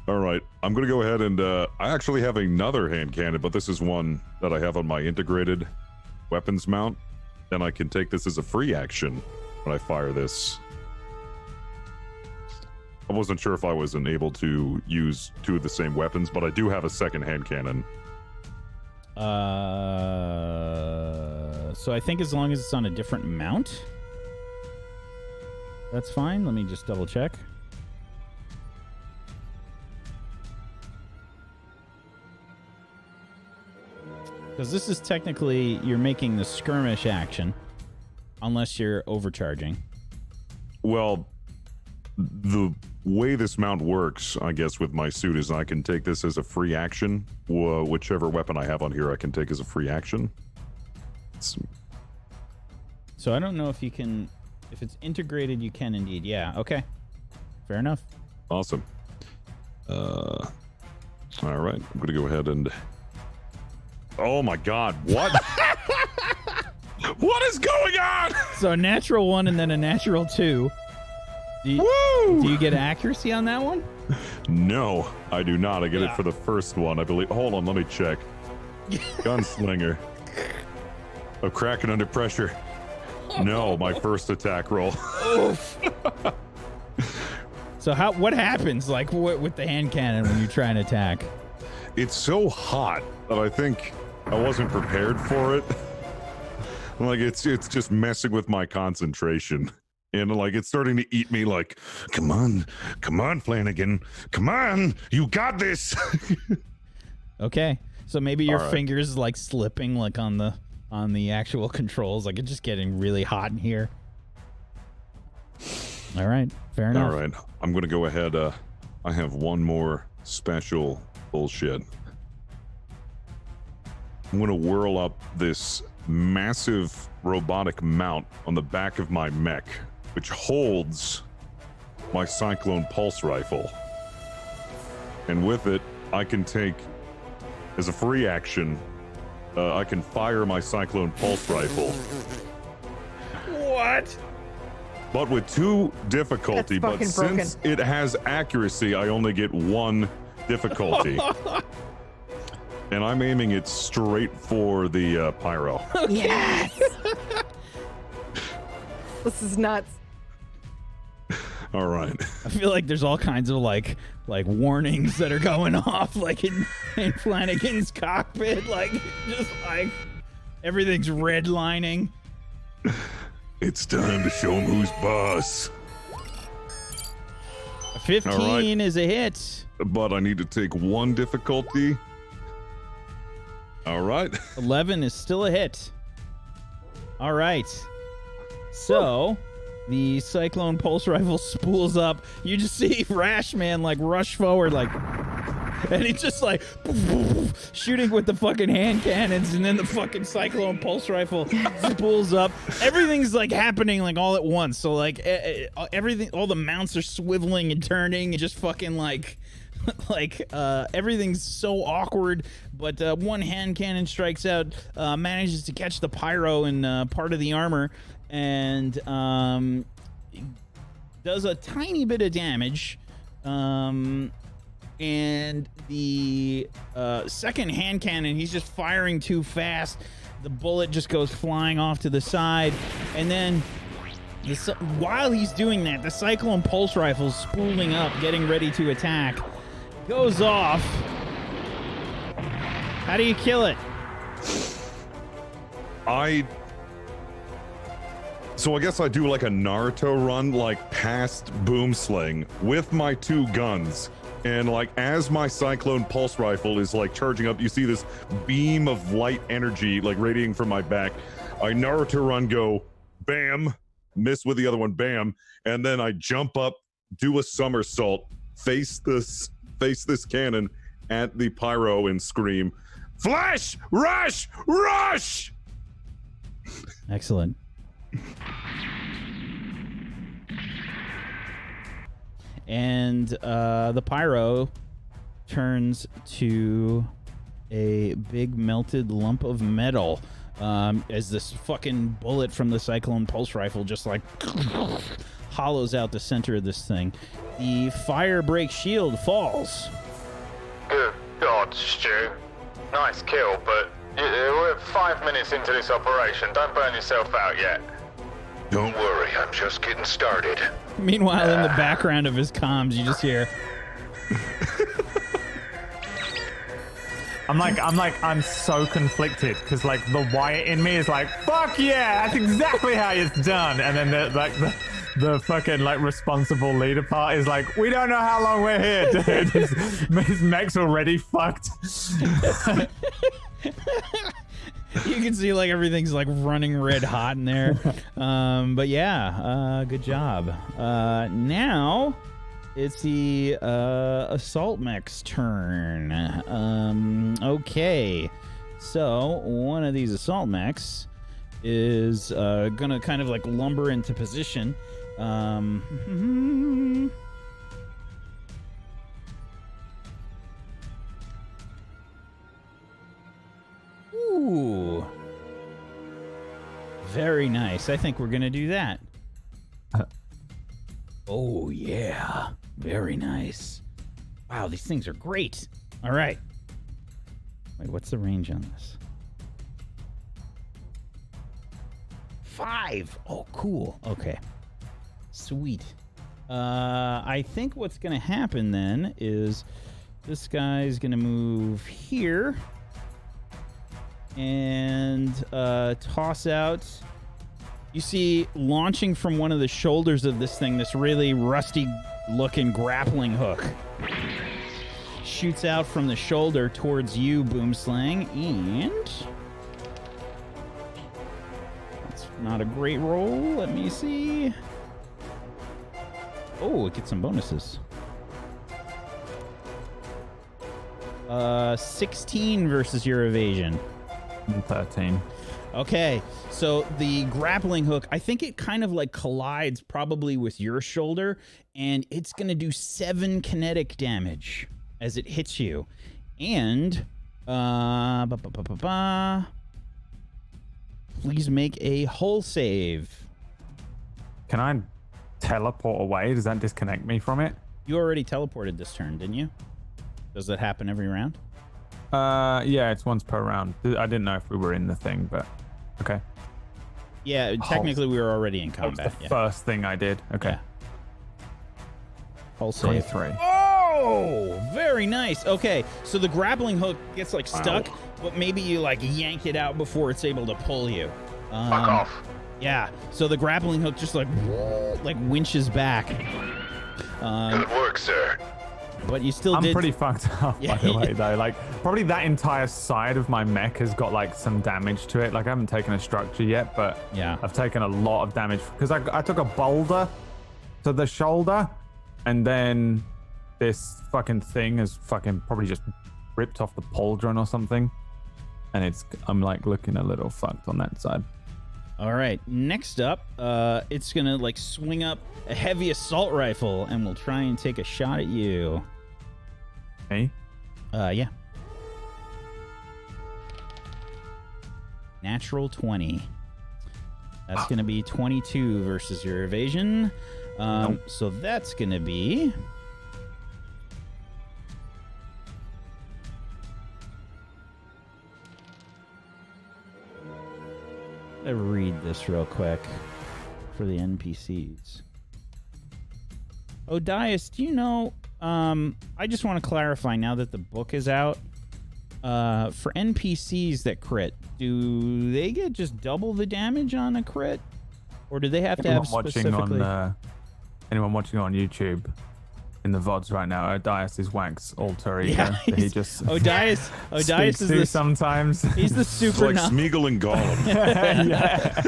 All right, I'm going to go ahead and I actually have another hand cannon, but this is one that I have on my integrated weapons mount. And I can take this as a free action when I fire this. I wasn't sure if I wasn't able to use two of the same weapons, but I do have a second hand cannon.
So I think as long as it's on a different mount, that's fine. Let me just double check. Because this is technically, you're making the skirmish action, unless you're overcharging.
Well, the way this mount works, I guess, with my suit is I can take this as a free action. Whichever weapon I have on here, I can take as a free action.
So I don't know if you can, if it's integrated, you can indeed. Yeah, okay. Fair enough.
Awesome. All right, I'm going to go ahead and... Oh my God, what? What is going on?
So a natural 1 and then a natural 2. Do you get accuracy on that one?
No, I do not. I get it for the first one, I believe. Hold on, let me check. Gunslinger. Oh, cracking under pressure. No, my first attack roll.
Oof. So what happens, like, with the hand cannon when you try and attack?
It's so hot that I think I wasn't prepared for it. Like, it's just messing with my concentration. And, like, it's starting to eat me like, come on, Flanagan. Come on, you got this.
Okay. So maybe your fingers, like, slipping, like, on the actual controls. Like, it's just getting really hot in here. All right. Fair enough.
All right. I'm going to go ahead. I have one more special bullshit. I'm going to whirl up this massive robotic mount on the back of my mech, which holds my Cyclone Pulse Rifle. And with it, I can take, as a free action, I can fire my Cyclone Pulse Rifle.
What?
But with 2 difficulty,
That's
but since it has accuracy, I only get 1 difficulty. And I'm aiming it straight for the pyro.
Yes. This is nuts.
All right.
I feel like there's all kinds of like warnings that are going off, like in Flanagan's cockpit, like just like everything's redlining.
It's time to show him who's boss.
15 is a hit.
But I need to take 1 difficulty. All right.
11 is still a hit. All right. So the Cyclone Pulse Rifle spools up. You just see Rashman like rush forward, like, and he's just like shooting with the fucking hand cannons, and then the fucking Cyclone Pulse Rifle spools up. Everything's like happening like all at once. So like everything, all the mounts are swiveling and turning, and just fucking like everything's so awkward. But one hand cannon strikes out, manages to catch the pyro in part of the armor, and does a tiny bit of damage. And the second hand cannon, he's just firing too fast. The bullet just goes flying off to the side, and then while he's doing that, the Cyclone Pulse Rifle's spooling up, getting ready to attack. Goes off. How do you kill it?
So I guess I do like a Naruto run, like past Boomsling with my 2 guns. And like as my Cyclone Pulse Rifle is like charging up, you see this beam of light energy like radiating from my back. I Naruto run, go bam, miss with the other one, bam, and then I jump up, do a somersault, face this cannon at the pyro and scream, "Flash! Rush! Rush!"
Excellent. And the pyro turns to a big melted lump of metal as this fucking bullet from the Cyclone Pulse Rifle just like hollows out the center of this thing. The fire break shield falls.
Good God, Stu. Nice kill, but we're 5 minutes into this operation. Don't burn yourself out yet.
Don't worry, I'm just getting started.
Meanwhile, in the background of his comms, you just hear...
I'm so conflicted because like the Wyatt in me is like, fuck yeah, that's exactly how it's done. And then the fucking like responsible leader part is like, we don't know how long we're here, dude. His mech's already fucked.
You can see like everything's like running red hot in there. But yeah, good job. Now it's the assault mech's turn. Okay, so one of these assault mechs is gonna kind of like lumber into position. Ooh, very nice. I think we're gonna do that. Oh yeah, very nice. Wow, these things are great. All right. Wait, what's the range on this? 5. Oh, cool. Okay. Sweet. I think what's going to happen then is this guy's going to move here and toss out. You see, launching from one of the shoulders of this thing, this really rusty-looking grappling hook. Shoots out from the shoulder towards you, Boomslang, and... That's not a great roll. Let me see. Oh, it gets some bonuses. 16 versus your evasion.
13.
Okay, so the grappling hook, I think it kind of like collides probably with your shoulder, and it's going to do 7 kinetic damage as it hits you. And, please make a hull save.
Can I teleport away? Does that disconnect me from it?
You already teleported this turn, didn't you? Does that happen every round?
Yeah, it's once per round. I didn't know if we were in the thing, but okay.
Yeah, technically we were already in combat.
That was the first thing I did. Okay.
Yeah. Hull save.
23.
Oh, very nice. Okay, so the grappling hook gets like stuck, but maybe you like yank it out before it's able to pull you.
Fuck off.
Yeah, so the grappling hook just like winches back.
Good work, sir.
But you still
I'm
did...
pretty fucked up, by the way, though. Like, probably that entire side of my mech has got, like, some damage to it. Like, I haven't taken a structure yet, but
yeah,
I've taken a lot of damage. Because I took a boulder to the shoulder, and then this fucking thing has fucking probably just ripped off the pauldron or something. And I'm, like, looking a little fucked on that side.
All right, next up, it's going to, like, swing up a heavy assault rifle, and we'll try and take a shot at you.
Me?
Yeah. Natural 20. That's going to be 22 versus your evasion.
Nope.
So that's going to be... Let me read this real quick for the NPCs. Odias, do you know... I just want to clarify now that the book is out. For NPCs that crit, do they get just double the damage on a crit? Or do they have to have specifically...
Anyone watching on YouTube in the VODs right now, Odias is Wax alter ego.
Yeah,
he just
Odias is the...
sometimes.
He's the super...
It's like Smeagol and Gollum.
Yeah.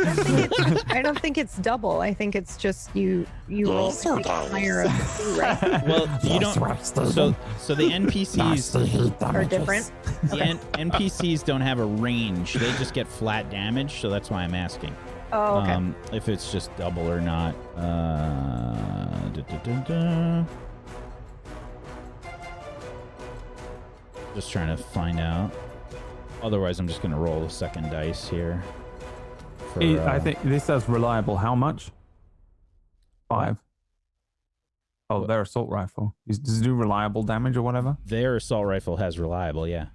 I don't think it's double. I think it's just you roll higher of the two, right?
Well, you don't... So the NPCs...
Are different?
The NPCs don't have a range. They just get flat damage, so that's why I'm asking.
Oh, okay.
If it's just double or not. Just trying to find out. Otherwise, I'm just going to roll a second dice here. For,
I think this says reliable. How much? 5. Oh, their assault rifle. Does it do reliable damage or whatever?
Their assault rifle has reliable, yeah.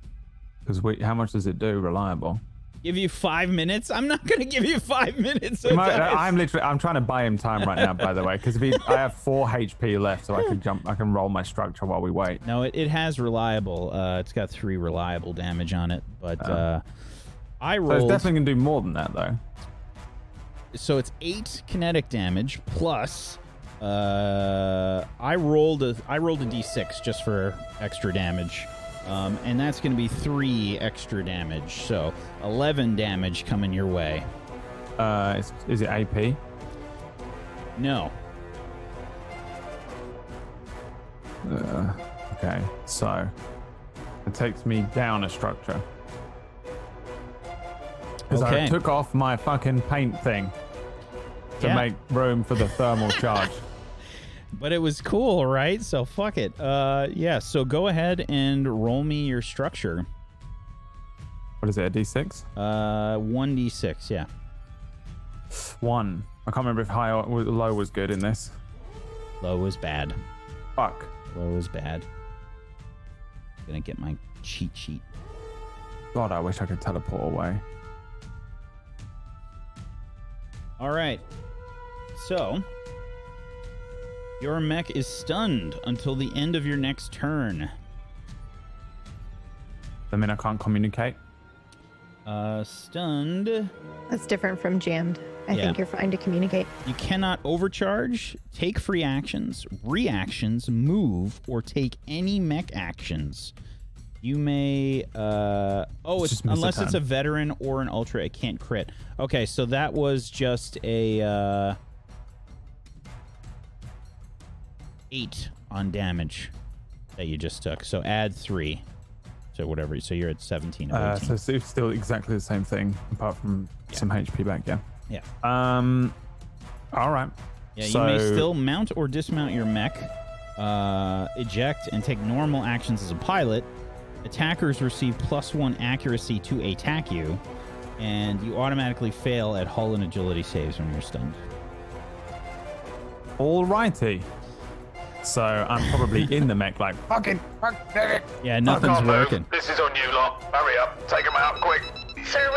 Because how much does it do reliable?
Give you 5 minutes? I'm not going to give you 5 minutes.
I'm trying to buy him time right now, by the way, because I have 4 HP left, so I can roll my structure while we wait.
No, it has reliable. It's got 3 reliable damage on it, but I rolled.
So it's definitely gonna do more than that, though.
So it's 8 kinetic damage plus. I rolled a d6 just for extra damage. And that's going to be 3 extra damage. So 11 damage coming your way.
Is it AP?
No.
Okay, so it takes me down a structure. Because I took off my fucking paint thing to make room for the thermal charge.
But it was cool, right? So fuck it. Yeah, so go ahead and roll me your structure.
What is it, a D6?
1d6, yeah.
1. I can't remember if high or low was good in this.
Low was bad.
Fuck.
Low was bad. Gonna get my cheat sheet.
God, I wish I could teleport away.
All right. So, your mech is stunned until the end of your next turn.
I mean, I can't communicate.
Stunned.
That's different from jammed. I think you're fine to communicate.
You cannot overcharge, take free actions, reactions, move, or take any mech actions. You may unless it's a veteran or an ultra, it can't crit. Okay, so that was just a 8 on damage that you just took. So add 3. So whatever. So you're at 17 of 18.
So it's still exactly the same thing, apart from some HP back. Yeah.
Yeah.
All right.
Yeah. You may still mount or dismount your mech, eject, and take normal actions as a pilot. Attackers receive +1 accuracy to attack you, and you automatically fail at hull and agility saves when you're stunned.
Alrighty. So I'm probably in the mech like, fuck it.
Yeah, nothing's working.
This is on you lot. Hurry up. Take them out quick.
Sir,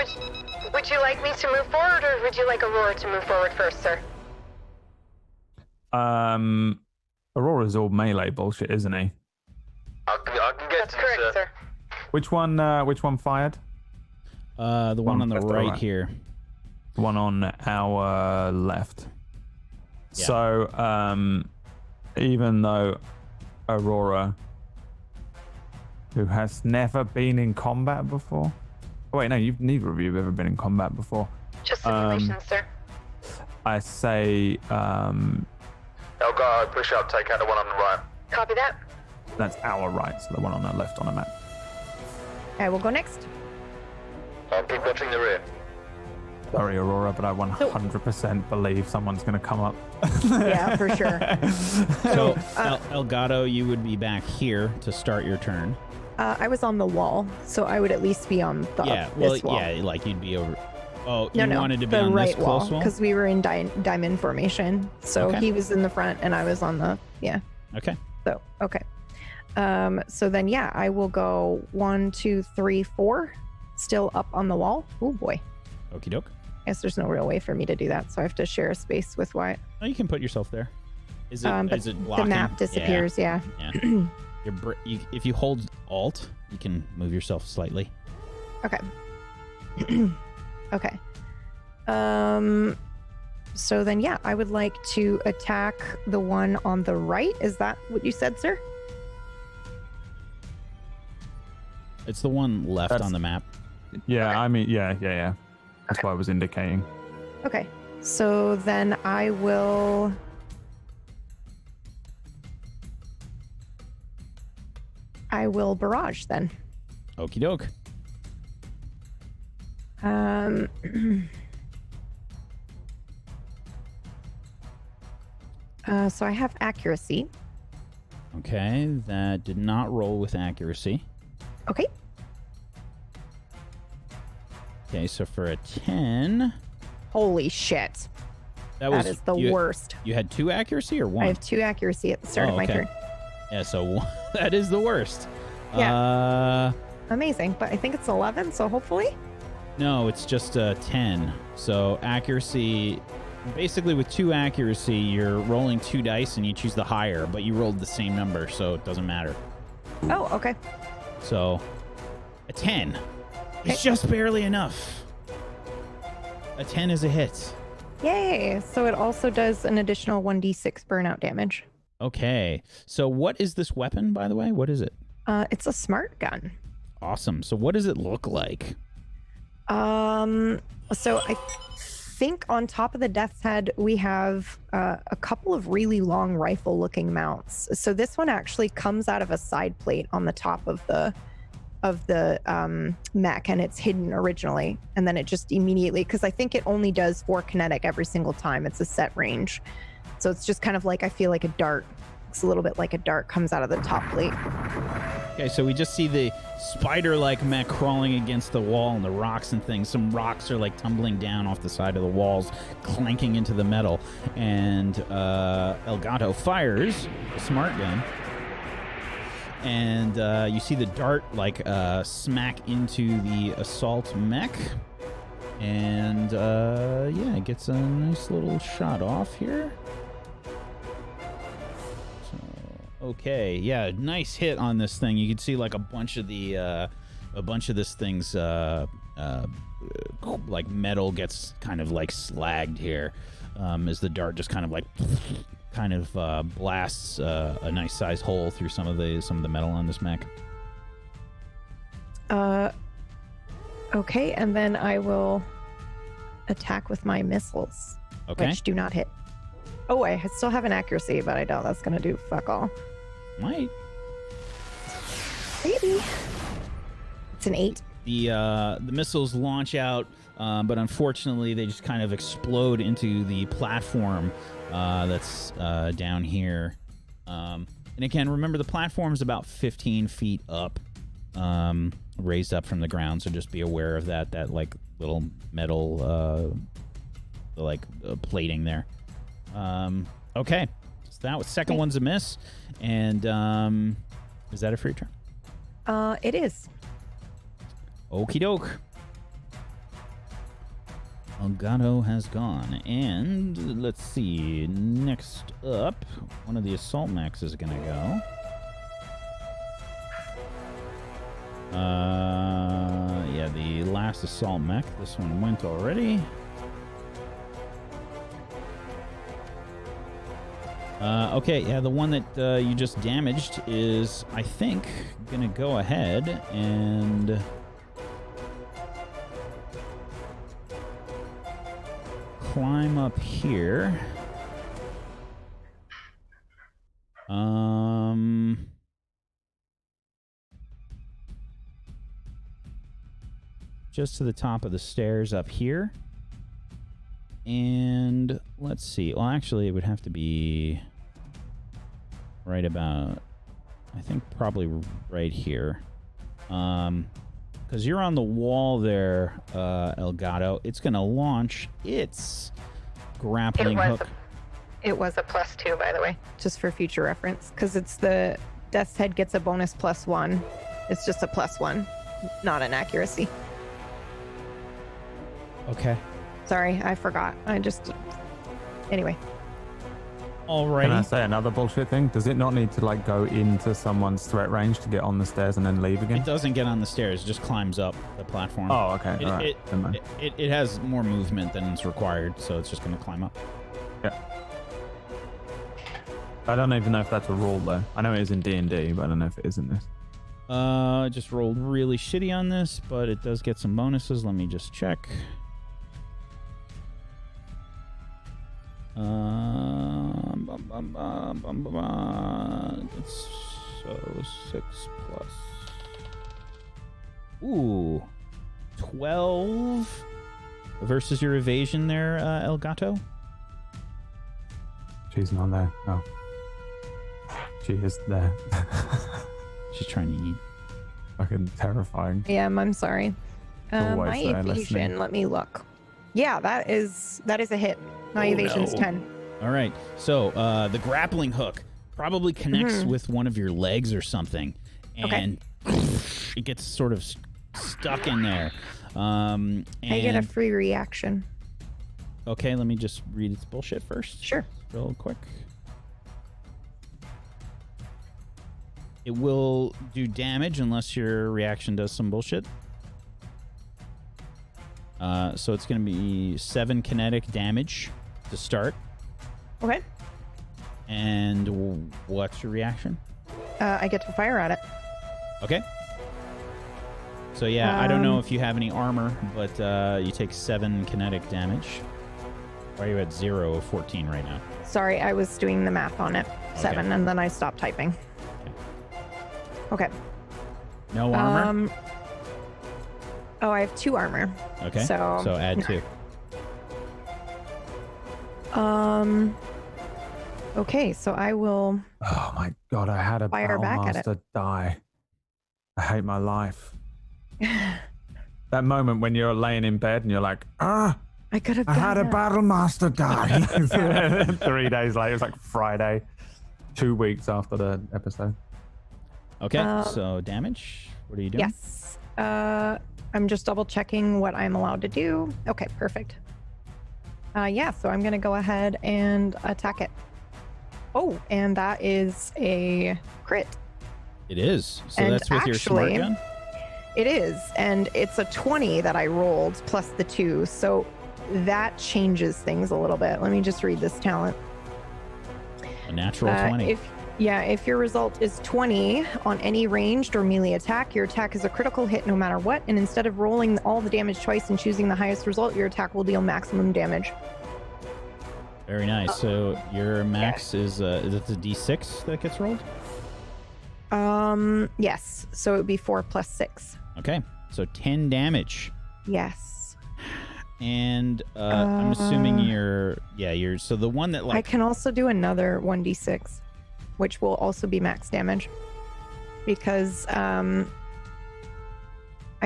would you like me to move forward, or would you like Aurora to move forward first, sir?
Aurora's all melee bullshit, isn't he?
I can get
That's correct, sir.
Which one fired?
The one on the right here.
The one on our left.
Yeah.
So, even though Aurora, who has never been in combat before. Oh, wait, no, neither of you have ever been in combat before.
Just simulations, sir.
I say,
Elgar, push up, take out the one on the right.
Copy that.
that's our right, so the one on the left on the map.
I will go next.
I'll keep watching the rear.
Sorry, Aurora, but I 100% believe someone's going to come up.
Yeah, for sure.
So, Elgato, you would be back here to start your turn.
I was on the wall, so I would at least be on the this wall.
Yeah, like you'd be over. Oh,
No,
you wanted to be
the
on
right
this close wall?
because we were in diamond formation. So
Okay.
he was in the front and I was on the
Okay.
So okay. So then I will go 1, 2, 3, 4. Still up on the wall. Oh boy.
Okie doke.
Guess there's no real way for me to do that, so I have to share a space with Wyatt.
Oh, you can put yourself there. Is it?
But
Is it blocking?
the map disappears. Yeah.
Yeah. If you hold Alt, you can move yourself slightly.
Okay. Okay. So then, I would like to attack the one on the right. Is that what you said, sir?
It's the one left on the map.
Yeah, I mean, yeah. That's why I was indicating.
Okay. So then I will. Barrage then.
Okie doke.
So I have accuracy.
Okay, that did not roll with accuracy.
Okay.
Okay, so for a 10,
Holy shit. That is the worst.
You had 2 accuracy or 1?
I have 2 accuracy at the start of my turn.
Yeah, so that is the worst.
Yeah. Amazing, but I think it's 11, so hopefully.
No, it's just a 10. So accuracy, basically with 2 accuracy, you're rolling 2 dice and you choose the higher, but you rolled the same number, so it doesn't matter.
Oh, okay.
So a 10.
Okay.
It's just barely enough. A 10 is a hit.
Yay! So it also does an additional 1d6 burnout damage.
Okay. So what is this weapon, by the way? What is it?
It's a smart gun.
Awesome. So what does it look like?
So I think on top of the death's head, we have a couple of really long rifle-looking mounts. So this one actually comes out of a side plate on the top of the mech, and it's hidden originally, and then it just immediately, because I think it only does 4 kinetic every single time. It's a set range, so it's just kind of like, I feel like a dart. It's a little bit like a dart comes out of the top plate.
Okay, so we just see the spider-like mech crawling against the wall and the rocks and things. Some rocks are like tumbling down off the side of the walls, clanking into the metal, and Elgato fires a smart gun. And you see the dart like smack into the assault mech, and yeah, it gets a nice little shot off here. So, okay, yeah, nice hit on this thing. You can see like a bunch of this thing's like metal gets kind of like slagged here, as the dart just kind of like blasts a nice sized hole through some of the metal on this mech.
Okay, and then I will attack with my missiles,
Okay.
which do not hit. Oh, I still have an accuracy, but I doubt that's gonna do fuck all.
Might.
Maybe. It's an 8.
The missiles launch out, but unfortunately they just kind of explode into the platform that's down here. And again, remember the platform's about 15 feet up, raised up from the ground, so just be aware of that like little metal plating there. Okay, so that was second one's a miss, and is that it for your turn?
It is.
Okie doke. Elgato has gone, and let's see. Next up, one of the assault mechs is gonna go. Yeah, the last assault mech. This one went already. Okay, yeah, the one that you just damaged is, I think, gonna go ahead and climb up here. Just to the top of the stairs up here. And let's see. Well, actually, it would have to be right about, I think probably right here. Because you're on the wall there, Elgato. It's going to launch its grappling hook.
It was a +2, by the way, just for future reference, because it's the Death's Head gets a bonus +1. It's just a +1, not an accuracy.
Okay.
Sorry, I forgot. Anyway.
Alrighty.
Can I say another bullshit thing? Does it not need to like go into someone's threat range to get on the stairs and then leave again?
It doesn't get on the stairs. It just climbs up the platform.
Oh, okay. All right.
It has more movement than is required, so it's just going to climb up.
Yeah. I don't even know if that's a rule though. I know it is in D&D, but I don't know if it is in this.
I just rolled really shitty on this, but it does get some bonuses. Let me just check. It's so 6 plus. Ooh, 12 versus your evasion there, Elgato.
She's not there. No. She is there.
She's trying to eat.
fucking terrifying.
Yeah, I'm sorry.
Always
My
there
evasion,
listening.
let me look. Yeah, that is a hit. My evasion's
no.
10.
All right. So the grappling hook probably connects with one of your legs or something, and it gets sort of stuck in there. And
I get a free reaction.
okay, let me just read its bullshit first.
Sure.
Real quick. It will do damage unless your reaction does some bullshit. So it's going to be 7 kinetic damage to start.
Okay.
And what's your reaction?
I get to fire at it.
Okay. So yeah, I don't know if you have any armor, but you take 7 kinetic damage. Why are you at 0 of 14 right now?
Sorry, I was doing the math on it. 7, and then I stopped typing. Okay.
No armor?
Oh, I have 2 armor.
Okay.
So
add 2.
Okay, so I will.
Oh my god, I had a
Fire back at it.
Battlemaster die. I hate my life. That moment when you're laying in bed and you're like,
I could have.
I had a Battlemaster die. 3 days later, it was like Friday, 2 weeks after the episode.
Okay, so damage. What are you doing?
Yes. I'm just double checking what I'm allowed to do. Okay, perfect. Yeah, so I'm going to go ahead and attack it. Oh, and that is a crit.
It is. So
And
that's with your smart
actually-
gun?
It is, and it's a 20 that I rolled plus the 2, so that changes things a little bit. Let me just read this talent.
A natural 20.
If your result is 20 on any ranged or melee attack, your attack is a critical hit no matter what, and instead of rolling all the damage twice and choosing the highest result, your attack will deal maximum damage.
Very nice. So your max is it the D6 that gets rolled?
Yes, so it would be 4 plus 6.
Okay, so 10 damage.
Yes.
And I'm assuming you're so the one that
I
like
can also do another 1d6, which will also be max damage because I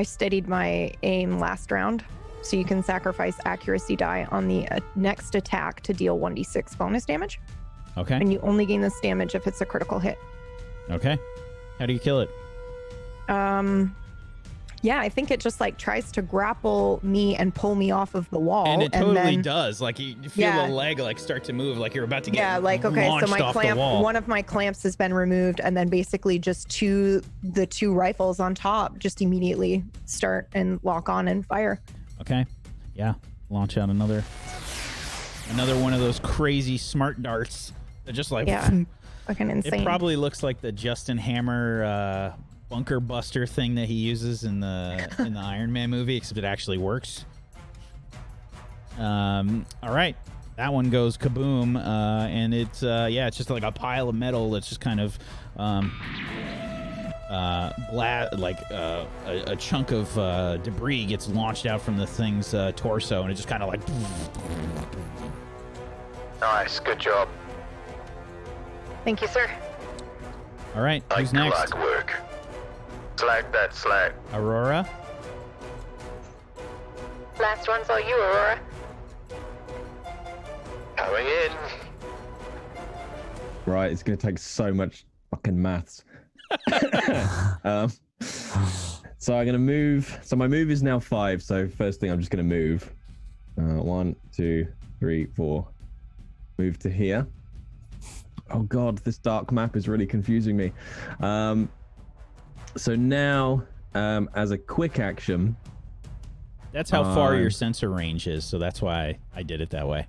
steadied my aim last round. So you can sacrifice accuracy die on the next attack to deal 1d6 bonus damage.
Okay.
And you only gain this damage if it's a critical hit.
Okay. How do you kill it?
Yeah, I think it just like tries to grapple me and pull me off of the wall.
And it totally
then,
does. Like you feel a leg like start to move, like you're about to get
like okay, so
launched
my
off the
clamp,
wall.
one of my clamps has been removed, and then basically just the two rifles on top just immediately start and lock on and fire.
Okay. Yeah. Launch out another one of those crazy smart darts. They're just like
fucking insane.
It probably looks like the Justin Hammer bunker buster thing that he uses in the Iron Man movie, except it actually works. All right. That one goes kaboom, and it's it's just like a pile of metal that's just kind of a chunk of debris gets launched out from the thing's torso, and it just kind of like.
Nice, good job.
Thank you, sir.
All right, who's next?
Like work. Slack that slack.
Aurora.
Last one's all you, Aurora.
Coming in.
Right, it's going to take so much fucking maths. So I'm going to move. So my move is now 5. So first thing, I'm just going to move. 1, 2, 3, 4. Move to here. Oh god, this dark map is really confusing me. So now, as a quick action.
That's how far your sensor range is, so that's why I did it that way.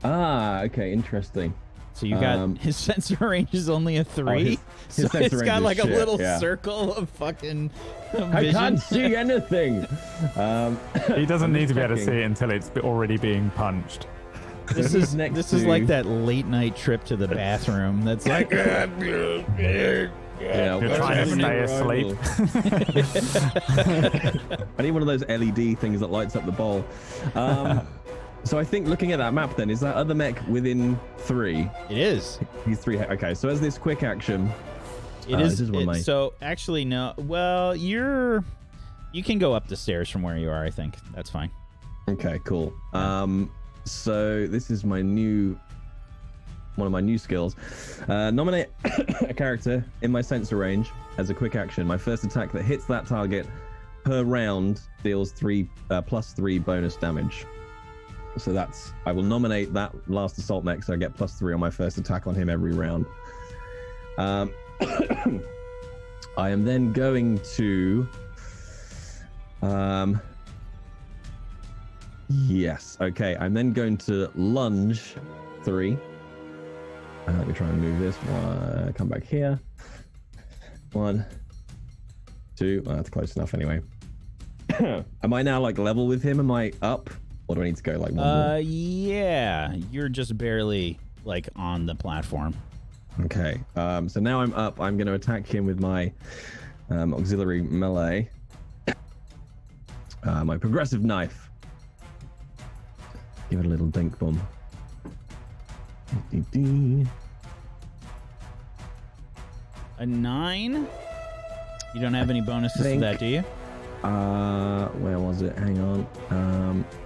Ah, okay, interesting.
So you got his sensor range is only a 3.
His
So
sensor
it's got
range
like
is
a
shit,
little
yeah.
circle of fucking vision.
I can't see anything.
He doesn't need to be able to
checking.
see it until it's already being punched.
This is like that late night trip to the bathroom. That's like
Yeah,
You're trying to stay asleep.
I need one of those LED things that lights up the bowl. So I think looking at that map then, is that other mech within 3?
It is.
He's 3. Okay, so as this quick action,
It is.
this is one of my-
So actually, no. Well, you can go up the stairs from where you are. I think that's fine.
Okay, cool. So this is one of my new skills. Nominate a character in my sensor range as a quick action. My first attack that hits that target per round deals +3 bonus damage. So I will nominate that last assault mech, so I get +3 on my first attack on him every round. I am then going to yes, okay. I'm then going to lunge 3. Let me try and move this one. Come back here. 1, 2. That's close enough anyway. Am I now like level with him? Am I up? Or do I need to go like one more?
Yeah. You're just barely like on the platform.
Okay. So now I'm up. I'm going to attack him with my auxiliary melee. My progressive knife. Give it a little dink bomb.
A 9? You don't have any bonuses to that, do you?
Where was it? Hang on.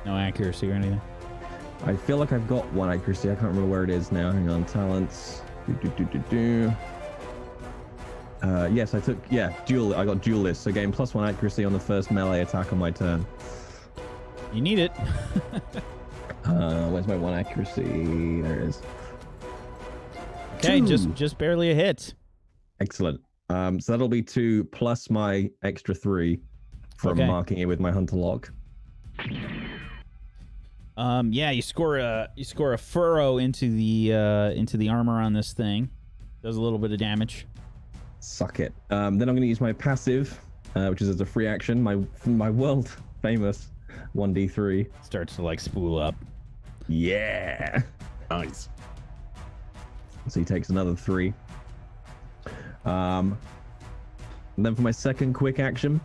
No accuracy or anything?
I feel like I've got 1 accuracy. I can't remember where it is now. Hang on. Talents. Yes, I got duelist. So gain +1 accuracy on the first melee attack on my turn.
You need it.
Where's my 1 accuracy? There it is.
Okay,
2.
just barely a hit.
Excellent. So that'll be 2 plus my extra 3 from marking it with my hunter lock.
Yeah, you score a furrow into the armor on this thing. Does a little bit of damage.
Suck it. Then I'm going to use my passive, which is as a free action. My world famous 1d3
starts to like spool up.
Yeah.
Nice.
So he takes another 3. And then for my second quick action,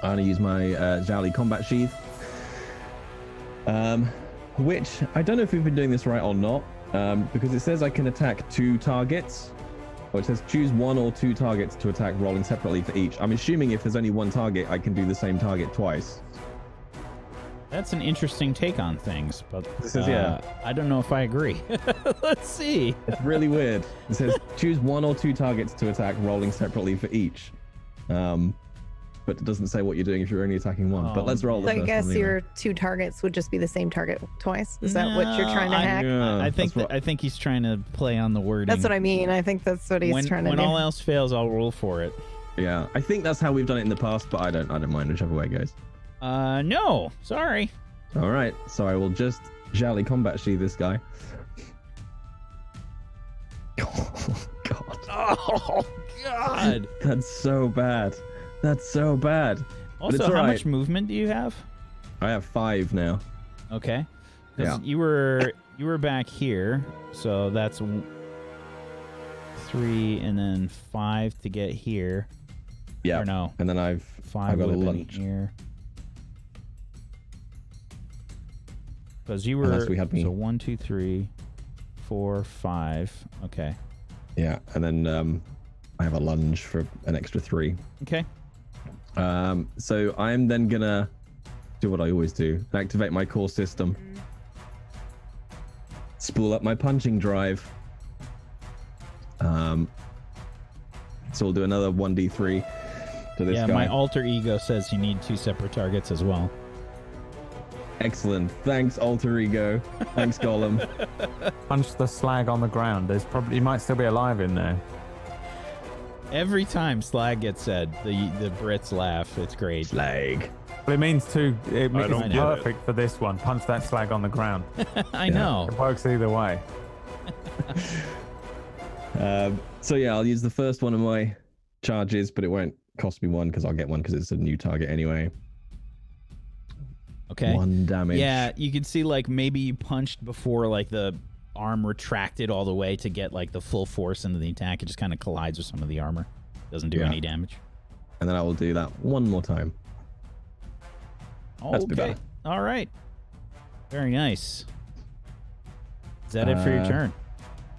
I'm going to use my Zhao combat sheath. Which I don't know if we've been doing this right or not, because it says I can attack 2 targets. Or it says choose 1 or 2 targets to attack, rolling separately for each. I'm assuming if there's only 1 target, I can do the same target twice.
That's an interesting take on things, but
This is, yeah.
I don't know if I agree. Let's see.
It's really weird. It says choose 1 or 2 targets to attack, rolling separately for each. But it doesn't say what you're doing if you're only attacking 1. But let's roll the
So I
first
guess
one anyway.
your 2 targets would just be the same target twice. Is that what you're trying to hack?
I think he's trying to play on the wording.
That's what I mean. I think that's what he's trying to do.
When all else fails, I'll roll for it.
Yeah, I think that's how we've done it in the past, but I don't mind whichever way it goes.
No, sorry.
All right, so I will just Zhao combat sheath this guy. Oh, God.
Oh, God.
That's so bad. That's so bad. But
Also,
it's all
how
right.
much movement do you have?
I have 5 now.
Okay. 'Cause
Yeah.
You were back here, so that's 3 and then 5 to get here.
Yeah.
Or no.
And then I've
5
got a
would have been
lunge.
here. Because you were
Unless we had me.
so 1, 2, 3, 4, 5. Okay.
Yeah, and then I have a lunge for an extra 3.
Okay.
So I'm then gonna do what I always do: activate my core system, spool up my punching drive. So we'll do another 1d3 to this
Yeah,
guy.
my alter ego says you need 2 separate targets as well.
Excellent. Thanks, alter ego. Thanks, Gollum.
Punch the slag on the ground. He might still be alive in there.
Every time slag gets said, the Brits laugh. It's great.
Slag.
But it means it
I don't
it's
get
perfect for this one. Punch that slag on the ground.
I know.
It works either way.
So yeah, I'll use the first one of my charges, but it won't cost me 1 because I'll get 1 because it's a new target anyway.
Okay.
1 damage.
Yeah, you can see like maybe you punched before like the arm retracted all the way to get like the full force into the attack. It just kind of collides with some of the armor. Doesn't do any damage.
And then I will do that 1 more time. That's
Okay. All right. Very nice. Is that it for your turn?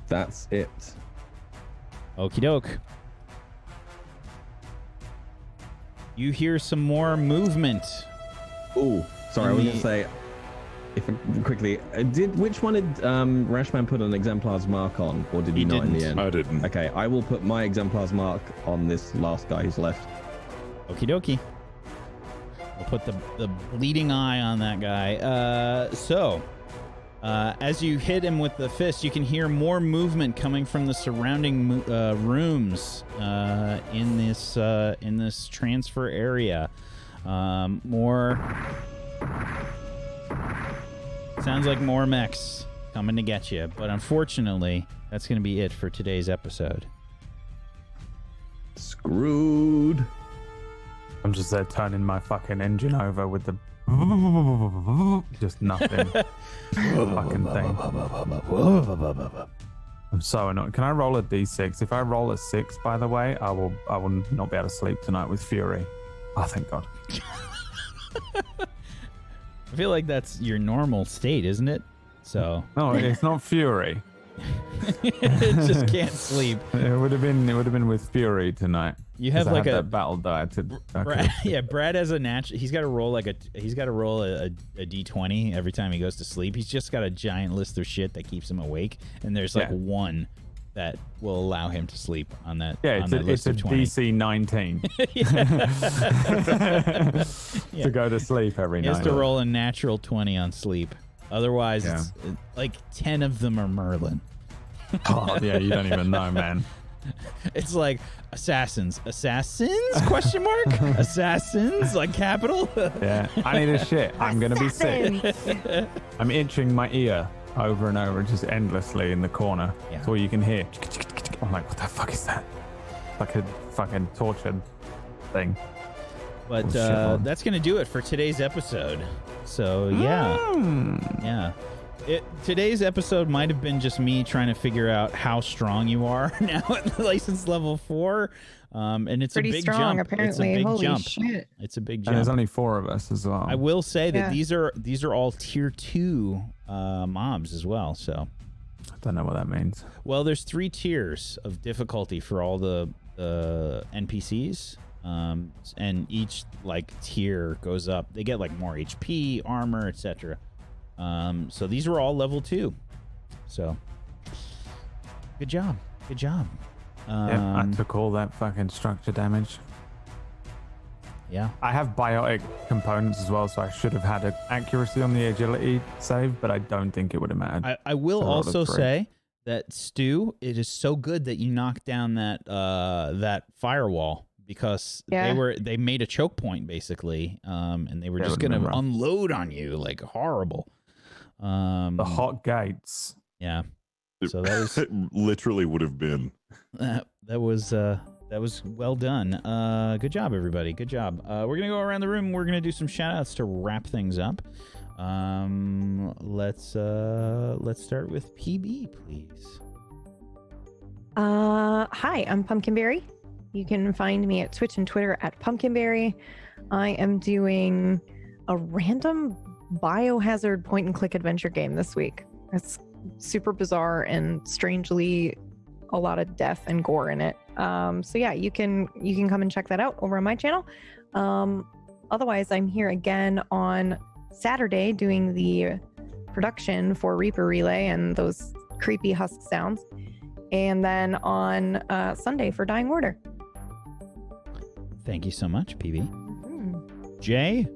That's it.
Okie doke. You hear some more movement.
Oh, sorry, I was going to say, quickly, which one did Rashman put an exemplar's mark on, or did he not in the end?
I didn't.
Okay, I will put my exemplar's mark on this last guy who's left.
Okie dokie. We'll put the bleeding eye on that guy. As you hit him with the fist, you can hear more movement coming from the surrounding rooms in this transfer area. More. Sounds like more mechs coming to get you, but unfortunately, that's going to be it for today's episode.
Screwed.
I'm just there turning my fucking engine over with the just nothing. Fucking thing. I'm so annoyed. Can I roll a d6? If I roll a 6, by the way, I will not be able to sleep tonight with fury. Oh, thank God.
I feel like that's your normal state, isn't it? So
no, it's not fury.
It just can't sleep.
It would have been with fury tonight.
You have like
that battle die to.
Brad has a natural. He's got to roll a d20 every time he goes to sleep. He's just got a giant list of shit that keeps him awake, and there's like one that will allow him to sleep on that.
Yeah, it's a DC 19 to go to sleep every night.
He has to roll a natural 20 on sleep. Otherwise, it's like 10 of them are Merlin.
Oh yeah, you don't even know, man.
It's like assassins, question mark, assassins, like capital.
Yeah, I need a shit. I'm gonna be sick. I'm itching my ear over and over, just endlessly in the corner.
Yeah.
That's all you can hear. I'm like, what the fuck is that? Like a fucking tortured thing.
But that's gonna do it for today's episode. So yeah. Today's episode might have been just me trying to figure out how strong you are now at license level 4. And it's
pretty
a big
strong,
jump.
apparently.
It's a big
Holy
jump.
shit.
It's a big jump.
And there's only 4 of us as well.
I will say that these are all tier 2 mobs as well. So
I don't know what that means.
Well, there's 3 tiers of difficulty for all the NPCs. And each like tier goes up. They get like more HP, armor, etc. So these were all level 2. So good job.
I took all that fucking structure damage.
Yeah.
I have biotic components as well, so I should have had an accuracy on the agility save, but I don't think it would have mattered.
I will also say that Stu, it is so good that you knocked down that firewall. Because they made a choke point basically, and they were just gonna unload on you like horrible.
The hot gates.
Yeah. So that was
it literally would have been.
That was well done. Good job, everybody. Good job. We're gonna go around the room. We're gonna do some shout outs to wrap things up. Let's start with PB, please.
Hi, I'm Pumpkinberry. You can find me at Twitch and Twitter at Pumpkinberry. I am doing a random biohazard point-and-click adventure game this week. It's super bizarre and strangely a lot of death and gore in it. So yeah, you can come and check that out over on my channel. Otherwise, I'm here again on Saturday doing the production for Reaper Relay and those creepy husk sounds. And then on Sunday for Dying Order.
Thank you so much, PB. Jay?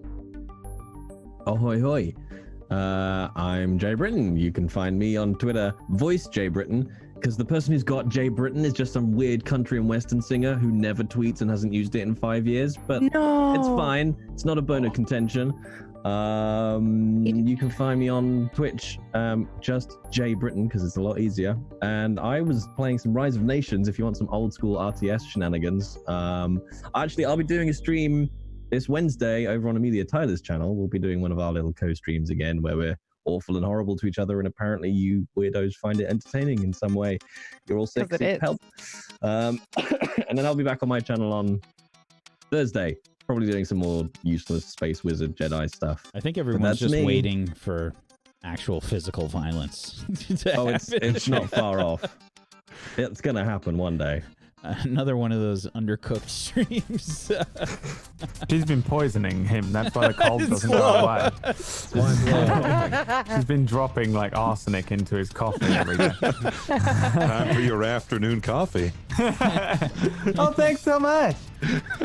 Ahoy hoy. I'm Jay Britton. You can find me on Twitter, voice Jay Britton, because the person who's got Jay Britton is just some weird country and western singer who never tweets and hasn't used it in 5 years. But it's fine. It's not a bone of contention. You can find me on Twitch, just Jay Britton, because it's a lot easier. And I was playing some Rise of Nations if you want some old school RTS shenanigans. Actually, I'll be doing a stream this Wednesday over on Amelia Tyler's channel. We'll be doing one of our little co-streams again where we're awful and horrible to each other, and apparently you weirdos find it entertaining in some way. You're all sick, help. And then I'll be back on my channel on Thursday, probably doing some more useless space wizard Jedi stuff.
I think everyone's just waiting for actual physical violence to happen.
It's not far off. It's gonna happen one day.
Another one of those undercooked streams.
She's been poisoning him. That's why the cold
It's
doesn't
slow.
go away. She's been dropping like arsenic into his coffee every day.
Time for your afternoon coffee.
Oh, thanks so much.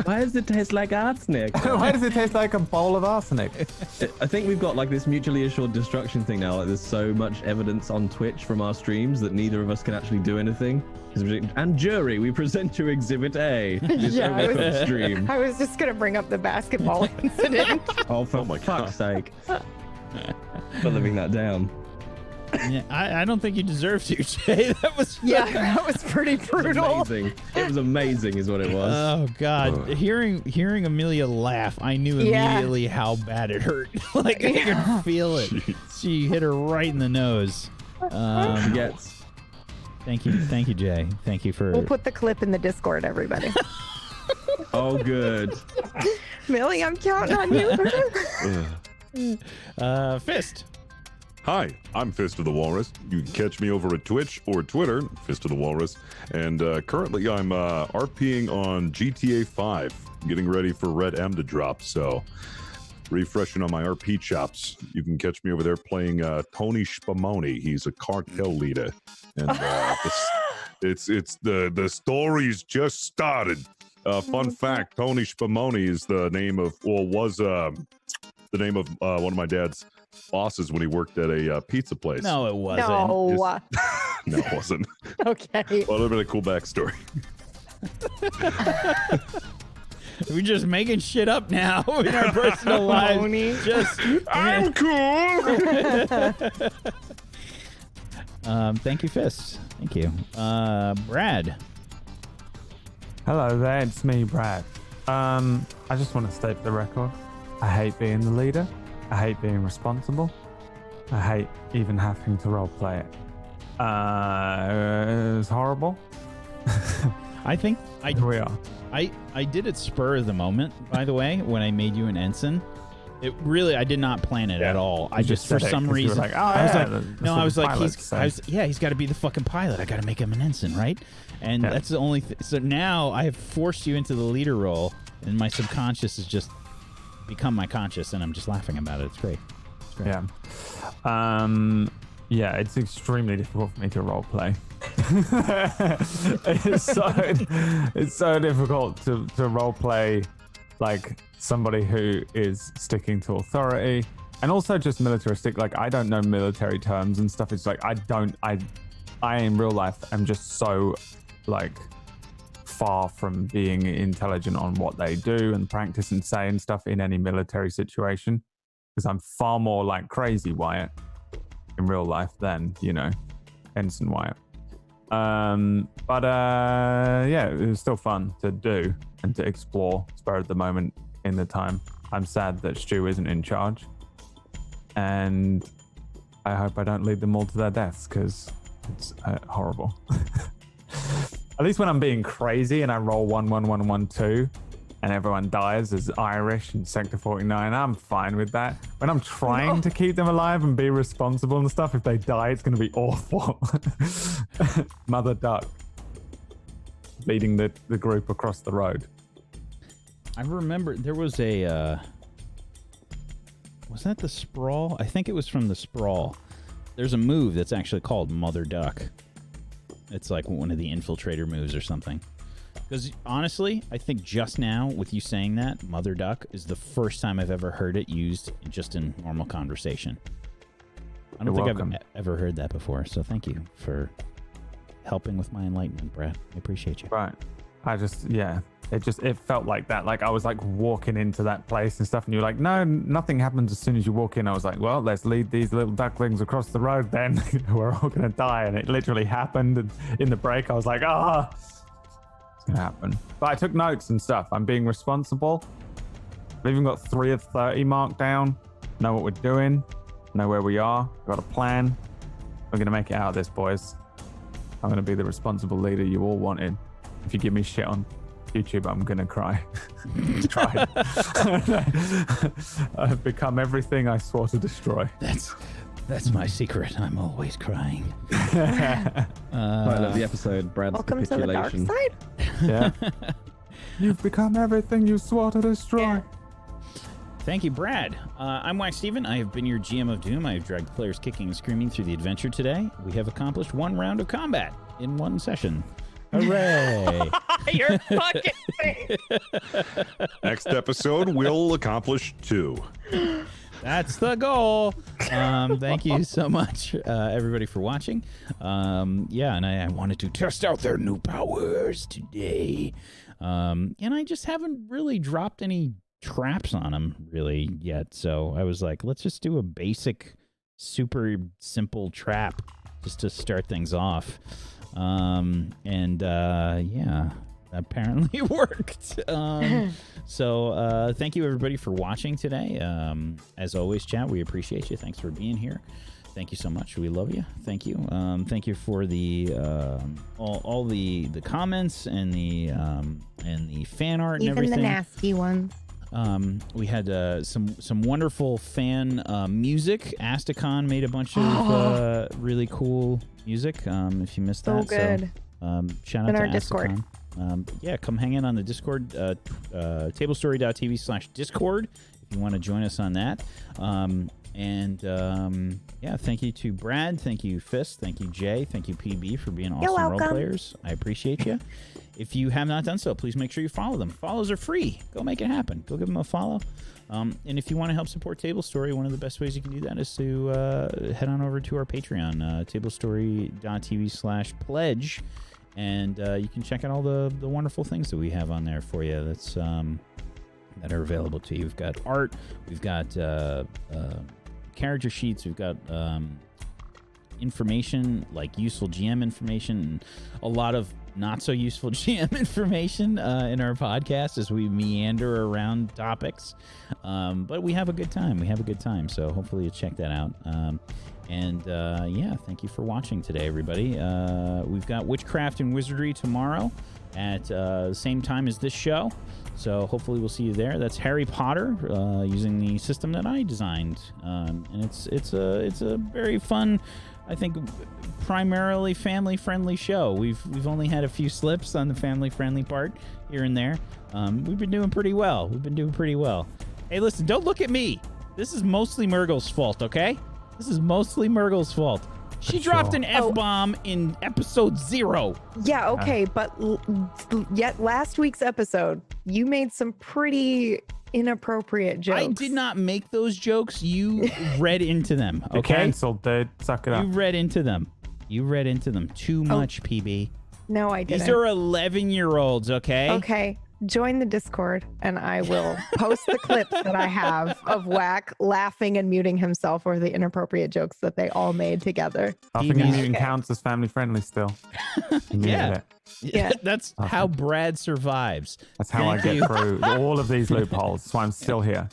Why does it taste like arsenic?
Why does it taste like a bowl of arsenic?
I think we've got like this mutually assured destruction thing now. Like there's so much evidence on Twitch from our streams that neither of us can actually do anything. And jury, we present you Exhibit A. This
Yeah, I
overcooked stream.
I was just gonna bring up the basketball incident.
Oh, for
my
fuck's sake. For living that down.
Yeah, I don't think you deserve to, Jay. That was
Yeah, that was pretty
It was
brutal.
amazing. It was amazing is what it was.
Oh God! Hearing Amelia laugh, I knew
Yeah.
immediately how bad it hurt. Like I could feel it. She hit her right in the nose.
Yes.
Thank you, Jay. Thank you for.
We'll put the clip in the Discord, everybody.
Oh, good.
Millie, I'm counting on you.
Fist.
Hi, I'm Fist of the Walrus. You can catch me over at Twitch or Twitter, Fist of the Walrus. And currently I'm RPing on GTA 5, getting ready for Red M to drop. So refreshing on my RP chops. You can catch me over there playing Tony Spumoni. He's a cartel leader. And the story's just started. Fun fact, Tony Spumoni is the name of, was the name of one of my dad's bosses when he worked at a pizza place.
No, it wasn't.
No.
No, it wasn't.
Okay.
Well, it'd been a cool backstory.
We're just making shit up now in our personal lives.
Tony.
Just
I'm cool.
Thank you, Fist. Thank you, Brad.
Hello there, it's me, Brad. I just want to state for the record, I hate being the leader. I hate being responsible. I hate even having to roleplay it. It was horrible.
I think
Here we are.
I did it spur of the moment, by the way, when I made you an ensign. It really, I did not plan it at all. I just for
said it
some
'cause you were
reason,
like, oh,
I was
yeah,
like,
that's
no,
what
I was
the
like,
pilots say.
he's got to be the fucking pilot. I got to make him an ensign, right? And
Yeah.
that's the only. So now I have forced you into the leader role, and my subconscious has just become my conscious, and I'm just laughing about it. It's great. It's great.
Yeah. Yeah, it's extremely difficult for me to roleplay. it's so difficult to roleplay like somebody who is sticking to authority, and also just militaristic. Like I don't know military terms and stuff. It's like I in real life am just so like far from being intelligent on what they do and practice and say and stuff in any military situation, because I'm far more like crazy Wyatt in real life than, you know, Ensign Wyatt. Yeah, it was still fun to do and to explore spur of the moment in the time. I'm sad that Stu isn't in charge, and I hope I don't lead them all to their deaths, because it's horrible. At least when I'm being crazy and I roll 1-1-1-1-2 and everyone dies as Irish in Sector 49, I'm fine with that. When I'm trying to keep them alive and be responsible and stuff, if they die, it's going to be awful. Mother Duck leading the group across the road.
I remember there was a. Was that the Sprawl? I think it was from the Sprawl. There's a move that's actually called Mother Duck. It's like one of the infiltrator moves or something. Because honestly, I think just now, with you saying that, Mother Duck is the first time I've ever heard it used just in normal conversation. I don't think I've ever heard that before, so thank you for helping with my enlightenment, Brad. I appreciate you.
Right. It felt like that. Like I was like walking into that place and stuff, and you're like, no, nothing happens as soon as you walk in. I was like, well, let's lead these little ducklings across the road then. We're all going to die. And it literally happened. And in the break, I was like, it's going to happen. But I took notes and stuff. I'm being responsible. I've even got 3 of 30 marked down. Know what we're doing. Know where we are. Got a plan. We're going to make it out of this, boys. I'm going to be the responsible leader you all wanted. If you give me shit on YouTube, I'm going to cry. Tried. I've become everything I swore to destroy.
That's my secret. I'm always crying.
I love the episode, Brad's
Welcome to the dark
capitulation.
side.
Yeah. You've become everything you swore to destroy.
Yeah.
Thank you, Brad. I'm Wax Steven. I have been your GM of Doom. I have dragged players kicking and screaming through the adventure today. We have accomplished 1 round of combat in 1 session. Hooray!
You're fucking fake.
Next episode, we'll accomplish 2.
That's the goal. Thank you so much, everybody, for watching. Yeah, and I wanted to test out their new powers today. And I just haven't really dropped any traps on them really yet. So I was like, let's just do a basic, super simple trap just to start things off. Yeah, apparently it worked. So thank you everybody for watching today. As always, chat, we appreciate you. Thanks for being here. Thank you so much. We love you. Thank you. Thank you for the all the comments and the fan art and everything.
Even the nasty ones.
We had some wonderful fan music. Asticon made a bunch of really cool music. If you missed that,
So good.
Shout out
In
to
our
Asticon.
Discord.
Yeah, come hang in on the Discord, tablestory.tv/Discord if you want to join us on that. Yeah, thank you to Brad, thank you Fist, thank you Jay, thank you PB for being awesome role players. I appreciate you. If you have not done so, please make sure you follow them. Follows are free. Go make it happen. Go give them a follow. And if you want to help support Table Story, one of the best ways you can do that is to head on over to our Patreon, tablestory.tv/pledge. And you can check out all the wonderful things that we have on there for you that's that are available to you. We've got art, we've got character sheets, we've got information like useful GM information, and a lot of not so useful GM information in our podcast as we meander around topics. But we have a good time. So hopefully you check that out. Yeah, thank you for watching today, everybody. We've got Witchcraft and Wizardry tomorrow at the same time as this show. So hopefully we'll see you there. That's Harry Potter using the system that I designed. And it's a very fun, I think, primarily family-friendly show. We've only had a few slips on the family-friendly part here and there. We've been doing pretty well. Hey, listen, don't look at me. This is mostly Murgle's fault, okay? This is mostly Murgle's fault. She dropped an F-bomb in episode 0.
Yeah, okay, but yet last week's episode, you made some pretty inappropriate jokes.
I did not make those jokes. You read into them, okay?
You're canceled, dude. Suck it up.
You read into them. Too much, PB.
No, I didn't.
These are 11-year-olds, okay?
Okay. Join the Discord and I will post the clips that I have of Whack laughing and muting himself over the inappropriate jokes that they all made together.
Laughing and muting counts as family friendly still.
Yeah.
Yeah.
That's how Brad survives.
That's how I get through all of these loopholes. That's why I'm still here.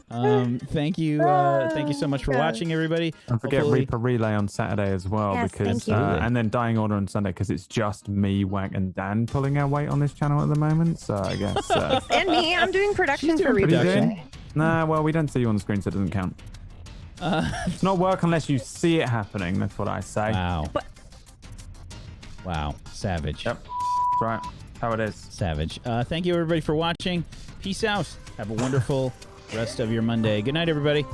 Thank you so much for watching, everybody.
Don't forget Reaper Relay on Saturday as well,
Yes,
because
thank you.
and then Dying Order on Sunday, because it's just me, Whack, and Dan pulling our weight on this channel at the moment. So I guess
And me, I'm doing production
She's
for
doing
Reaper.
production.
Nah, well, we don't see you on the screen, so it doesn't count. It's not work unless you see it happening. That's what I say.
Wow, savage.
Yep, that's right. How it is.
Savage. Thank you, everybody, for watching. Peace out. Have a wonderful rest of your Monday. Good night, everybody.